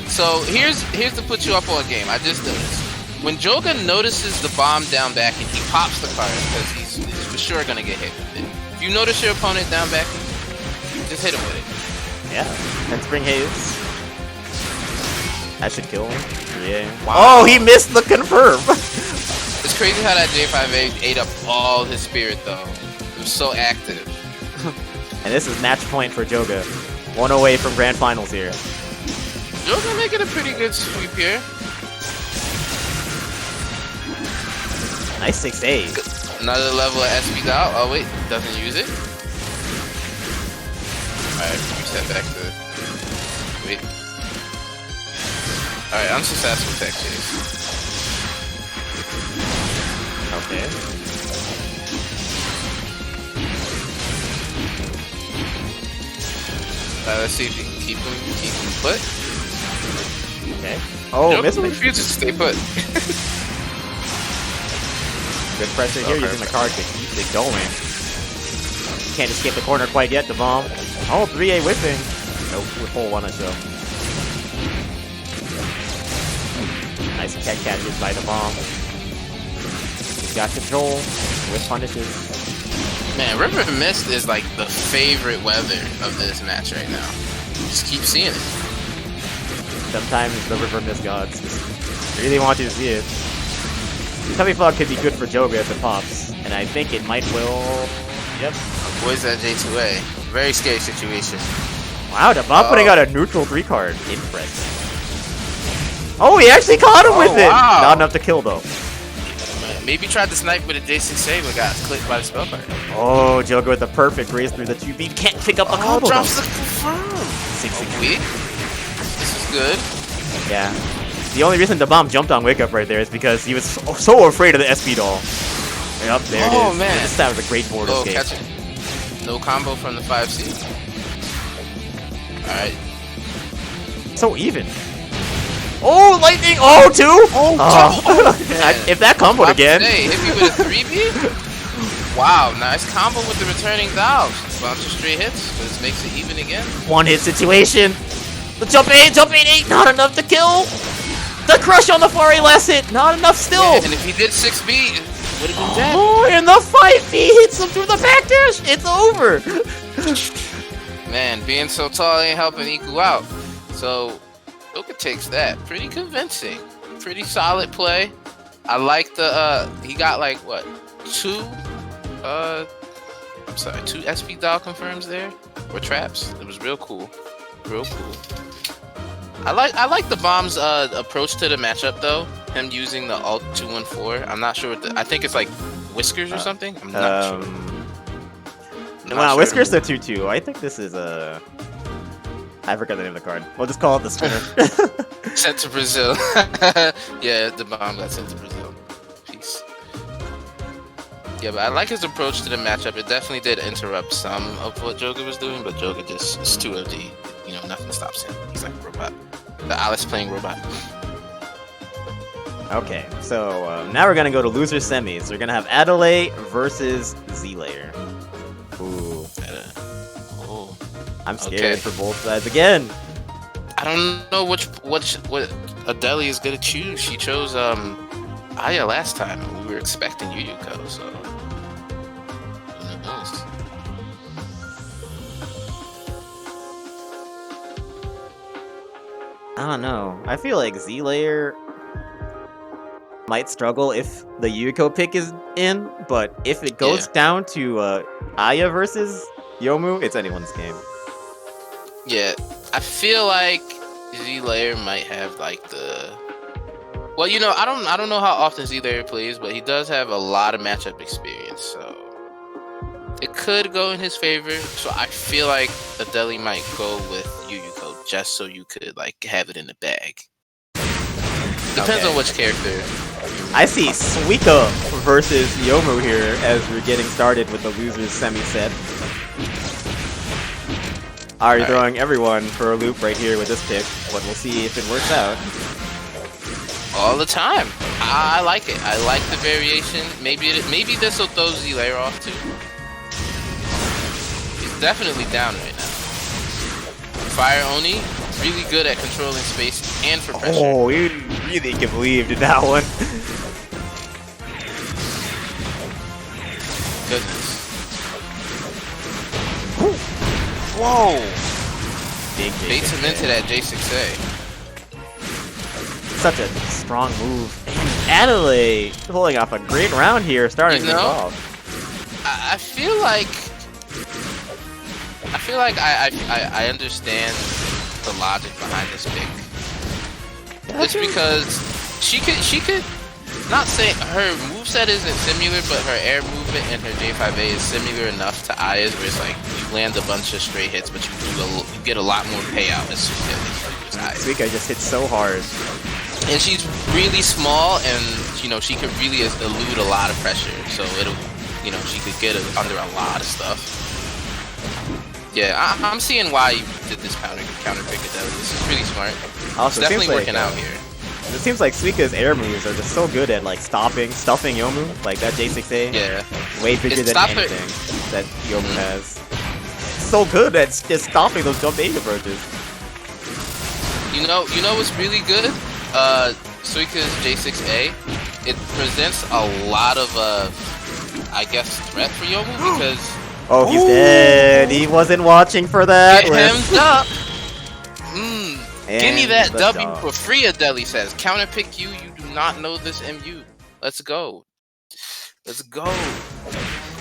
C: So here's to put you up on a game. I just noticed. When Joga notices the bomb down back and he pops the card because he's for sure gonna get hit with it. If you notice your opponent down back, just hit him with it.
A: Yeah. And Spring Haze. That should kill him. Yeah.
C: Wow.
A: Oh, he missed the confirm.
C: It's crazy how that J5A ate up all his spirit though. It was so active.
A: And this is match point for Joga. 1 away from grand finals here.
C: Joga making a pretty good sweep here.
A: Nice 6A.
C: Another level of SP dial. Oh wait, doesn't use it. Alright, reset back to... Wait. Alright, unsuccessful tech chase.
A: Okay.
C: Let's see if we can keep him put.
A: Okay. Oh,
C: Joga
A: missile.
C: refuses to stay put.
A: Good pressure here using the card to keep it going. Can't escape the corner quite yet, the bomb. Oh, 3A whipping. Nope, with full one or so. Nice tech catches by the bomb. He's got control with punishes.
C: Man, River Mist is like the favorite weather of this match right now. Just keep seeing it.
A: Sometimes the River Mist gods just really want you to see it. Heavy Fog could be good for Joga if it pops, and I think it might will. Yep.
C: Boys that J2A. Very scary situation.
A: Wow, the bomb putting out a neutral 3 card. Interesting. Oh, he actually caught him with it!
C: Wow.
A: Not enough to kill though.
C: Maybe tried to snipe with a J6A but got clipped by the spell card.
A: Oh, Joga with the perfect race through the 2B. Can't pick up the combo.
C: Drops
A: though.
C: the confirm.
A: 6-6.
C: Weak. This is good.
A: Yeah. The only reason the bomb jumped on Wake Up right there is because he was so afraid of the SP doll. Yep, there it is.
C: Oh, man.
A: This time was a great board
C: Oh,
A: escape.
C: catch it. No combo from the 5C. Alright.
A: So even. Oh, lightning! Oh, 2! Oh, if that comboed again.
C: Hey, hit me with a 3B? Wow, nice combo with the returning dials. Bunch of straight hits, but this makes it even again.
A: One hit situation. The jump 8, not enough to kill. The crush on the far A last hit, not enough still.
C: Yeah, and if he did 6B, it would have been dead.
A: Oh, and the 5B hits him through the backdash. It's over.
C: Man, being so tall ain't helping Iku out. So, Soku takes that. Pretty convincing. Pretty solid play. I like the, he got like, what, 2 SP dial confirms there? Or traps. It was real cool. Real cool. I like the bomb's approach to the matchup though. Him using the alt 214. I'm not sure what I think it's like whiskers or something. I'm not sure. I'm
A: Wow,
C: not
A: Whiskers
C: sure.
A: to 2-2. I think this is a. I forgot the name of the card. We'll just call it the spinner.
C: Sent to Brazil. Yeah, the bomb got sent to Brazil. Peace. Yeah, but I like his approach to the matchup. It definitely did interrupt some of what Joker was doing, but Joker just is too OD. You know, nothing stops him. He's like a robot. The Alice playing robot.
A: Okay, so now we're gonna go to loser semis. We're gonna have Adelaide versus Z-Layer. Ooh,
C: Oh.
A: I'm scared
C: Okay.
A: for both sides again.
C: I don't know what Adele is gonna choose. She chose Aya last time, and we were expecting Yuyuko, so who knows?
A: I don't know. I feel like Z-Layer might struggle if the Yuko pick is in, but if it goes down to Aya versus Yomu, it's anyone's game.
C: Yeah, I feel like Z-Layer might have like the. Well, you know, I don't know how often Z-Layer plays, but he does have a lot of matchup experience, so it could go in his favor. So I feel like Adele might go with Yuyuko just so you could like have it in the bag. Depends on which character.
A: I see Suika versus Yomu here as we're getting started with the losers semi set. Already throwing everyone for a loop right here with this pick, but we'll see if it works out.
C: All the time. I like it. I like the variation. Maybe this will throw Z-Layer off too. He's definitely down right now. Fire Oni, really good at controlling space and for pressure.
A: Oh, you really can believe in that one.
C: Goodness.
A: Whoa! Big
C: Baits him into that J6A.
A: Such a strong move. And Adelaide pulling off a great round here, starting
C: You
A: things
C: know?
A: off.
C: I feel like I understand the logic behind this pick. It's because she could not say her moveset isn't similar, but her air movement and her J5A is similar enough to Aya's, where it's like you land a bunch of straight hits, but you get a lot more payout as soon as you use Aya.
A: Suika just hits so hard.
C: And she's really small, and you know she could really elude a lot of pressure. So it'll, you know, she could get under a lot of stuff. Yeah, I'm seeing why you did this counter pick it out. This is really smart.
A: Also,
C: It's definitely
A: seems
C: working
A: like,
C: out here.
A: It seems like Suika's air moves are just so good at like stuffing Yomu, like that J6A.
C: Yeah.
A: Way bigger
C: It's
A: than anything that Yomu has. So good at just stopping those jump aim approaches.
C: You know what's really good? Suika's J6A. It presents a lot of I guess threat for Yomu because
A: Oh, he's dead. He wasn't watching for that.
C: get him up. Give me
A: And
C: that
A: the
C: W
A: dog.
C: for free, Adele says. Counter pick you do not know this MU. Let's go. Let's go.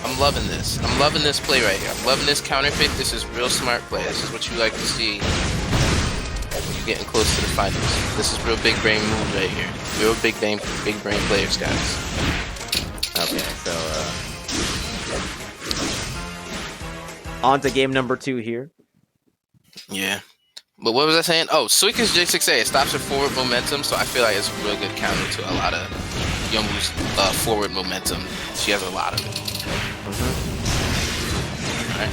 C: I'm loving this. I'm loving this play right here. I'm loving this counter pick. This is real smart play. This is what you like to see when you're getting close to the finals. This is real big brain move right here. Real big brain players, guys.
A: Okay, so on to game number 2 here.
C: Yeah. But what was I saying? Oh, Suika's J6A, it stops her forward momentum, so I feel like it's a real good counter to a lot of Yomu's forward momentum. She has a lot of it. Alright.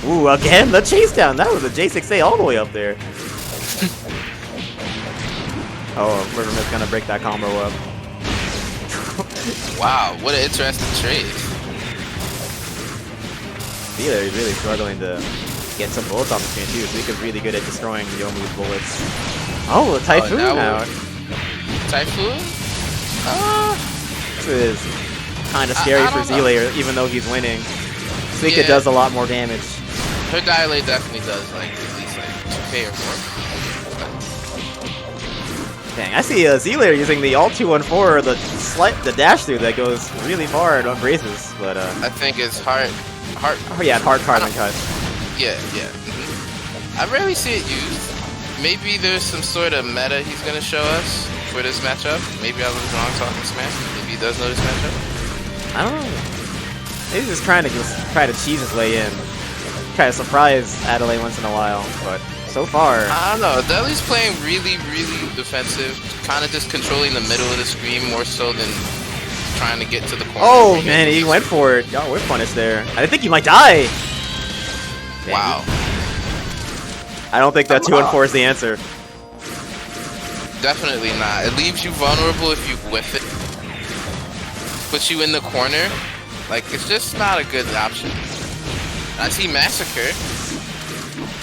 A: Ooh, again, the chase down. That was a J6A all the way up there. Oh, Riverman's gonna break that combo up.
C: Wow, what an interesting trade.
A: See, they're really struggling to get some bullets on the screen too. Suika's really good at destroying Yomu's bullets. Oh, a Typhoon out.
C: Typhoon?
A: This is kind of scary for Z-Layer, even though he's winning. Suika does a lot more damage.
C: Her dilate definitely does like at least like 2k or more.
A: Dang, I see Z-Layer using the alt 214, the dash through that goes really far on braces, but
C: I think it's hard.
A: Oh yeah, hard carbon cut.
C: Yeah. I rarely see it used. Maybe there's some sort of meta he's gonna show us for this matchup. Maybe I was wrong talking Smash. Maybe he does know this matchup.
A: I don't know. He's just trying to cheese his way in. Try to surprise Adelaide once in a while, but so far...
C: I don't know. Deli's playing really, really defensive. Kind of just controlling the middle of the screen more so than trying to get to the corner.
A: Oh, man, he went for it. Y'all were punished there. I think he might die. Dang.
C: Wow.
A: I don't think that 2-4 is the answer.
C: Definitely not. It leaves you vulnerable if you whiff it. Puts you in the corner. Like, it's just not a good option. I see Massacre.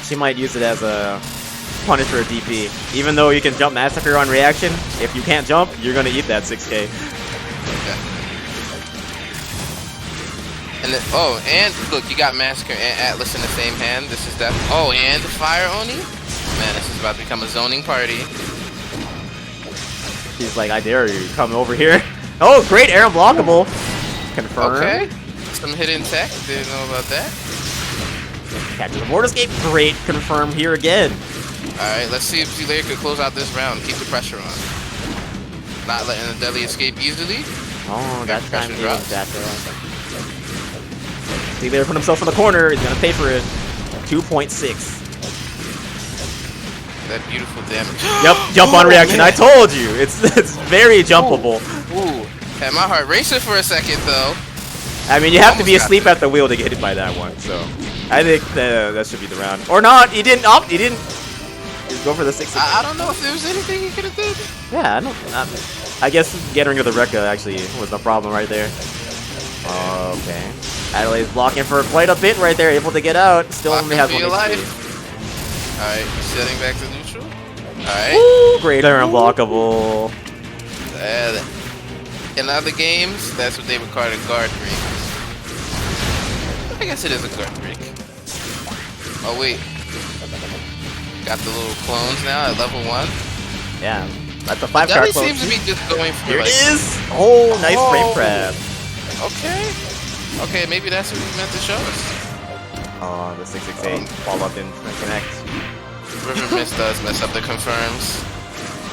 A: She might use it as a punish for a DP. Even though you can jump Massacre on reaction, if you can't jump, you're going to eat that 6K.
C: Okay. And then, oh, and look, you got Massacre and Atlas in the same hand. This is definitely... Oh, and Fire Oni? Man, this is about to become a zoning party.
A: He's like, I dare you, come over here. Oh, great air unblockable. Confirm.
C: Okay. Some hidden tech. Didn't know about that.
A: Catches the board escape. Great. Confirm here again.
C: Alright, let's see if Z-Layer could close out this round. Keep the pressure on. Not letting the Deli escape easily.
A: Oh, that time he was that Z-Layer put himself in the corner. He's gonna pay for it. 2.6.
C: That beautiful damage.
A: Yep, jump on reaction.
C: Man.
A: I told you. It's very jumpable.
C: Ooh. Had my heart racing for a second though.
A: I mean, you have to be asleep at the wheel to get hit by that one. So, I think that should be the round. Or not. He didn't opt. He didn't go for the 6.
C: I don't know if there was anything he could have done.
A: Yeah, I guess getting rid of the Rekka actually was the problem right there. Okay. Adelaide's blocking for quite a bit right there, able to get out. Still only has 1 HP.
C: Alright, setting back to neutral. Alright.
A: Ooh, great air unblockable.
C: In other games, that's what they would call a guard break. I guess it is a guard break. Oh wait. Got the little clones now at level 1.
A: Yeah, that's a 5-card clone.
C: Seems to be just going for
A: Here
C: like...
A: it is! Oh, nice frame grab.
C: Okay. Okay, maybe that's what he meant to show us.
A: Oh, the 668 follow-up didn't connect.
C: River Mist does mess up the confirms.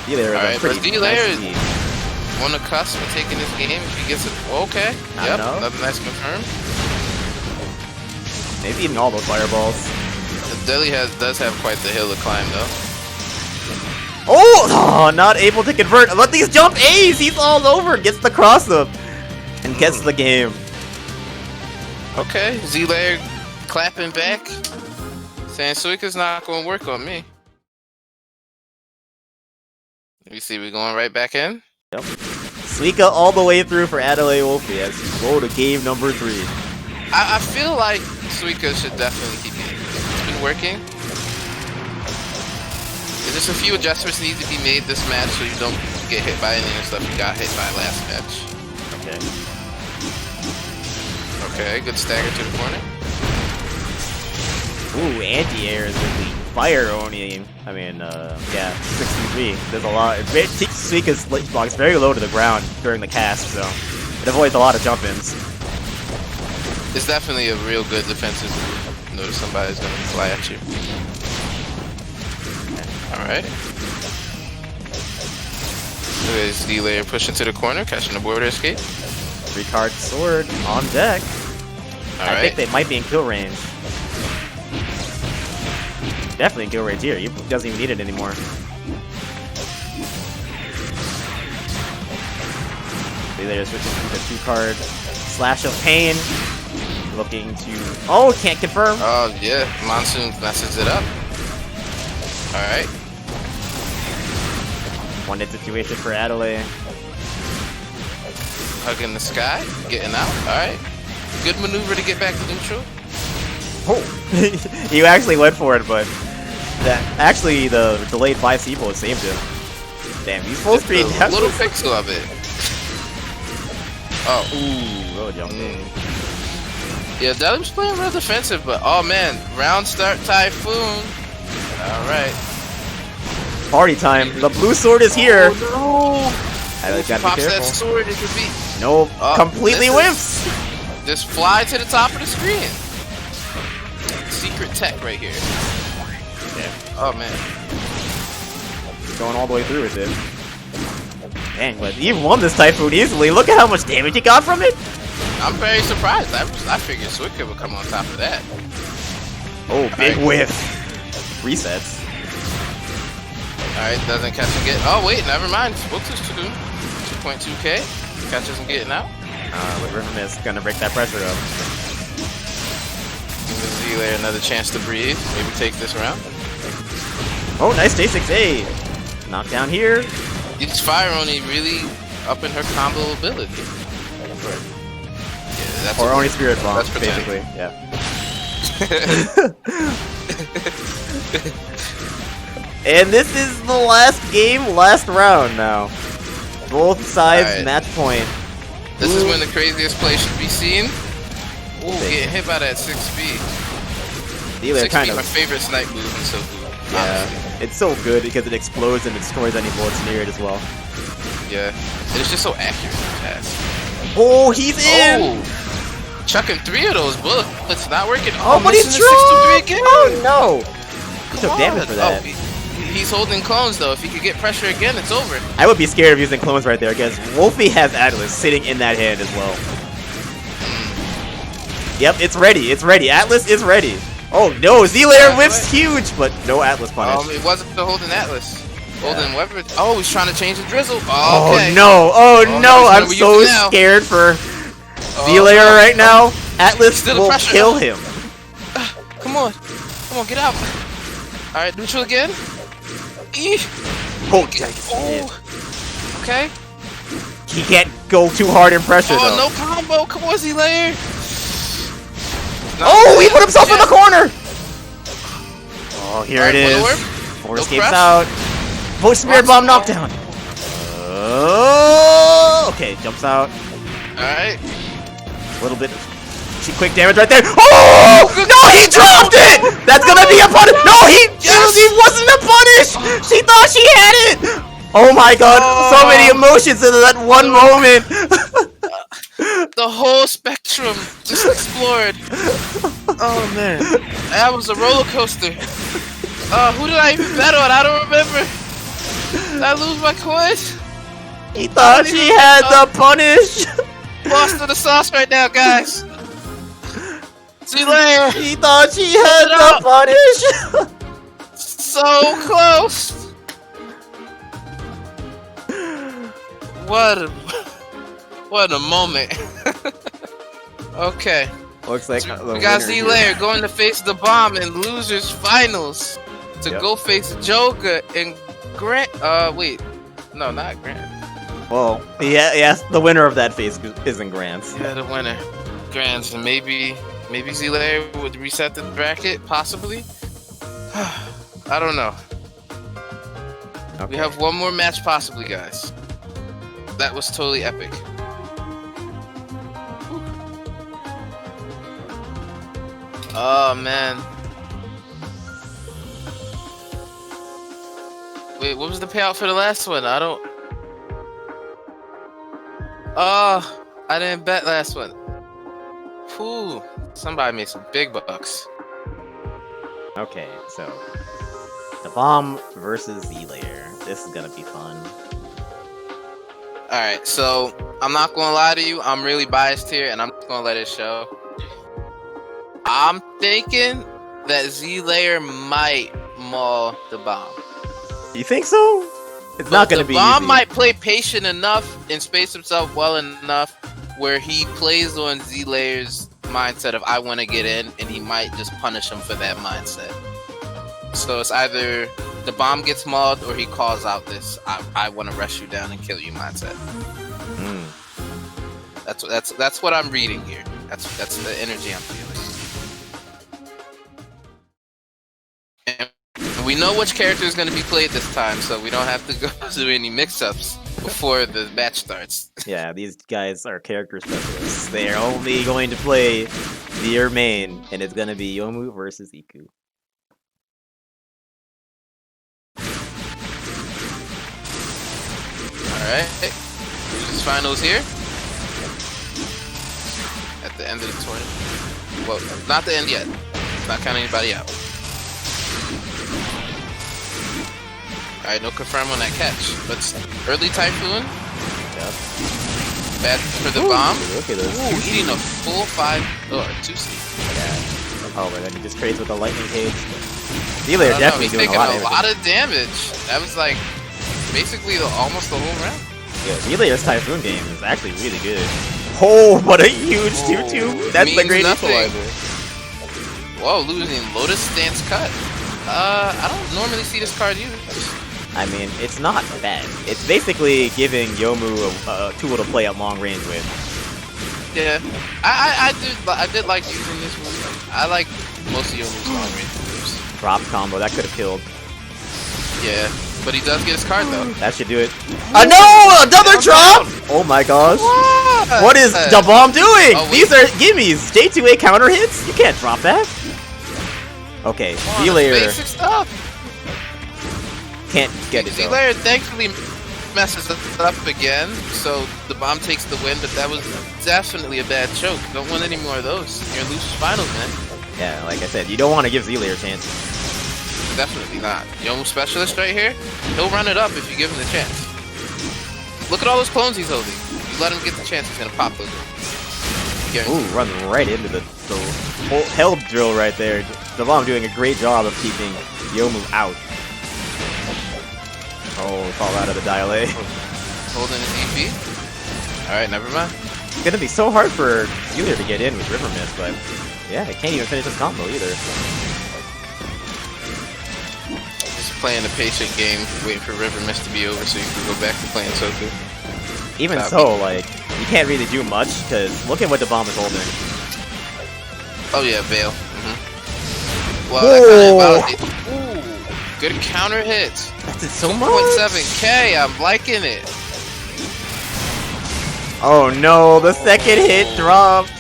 A: D-Layer is a pretty nice speed.
C: On the cusp of taking this game if he gets it. Okay. Yep. Another nice confirm.
A: He's eating all those fireballs.
C: The Deli does have quite the hill to climb though.
A: Oh, not able to convert. But these jump A's. He's all over. Gets the cross up and gets the game.
C: Okay. Z-Layer clapping back. Saying Suika's not going to work on me. Let me see. We're going right back in.
A: Yep. Suika all the way through for Adelaide Wolfie as we go to game number 3.
C: I feel like Suika should definitely keep it. It's been working. There's just a few adjustments need to be made this match so you don't get hit by any of the stuff you got hit by last match.
A: Okay.
C: Okay, good stagger to the corner.
A: Ooh, anti-air is with the Fire Oni. I mean, yeah, 63. There's a lot. Suika's block is very low to the ground during the cast, so it avoids a lot of jump-ins.
C: It's definitely a real good defensive move. Notice somebody's going to fly at you. Alright. Look at this D-Layer pushing to the corner, catching the border escape.
A: 3-card sword on deck. I think they might be in kill range. Definitely in kill range here. He doesn't even need it anymore. D-Layer switching to the 2-card Slash of Pain. Looking to... Oh, can't confirm.
C: Oh, yeah. Monsoon messes it up. Alright.
A: 1-hit situation for Adelaide.
C: Hugging the sky. Getting out. Alright. Good maneuver to get back to neutral.
A: Oh! You actually went for it, but... Actually, the delayed 5C bullet saved him. Damn, he's full screen.
C: A little pixel of it. Oh.
A: Ooh, really jumped in.
C: Yeah, Deli's playing real defensive, but oh man, round start Typhoon. Alright.
A: Party time. The blue sword is here.
C: Oh, no.
A: I gotta
C: Pops
A: be careful.
C: that sword, it could be.
A: Nope. Completely whiffs.
C: Just fly to the top of the screen. Secret tech right here.
A: Yeah.
C: Oh man.
A: Going all the way through with it. Dang, but he won this Typhoon easily. Look at how much damage he got from it.
C: I'm very surprised. I figured Suika would come on top of that.
A: Oh, big whiff. Resets.
C: Alright, doesn't catch and get. Oh, wait, never mind. What's this to do? 2.2k. Catches and getting out.
A: With River Mist, gonna break that pressure up.
C: Give Z-Layer another chance to breathe. Maybe take this round.
A: Oh, nice J6A. Knockdown here.
C: It's Fire Oni really upping her combo ability. Yeah, that's
A: Or only Spirit Bomb,
C: that's
A: basically. Yeah. And this is the last game, last round now. Both sides
C: Alright.
A: match point.
C: This is when the craziest play should be seen. Ooh, getting hit by that 6B.
A: Z-Layer
C: 6B
A: kind
C: my
A: of.
C: favorite snipe move in Soku.
A: Yeah. It's so good because it explodes and destroys any bullets near it as well.
C: Yeah. And it's just so accurate and fast.
A: Oh, he's in!
C: Oh! Chucking 3 of those bullets. It's not working.
A: Oh, but he's
C: missing
A: strong!
C: the 6 to 3 again.
A: Oh no! He took
C: Come
A: damage
C: on.
A: for that.
C: Oh, he's holding clones though. If he could get pressure again, it's over.
A: I would be scared of using clones right there because Wolfie has Atlas sitting in that hand as well. Yep, it's ready. It's ready. Atlas is ready. Oh no, Z-Layer whiffs huge, but no Atlas punish.
C: It wasn't the holding Atlas.
A: Yeah.
C: Holding Weber. Oh, he's trying to change the drizzle. Oh, okay.
A: Oh no! Oh
C: Oh,
A: no!
C: he's
A: I'm
C: gonna
A: so
C: use it now.
A: scared for
C: Oh,
A: Z-Layer
C: no.
A: right now. Atlas
C: Still the
A: will
C: pressure.
A: kill him.
C: Come on. Come on, get out. Alright, neutral again. Eeh.
A: Oh, dang.
C: Oh. Okay.
A: He can't go too hard in pressure
C: Oh,
A: though.
C: no combo. Come on, Z-Layer.
A: Oh, he put himself in the corner. Oh, here it
C: Alright,
A: is.
C: forward.
A: Four
C: No
A: escapes
C: crush.
A: out. Post Spirit Bomb knockdown. Oh, okay, jumps out.
C: Alright.
A: A little bit. Quick damage right there. Oh no, he dropped it. That's gonna be a punish. No, he wasn't a punish. She thought she had it. Oh my god, so many emotions in that one moment.
C: The whole spectrum just explored. Oh man, that was a roller coaster. Who did I even bet on? I don't remember. Did I lose my coins?
A: He thought she had the punish.
C: Lost to the sauce right now, guys. Z-Layer,
A: He thought she had the punish.
C: so close. What a moment. Okay.
A: Looks like
C: We got Z-Layer going to face the bomb in losers finals to
A: Yep.
C: go face Joga and Grant. Wait, no, not Grant.
A: Well, yeah, yes, the winner of that phase isn't Grants.
C: Yeah, the winner, Grants, and maybe Z-Layer would reset the bracket, possibly. I don't know.
A: Okay.
C: We have one more match, possibly, guys. That was totally epic. Oh man. Wait, what was the payout for the last one? I don't. Oh, I didn't bet last one. Whew. Somebody made some big bucks.
A: Okay, so the bomb versus Z-Layer. This is gonna be fun.
C: Alright, so I'm not gonna lie to you, I'm really biased here and I'm just gonna let it show. I'm thinking that Z-Layer might maul the bomb.
A: You think so? It's not gonna be
C: The bomb
A: easy.
C: might play patient enough and space himself well enough where he plays on Z-Layer's mindset of I want to get in, and he might just punish him for that mindset. So it's either the bomb gets mauled or he calls out this I want to rush you down and kill you mindset. That's what I'm reading here. That's the energy I'm feeling. And we know which character is going to be played this time, so we don't have to go through any mix-ups before the match starts.
A: Yeah, these guys are character specialists. They are only going to play their main, and it's gonna be Yomu versus Iku.
C: Alright. Losers finals here. At the end of the tournament. Well, not the end yet. Not counting anybody out. Alright, no confirm on that catch. But early Typhoon.
A: Yep.
C: Bad for the bomb.
A: Look at this.
C: Ooh, eating a full 5 or 2 seed.
A: Yeah. Oh, but then he just trades with the lightning cage. Zealair definitely
C: he's
A: doing
C: taking
A: a lot of
C: damage. That was like basically almost the whole round.
A: Yeah, Zealair's Typhoon game is actually really good. Oh, what a huge 2-2. That's the great equalizer.
C: Whoa, losing Lotus Stance Cut. I don't normally see this card used.
A: I mean, it's not bad. It's basically giving Yomu a tool to play at long range with.
C: Yeah, I did like using this move. I like most of Yomu's long range moves.
A: Drop combo, that could have killed.
C: Yeah, but he does get his card though.
A: That should do it. No! Another drop! Oh my gosh. What is the bomb doing?
C: Oh,
A: These are gimmies. J2A counter hits? You can't drop that. Okay, Zealair
C: Basic stuff.
A: can't get it though.
C: Zealair thankfully messes it up again, so the bomb takes the win, but that was definitely a bad choke. Don't want any more of those. You're in loser's finals, man.
A: Yeah, like I said, you don't want to give Zealair a chance.
C: Definitely not. Yomu Specialist right here, he'll run it up if you give him the chance. Look at all those clones he's holding. You let him get the chance, he's gonna pop those.
A: Ooh, runs right into the whole held drill right there. The bomb doing a great job of keeping Yomu out. Oh, fall out of the dial A.
C: Holding his EP. Alright, never mind.
A: It's gonna be so hard for Zealair to get in with River Mist, but yeah, he can't even finish his combo either.
C: Just playing a patient game, waiting for River Mist to be over so you can go back to playing Soku.
A: Even so, like, you can't really do much, because look at what the bomb is holding.
C: Oh yeah, Veil. Well, that kind of validates. Ooh, good counter hits.
A: That's it so much.
C: 2.7k, I'm liking it.
A: Oh no, the second hit dropped.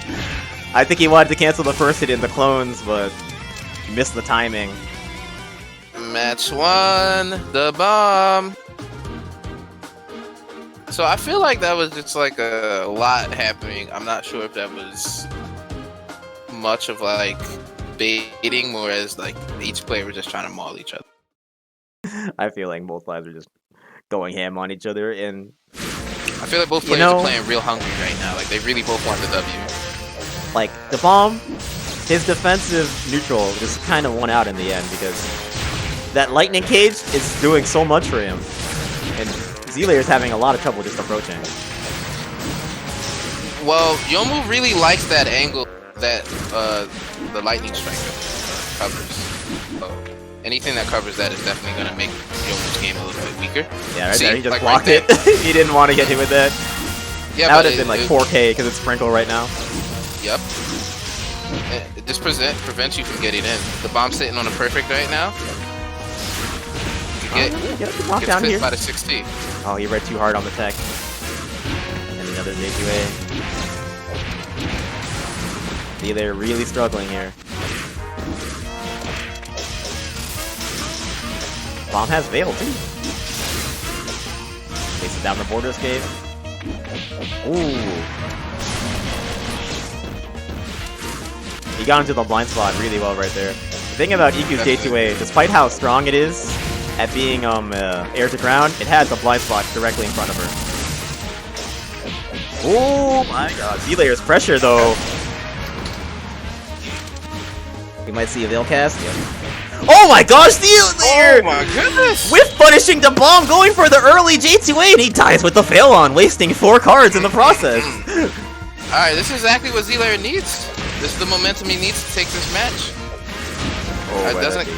A: I think he wanted to cancel the first hit in the clones, but he missed the timing.
C: Match 1, the bomb. So I feel like that was just like a lot happening. I'm not sure if that was much of like baiting, whereas like each player was just trying to maul each other.
A: I feel like both sides are just going ham on each other, and
C: I feel like both players are playing real hungry right now. Like they really both want the W.
A: Like the bomb, his defensive neutral just kind of won out in the end because that lightning cage is doing so much for him, and Zealair is having a lot of trouble just approaching.
C: Well, Yomu really likes that angle that the lightning strike covers. So anything that covers that is definitely going to make Yomu's game a little bit weaker.
A: Yeah, right
C: See,
A: there, he just
C: like
A: blocked
C: right
A: it. He didn't want to get hit with that.
C: Yeah,
A: that would have been like 4K because it's Sprinkle right now.
C: Yep. It just prevents you from getting in. The bomb's sitting on a perfect right now.
A: Get the block down here.
C: By the 60.
A: Oh, he read too hard on the tech. And another J2A. See, they're really struggling here. Bomb has Veil too. Faces down the border escape. Ooh. He got into the blind spot really well right there. The thing about EQ's J2A, despite how strong it is at being air to ground, it has a blind spot directly in front of her. Oh my god. Zealair's pressure though. We might see a Veil cast. Yep. Oh my gosh, Zealair!
C: Oh my goodness!
A: Whiff punishing the bomb, going for the early J2A, and he dies with the fail on, wasting 4 cards in the process.
C: Alright, this is exactly what Zealair needs. This is the momentum he needs to take this match.
A: Oh,
C: doesn't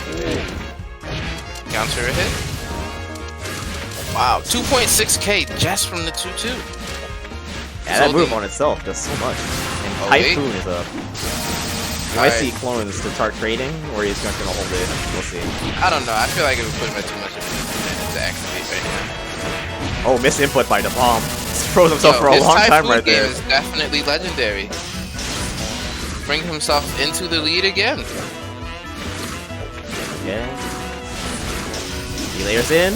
C: counter a hit. Wow, 2.6k just from the 2-2.
A: Yeah, that move on itself does so much. And Typhoon is up. You might see clones to start trading, or he's just gonna hold it. We'll see.
C: I don't know. I feel like it would put him at too much of a to activate right now.
A: Oh, misinput by the bomb. Froze himself for a long time right there.
C: His Typhoon game is definitely legendary. Bring himself into the lead again.
A: Yeah. Zealair's in.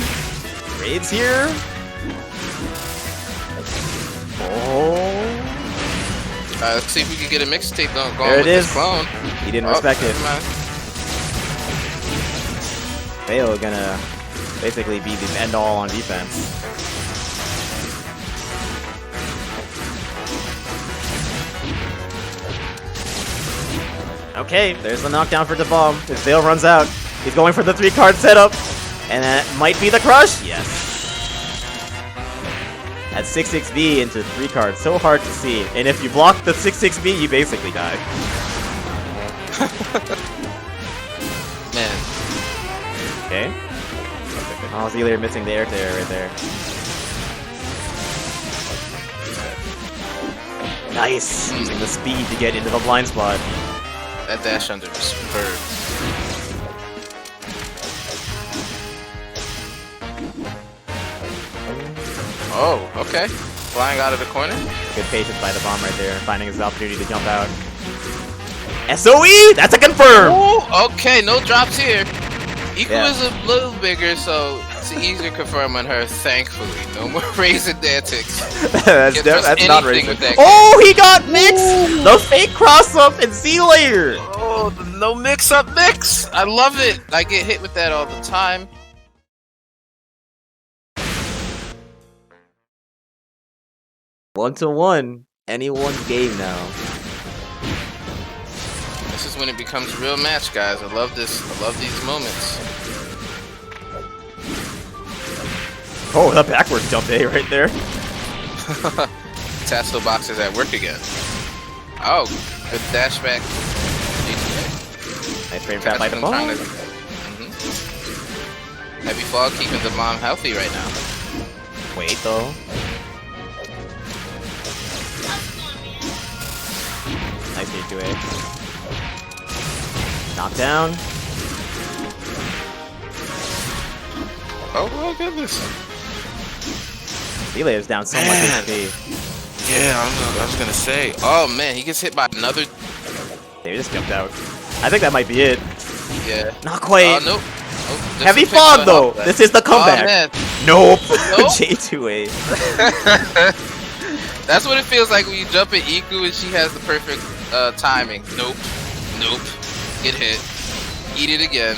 A: Raids here. Oh.
C: Let's see if we can get a mixtape going
A: there it
C: with
A: is.
C: this clone.
A: He didn't respect it. Veil gonna basically be the end all on defense. Okay, there's the knockdown for DeBomb. His veil runs out. He's going for the 3-card setup. And that might be the crush. Yes. At 6-6B into 3 cards. So hard to see. And if you block the 6-6B, you basically die.
C: Man.
A: Okay. Oh, Zealair missing the air there right there. Nice! Using the speed to get into the blind spot.
C: That dash under was superb. Oh, okay. Flying out of the corner.
A: Good patience by the bomb right there, finding his opportunity to jump out. SOE! That's a confirm!
C: Ooh, okay, no drops here. Iku
A: Yeah.
C: is a little bigger, so it's an easier confirm on her, thankfully. No more raising antics.
A: that's
C: Can't
A: not
C: trust anything
A: racing.
C: with that
A: Oh, he got mixed! The fake cross-up and Z-Layer!
C: Oh, the no mix-up mix! I love it! I get hit with that all the time.
A: One to one. Anyone's game now.
C: This is when it becomes a real match, guys. I love this. I love these moments.
A: Oh, that backward jump A right there.
C: Tasto box is at work again. Oh, good dash back.
A: Nice frame trap by the bomb.
C: Heavy fall keeping the mom healthy right now.
A: Wait though. Nice J2A. Knockdown.
C: Oh my goodness.
A: Relay is down so much
C: Man.
A: HP.
C: Yeah, I was gonna say. Oh man, he gets hit by another.
A: They just jumped out. I think that might be it.
C: Yeah.
A: Not quite.
C: Nope.
A: Heavy fog though. This is the comeback.
C: Oh, man.
A: Nope.
C: Nope.
A: J2A.
C: That's what it feels like when you jump at Iku and she has the perfect timing. Nope. Nope. Get hit. Eat it again.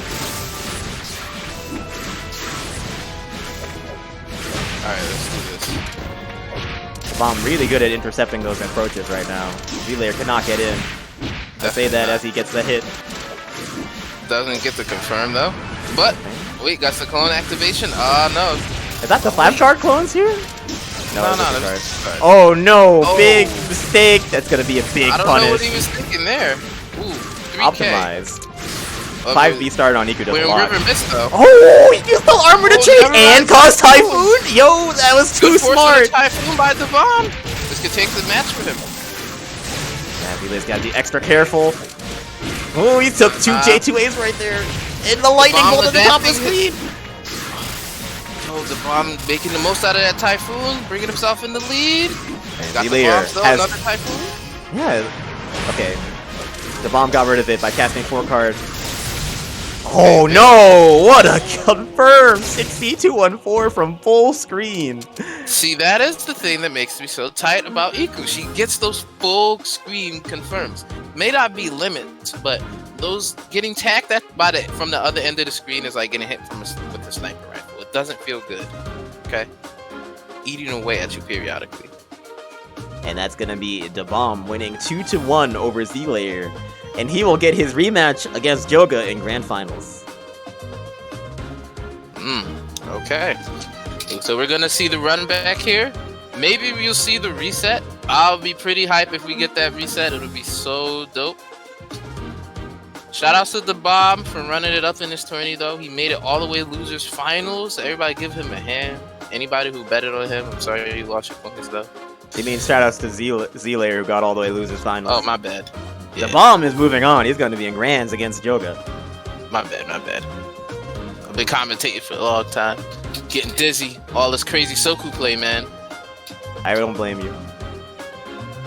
C: Alright, let's do this.
A: Bomb really good at intercepting those approaches right now. Z-Layer cannot get in. I say that as he gets the hit.
C: Doesn't get the confirm though. But wait, got the clone activation? No.
A: Is that the flash card clones here?
C: No,
A: it's a
C: that's
A: card. Oh no,
C: Oh.
A: big mistake. That's gonna be a big
C: I don't know what
A: punish.
C: he was thinking there. Ooh, 3K.
A: Optimized. 5B started on Iku does
C: We're
A: a
C: in
A: lot.
C: River Mist though.
A: Oh, he used the armor to
C: Oh,
A: chase
C: never
A: and
C: mind.
A: cause Typhoon? Yo, that was too
C: Good force
A: smart.
C: of the Typhoon by the bomb. This could take the match for him.
A: Yeah, Relay's gotta be extra careful. Oh, he took 2 J2As right there. And the lightning
C: bomb
A: bolt at the top of the
C: advancing
A: screen.
C: Oh, the bomb making the most out of that Typhoon, bringing himself in the lead. Got the
A: Z-Layer
C: bombs though,
A: has...
C: another Typhoon.
A: Yeah, okay. The bomb got rid of it by casting 4 cards. Oh no! What a confirm! 6C214 from full screen.
C: See, that is the thing that makes me so tight about Iku. She gets those full screen confirms. May not be limits, but those getting tacked at by from the other end of the screen is like getting hit with a sniper rifle. It doesn't feel good. Okay, eating away at you periodically.
A: And that's gonna be DeBomb winning 2-1 over Z-Layer. And he will get his rematch against Joga in Grand Finals.
C: Okay. So we're gonna see the run back here. Maybe we'll see the reset. I'll be pretty hype if we get that reset. It'll be so dope. Shout outs to the Bomb for running it up in this tourney though. He made it all the way losers finals. Everybody give him a hand. Anybody who betted on him, I'm sorry you lost your points though.
A: He means shoutouts to Z-Layer who got all the way losers finals.
C: Oh, my bad. Yeah.
A: The Bomb is moving on. He's going to be in Grands against Joga.
C: My bad. I've been commentating for a long time. Getting dizzy. All this crazy Soku play, man.
A: I don't blame you.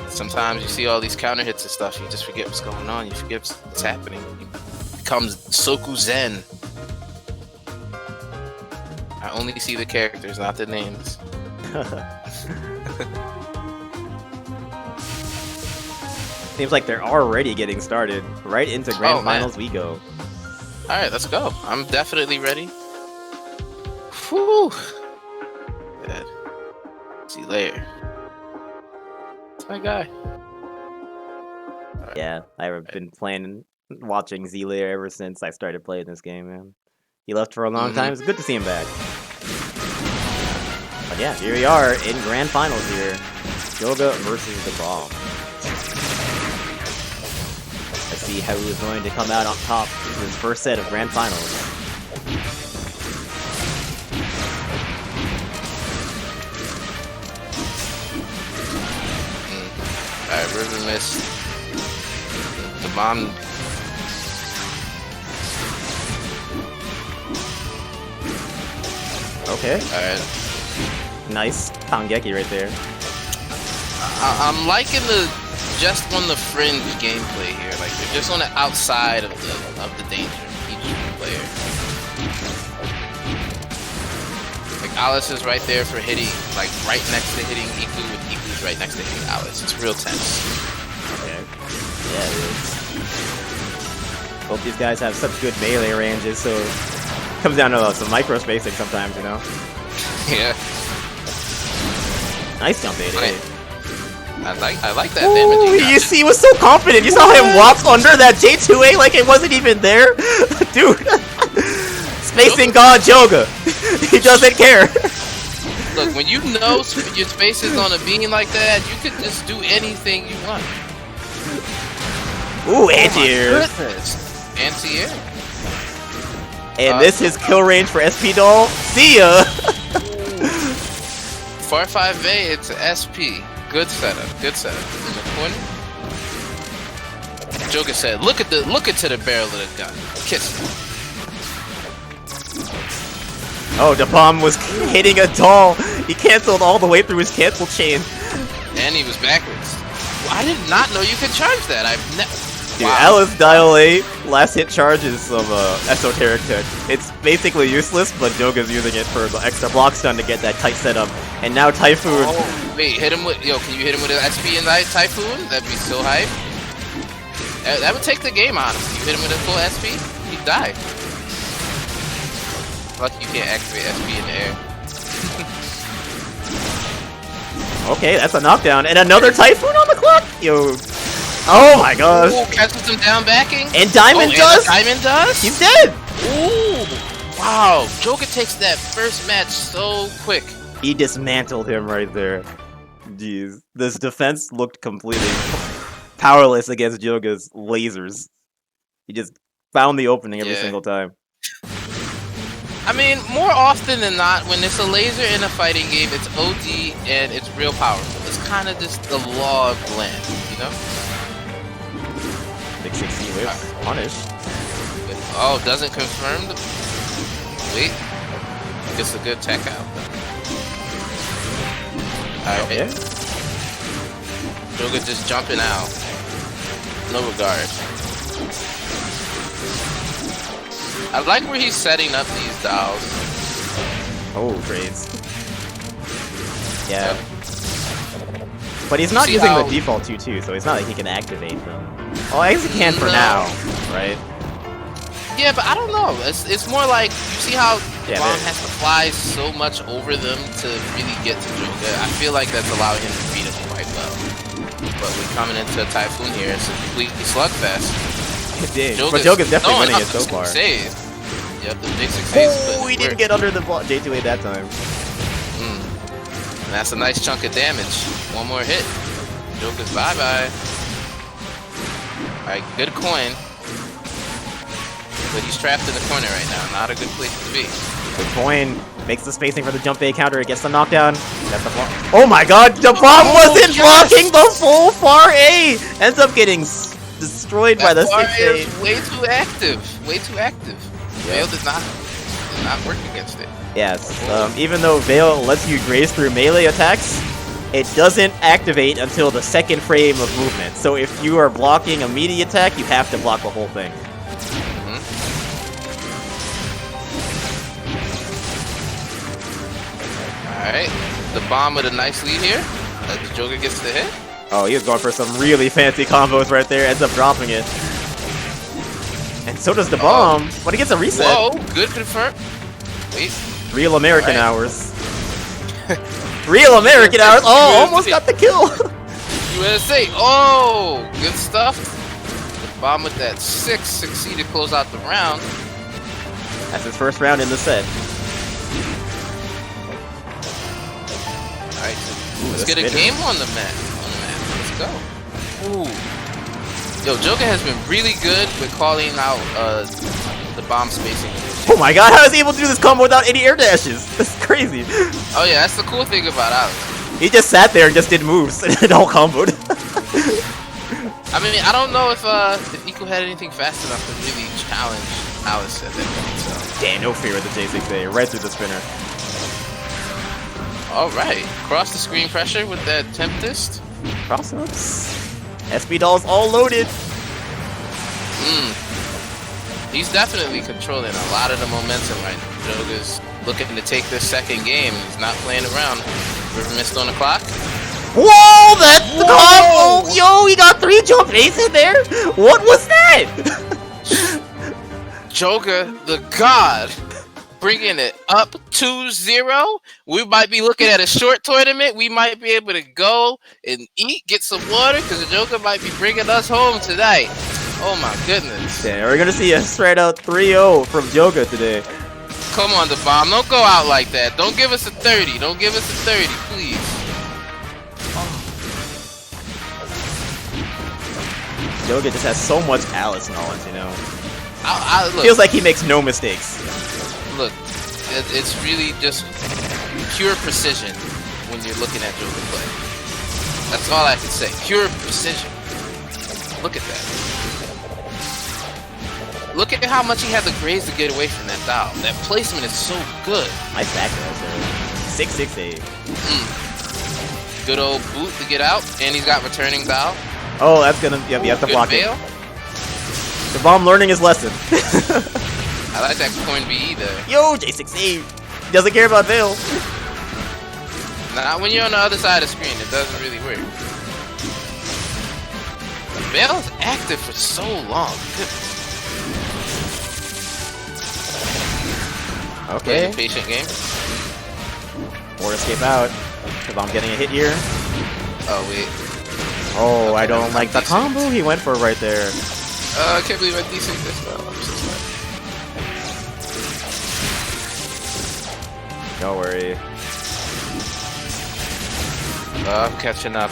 C: Sometimes you see all these counter hits and stuff, you just forget what's going on. You forget what's happening. It becomes Soku Zen. I only see the characters, not the names.
A: Seems like they're already getting started. Right into Grand
C: Oh, man.
A: Finals we go.
C: Alright, let's go. I'm definitely ready. Whew. Good. See you later. That's my guy.
A: Yeah, I've been playing watching Z-Layer ever since I started playing this game, man. He left for a long
C: Mm-hmm.
A: time. It's good to see him back. But yeah, here we are in Grand Finals here. Joga versus the Bomb. Let's see how he's going to come out on top in his first set of Grand Finals.
C: Alright, River Mist. The Bomb.
A: Okay,
C: Alright.
A: nice Tangeki right there.
C: I'm liking the just on the fringe gameplay here. Like they're just on the outside of the danger. Each player. Like Alice is right there for hitting, like right next to hitting Iku, and Iku's right next to hitting Alice. It's real tense.
A: Okay. Yeah, it is. Both these guys have such good melee ranges, so it comes down to some micro spacing sometimes, you know.
C: Yeah.
A: Nice jump 8.
C: Okay. I like that
A: Ooh,
C: damage.
A: you see, he was so confident. You saw him walk under that J2A like it wasn't even there, dude. Spacing God Joga. He doesn't care.
C: Look, when you know your space is on a beam like that, you can just do anything you want.
A: Ooh,
C: Oh my
A: anti-air.
C: goodness. Anti-air.
A: And this is kill range for SP Doll. See ya.
C: 4-5A, it's a SP. Good setup. Good setup. In the corner. Joker said, "Look into the barrel of the gun. Kiss it."
A: Oh, the bomb was hitting a doll. He canceled all the way through his cancel chain.
C: And he was backwards. Well, I did not know you could charge that.
A: Dude, Alice Dial 8 last hit charge is some esoteric tech. It's basically useless, but Joga's using it for the extra block stun to get that tight setup. And now Typhoon.
C: Oh, wait, hit him with can you hit him with an SP and Typhoon? That'd be so hype. That would take the game, honestly. You hit him with a full SP, he'd die. Lucky you can't activate SP in the air.
A: Okay, that's a knockdown. And another Typhoon on the clock? Yo. Oh my gosh.
C: Ooh, catches him down backing.
A: And Diamond does?
C: Diamond does?
A: He's dead.
C: Ooh. Wow. Joker takes that first match so quick.
A: He dismantled him right there. Jeez. This defense looked completely powerless against Joga's lasers. He just found the opening every single time.
C: I mean, more often than not, when it's a laser in a fighting game, it's OD and it's real powerful. It's kind of just the law of the land, you know?
A: Big 60 with punish.
C: Oh, doesn't confirm the... Wait. Gets a good tech out. Alright.
A: Okay.
C: Joga just jumping out. No regard. I like where he's setting up these dolls.
A: Oh, trades. Yeah. But he's not using the default 2-2, so it's not like he can activate them. Oh, I guess he can for now, right?
C: Yeah, but I don't know. It's more like, you see how Bomb has to fly so much over them to really get to Joga? I feel like that's allowing him to beat him quite well. But we're coming into a Typhoon here. It's a complete slugfest.
A: But Joga's definitely winning it so far.
C: Save. Yep, the big 6
A: Oh, he didn't get under the J2A that time.
C: And that's a nice chunk of damage. One more hit. Joker's bye-bye. Alright, good coin. But he's trapped in the corner right now. Not a good place to be.
A: The coin makes the spacing for the jump A counter. It gets the knockdown. That's the block. Oh my god, the bomb wasn't blocking the full far A! Ends up getting destroyed by the 6A.
C: Is way too active. Way too active. Veil did not work against it.
A: Yes, even though Veil lets you graze through melee attacks, it doesn't activate until the second frame of movement. So if you are blocking a melee attack, you have to block the whole thing.
C: Alright, the bomb with a nice lead here. The Joker gets the hit.
A: Oh, he was going for some really fancy combos right there, ends up dropping it. And so does the bomb, but he gets a reset.
C: Whoa, good confirm. Wait.
A: Real American hours. Real American hours. Oh, almost got the kill.
C: USA. Oh, good stuff. Bomb with that 6 succeeded to close out the round.
A: That's his first round in the set.
C: Alright,
A: Ooh,
C: let's
A: the
C: get a
A: spinner.
C: game on the mat. Let's go. Ooh. Yo, Joker has been really good with calling out the bomb spacing.
A: Oh my god, how is he able to do this combo without any air dashes? That's crazy.
C: Oh yeah, that's the cool thing about Alex.
A: He just sat there and just did moves and it all comboed.
C: I mean, I don't know if Iku had anything fast enough to really challenge Alice at that point. So.
A: Damn, no fear with the J6A, right through the spinner.
C: All right, cross the screen pressure with that Tempest.
A: Cross-ups. SB Doll's all loaded.
C: He's definitely controlling a lot of the momentum right now. Joga's looking to take this second game. He's not playing around. River Mist on the clock.
A: Whoa, that's the combo! Yo, he got 3 jump ace in there? What was that?
C: Joga, the god, bringing it up 2-0. We might be looking at a short tournament. We might be able to go and eat, get some water, because the Joker might be bringing us home tonight. Oh my goodness.
A: Yeah, we're gonna see a straight out 3-0 from Joga today.
C: Come on, the bomb. Don't go out like that. Don't give us a 30. Don't give us a 30, please.
A: Joga just has so much Alice knowledge, you know.
C: Look,
A: Feels like he makes no mistakes.
C: look, it's really just pure precision when you're looking at Joker play. That's all I can say. Pure precision. Look at that. Look at how much he had to graze to get away from that dial. That placement is so good.
A: Nice back there, sir. 6-6-8.
C: Good old boot to get out, and he's got returning dial.
A: Oh, that's gonna. Yep, you have to
C: Good
A: block
C: bail.
A: it. The bomb learning his lesson.
C: I like that coin BE there.
A: Yo, J6A doesn't care about Veil.
C: Not when you're on the other side of the screen. It doesn't really work. Veil's active for so long. Goodness.
A: Okay.
C: Play the patient game.
A: Or escape out. Because I'm getting a hit here.
C: Oh wait.
A: Oh,
C: Okay,
A: I don't
C: I'm
A: like the
C: decent.
A: combo he went for right there.
C: I can't believe I decent this though. I'm so sorry.
A: Don't worry.
C: I'm catching up.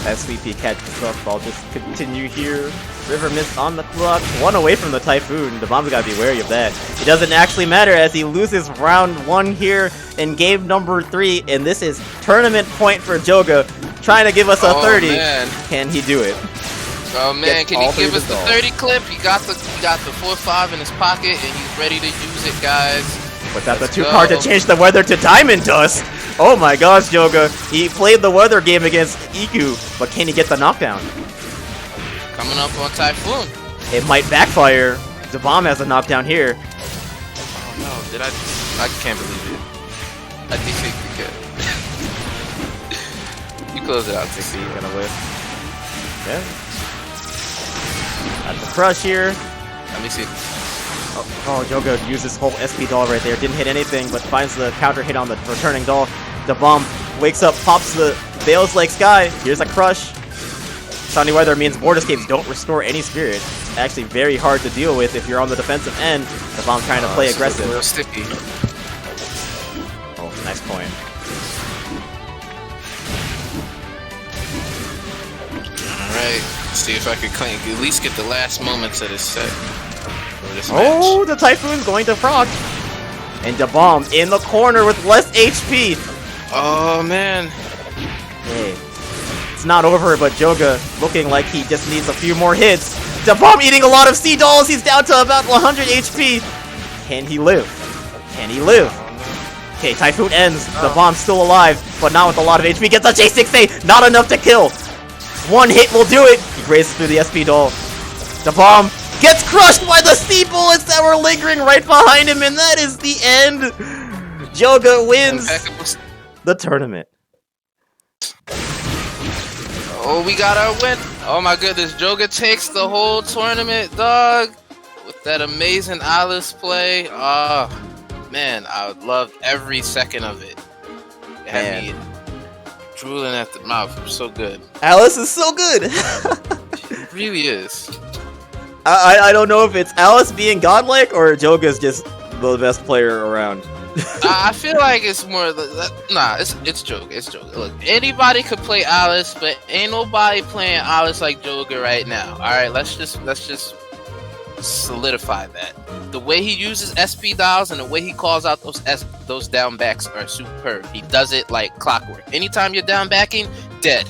A: SVP catches up. I'll just continue here. River Mist on the clock. 1 away from the Typhoon. The bomb's gotta be wary of that. It doesn't actually matter as he loses round 1 here in game number 3. And this is tournament point for Joga. Trying to give us a 30.
C: Man.
A: Can he do it?
C: Oh man,
A: Gets
C: can
A: all
C: he give
A: three
C: us the
A: resolved.
C: 30 clip? He got the 4-5 in his pocket and he's ready to use it, guys.
A: But that's a
C: Let's
A: 2 card to
C: go.
A: change the weather to Diamond Dust. Oh my gosh, Joga. He played the weather game against Iku, but can he get the knockdown?
C: Coming up on Typhoon.
A: It might backfire. The bomb has a knockdown here.
C: Oh no, did I can't believe it. I think we could. You close it out,
A: See,
C: 60.
A: gonna live. Yeah. That's the crush here.
C: Let me see.
A: Oh, Joga used his whole SP doll right there. Didn't hit anything, but finds the counter hit on the returning doll. The bomb wakes up, pops the Veils like Sky. Here's a crush. Sunny Weather means board escapes don't restore any spirit. It's actually very hard to deal with if you're on the defensive end. The bomb trying to play
C: It's
A: aggressive.
C: real sticky.
A: Oh, nice coin.
C: Alright, see if I can at least get the last moments of this set. Or this
A: Oh,
C: match.
A: the Typhoon's going to proc. And the bomb in the corner with less HP.
C: Oh man.
A: Hey, it's not over, but Joga looking like he just needs a few more hits. The bomb eating a lot of C dolls. He's down to about 100 HP. Can he live? Can he live? Okay, Typhoon ends. The bomb's still alive, but not with a lot of HP. Gets a J6A. Not enough to kill. 1 hit will do it. He grazes through the SP doll. The bomb gets crushed by the C bullets that were lingering right behind him, and that is the end. Joga wins the tournament.
C: Oh, we got our win. Oh my goodness, Joga takes the whole tournament, dog. With that amazing Alice play. Oh, man, I loved every second of it. It had me drooling at the mouth. It was so good.
A: Alice is so good.
C: It really is.
A: I don't know if it's Alice being godlike or Joga's just the best player around.
C: I feel like it's more it's Joga. It's Joga. Look, anybody could play Alice, but ain't nobody playing Alice like Joga right now. All right, let's just solidify that. The way he uses SP dials and the way he calls out those down backs are superb. He does it like clockwork. Anytime you're down backing, dead.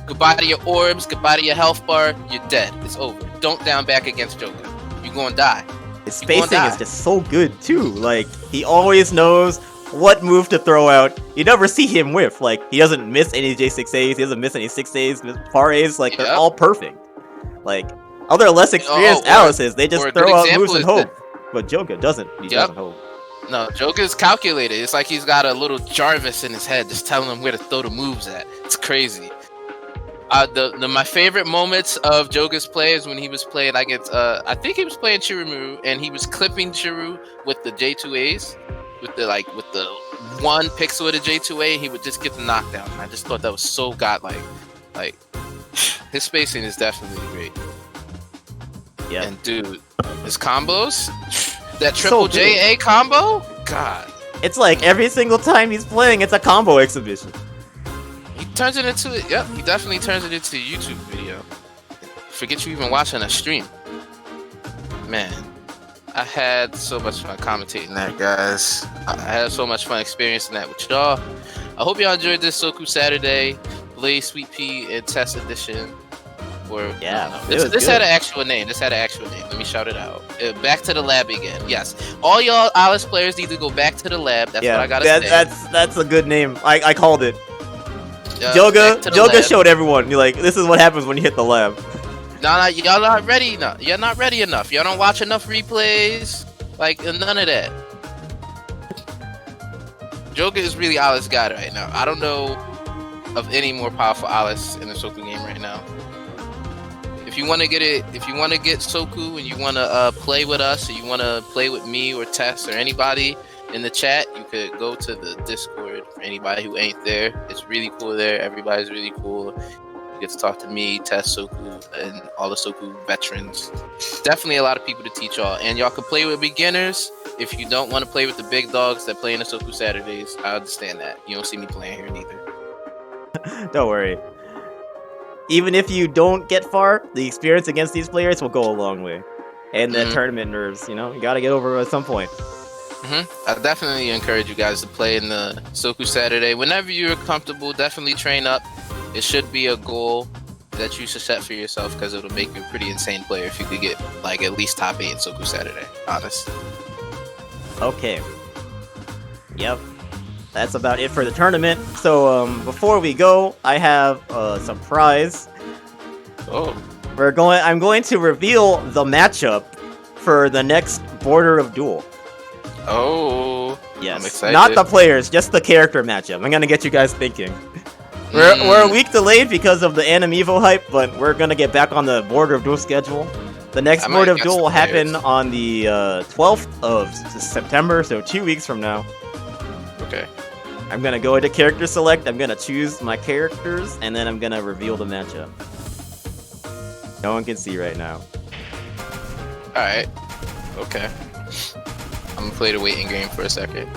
C: Goodbye to your orbs, goodbye to your health bar, you're dead. It's over. Don't down back against Joga. You're gonna die.
A: His spacing is just so good too. Like, he always knows what move to throw out. You never see him whiff. Like, he doesn't miss any J6As, he doesn't miss any 6As, par A's, like, they're all perfect. Like, other less experienced Alices, they just throw out moves and hope. But Joga doesn't. He doesn't hope.
C: No, Joga's calculated. It's like he's got a little Jarvis in his head just telling him where to throw the moves at. It's crazy. My favorite moments of Joga's play is when he was playing against I think he was playing Chirumu and he was clipping Chiru with the J2As with the 1 pixel of the J2A. He would just get the knockdown. I just thought that was so godlike. Like, his spacing is definitely great.
A: Yeah.
C: And dude, his combos, that triple JA combo, God.
A: It's like every single time he's playing, it's a combo exhibition.
C: He turns it into it. Yep, he definitely turns it into a YouTube video. Forget you even watching a stream. Man, I had so much fun commentating that, guys. I had so much fun experiencing that with y'all. I hope y'all enjoyed this Soku Saturday, Blaze Sweet Pea and Test Edition. Or this had an actual name. Let me shout it out. Back to the lab again. Yes, all y'all Alice players need to go back to the lab. That's what I gotta say.
A: That's a good name. I called it. Joga showed everyone. You're like, this is what happens when you hit the lab.
C: No, y'all not ready. No, you're not ready enough. Y'all don't watch enough replays. Like, none of that. Joga is really Alice God right now. I don't know of any more powerful Alice in the Soku game right now. If you want to get Soku and you want to play with us, or you want to play with me or Tess or anybody in the chat, you could go to the Discord for anybody who ain't there. It's really cool there. Everybody's really cool. You get to talk to me, Tess, Soku, and all the Soku veterans. Definitely a lot of people to teach y'all. And y'all can play with beginners. If you don't want to play with the big dogs that play in the Soku Saturdays, I understand that. You don't see me playing here neither.
A: Don't worry. Even if you don't get far, the experience against these players will go a long way. And the tournament nerves, you gotta get over at some point.
C: I definitely encourage you guys to play in the Soku Saturday. Whenever you're comfortable, definitely train up. It should be a goal that you should set for yourself because it'll make you a pretty insane player if you could get like at least top 8 in Soku Saturday. Honest.
A: Okay. Yep. That's about it for the tournament. So before we go, I have a surprise.
C: Oh.
A: I'm going to reveal the matchup for the next Border of Duel.
C: Oh.
A: Yes.
C: I'm excited.
A: Not the players, just the character matchup. I'm gonna get you guys thinking. We're a week delayed because of the Anime-Evo hype, but we're gonna get back on the Border of Duel schedule. The next Border of Duel will happen on the 12th of September, so 2 weeks from now.
C: Okay.
A: I'm gonna go into character select, I'm gonna choose my characters, and then I'm gonna reveal the matchup. No one can see right now.
C: Alright. Okay. I'm gonna play the waiting game for a second.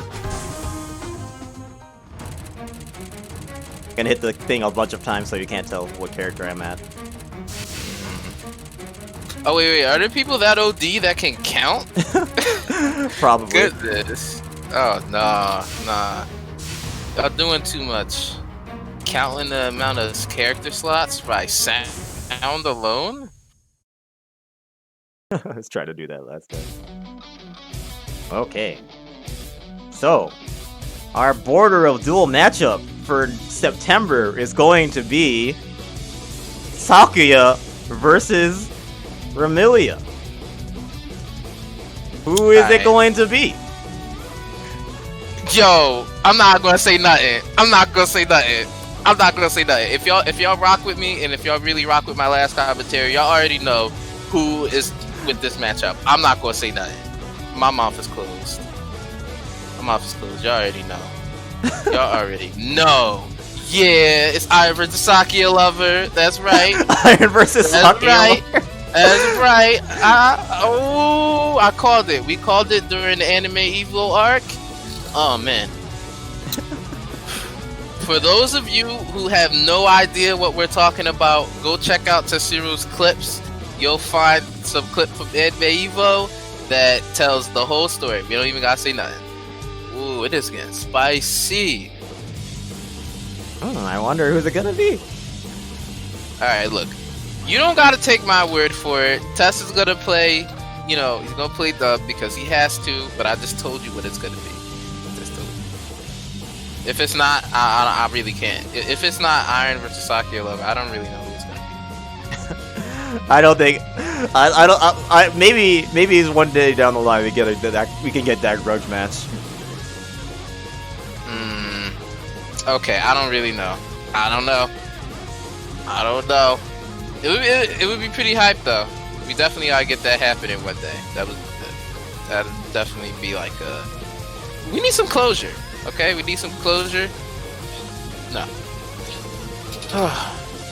A: I'm gonna hit the thing a bunch of times so you can't tell what character I'm at.
C: Oh wait, are there people that OD that can count?
A: Probably.
C: Goodness. Oh, nah. Y'all doing too much. Counting the amount of character slots by sound alone?
A: I was trying to do that last time. Okay. So, our Border of Duel matchup for September is going to be Sakuya versus Ramilia. Who is it going to be?
C: Yo, I'm not gonna say nothing. If y'all rock with me, and if y'all really rock with my last commentary, y'all already know who is with this matchup. I'm not gonna say nothing. My mouth is closed. Y'all already know. Yeah, it's Iron versus Saki lover. That's right.
A: Iron versus
C: That's
A: Saki.
C: right. That's right. I called it. We called it during the Anime Evo arc. Oh man. For those of you who have no idea what we're talking about, go check out Tetsuro's clips. You'll find some clip from Anime Evo that tells the whole story. We don't even gotta say nothing. Ooh, it is getting spicy.
A: I wonder who's it gonna be.
C: Alright, look. You don't gotta take my word for it. Tess is gonna play, you know, he's gonna play dub because he has to, but I just told you what it's gonna be. Just told you. If it's not, I really can't. If it's not Iron versus Saki Lover, I don't really know who it's gonna be.
A: I don't think. I don't. Maybe it's one day down the line we can get that grudge match.
C: Okay, I don't really know. I don't know. It would be pretty hype though. We definitely gotta get that happening one day. That'd definitely be like we need some closure. Okay, we need some closure. No.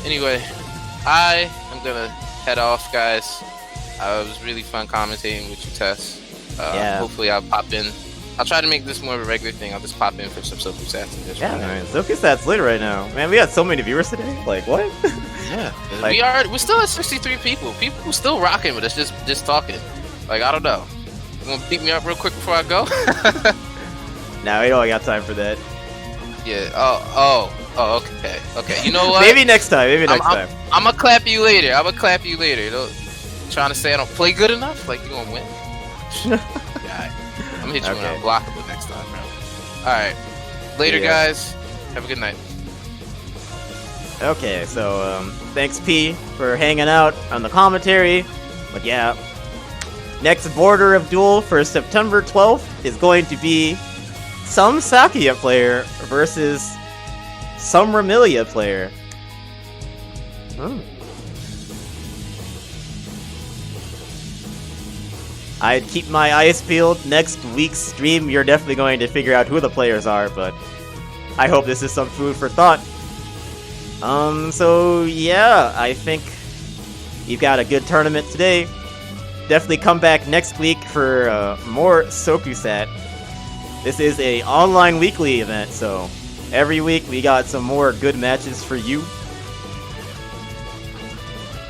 C: Anyway, I am gonna head off, guys. It was really fun commentating with you, Tess.
A: Yeah.
C: Hopefully I'll pop in. I'll try to make this more of a regular thing. I'll just pop in for some Soku stats and this.
A: Yeah, man. Soku stats lit right now. Man, we had so many viewers today. Like, what?
C: Yeah.
A: Like,
C: we're still at 63 people. People still rocking with us, just talking. Like, I don't know. You gonna beat me up real quick before I go?
A: Nah, we don't got time for that.
C: Yeah. Oh, okay. You know what?
A: Maybe next time. Time.
C: I'm gonna clap you later. You know, trying to say I don't play good enough? Like, you gonna win? Yeah, I'm gonna hit you when I'm blockable next time, bro. Alright. Later, guys. Have a good night.
A: Okay, so, thanks, P, for hanging out on the commentary. But yeah, next Border of Duel for September 12th is going to be some Sakuya player versus some Ramilia player. I'd keep my eyes peeled. Next week's stream, you're definitely going to figure out who the players are, but I hope this is some food for thought. So yeah, I think you've got a good tournament today. Definitely come back next week for more Sokusat. This is a online weekly event, so every week we got some more good matches for you.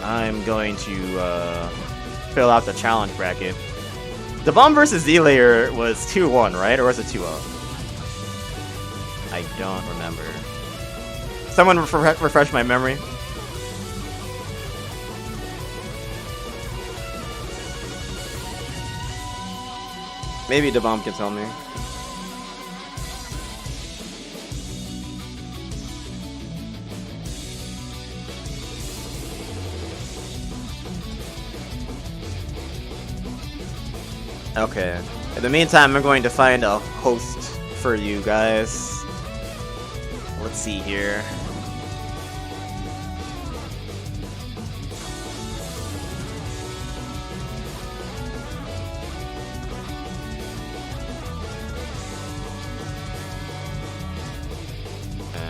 A: I'm going to fill out the challenge bracket. The Bomb vs. Z-Layer was 2-1, right? Or was it 2-0? I don't remember. Someone refresh my memory. Maybe the Bomb can tell me. Okay. In the meantime, I'm going to find a host for you guys. Let's see here.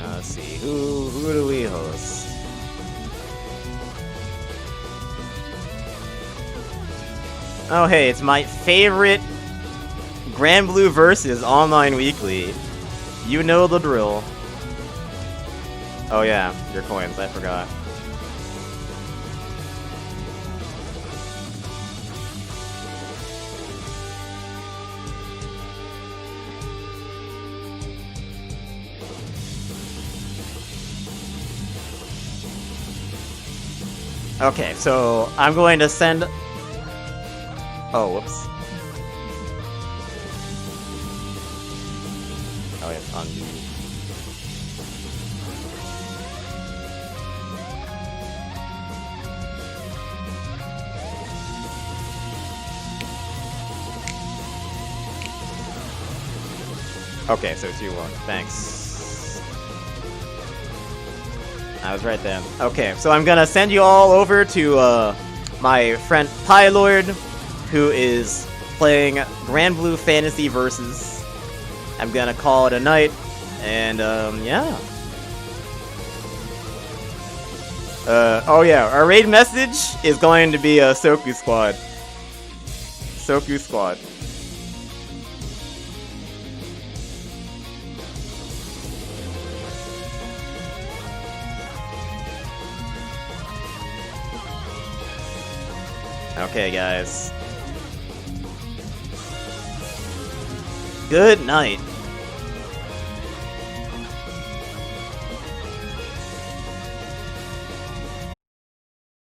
A: Let's see. Who do we host? Oh, hey, it's my favorite Grand Blue Versus online weekly. You know the drill. Oh yeah, your coins, I forgot. Okay, so I'm going to send... Oh, whoops. Oh, yeah, undo. Okay, so 2-1. Thanks. I was right then. Okay, so I'm gonna send you all over to my friend Pylord, who is playing Grand Blue Fantasy Versus. I'm gonna call it a night, and yeah. Oh yeah, our raid message is going to be a Soku squad. Soku squad. Okay, guys. Good night.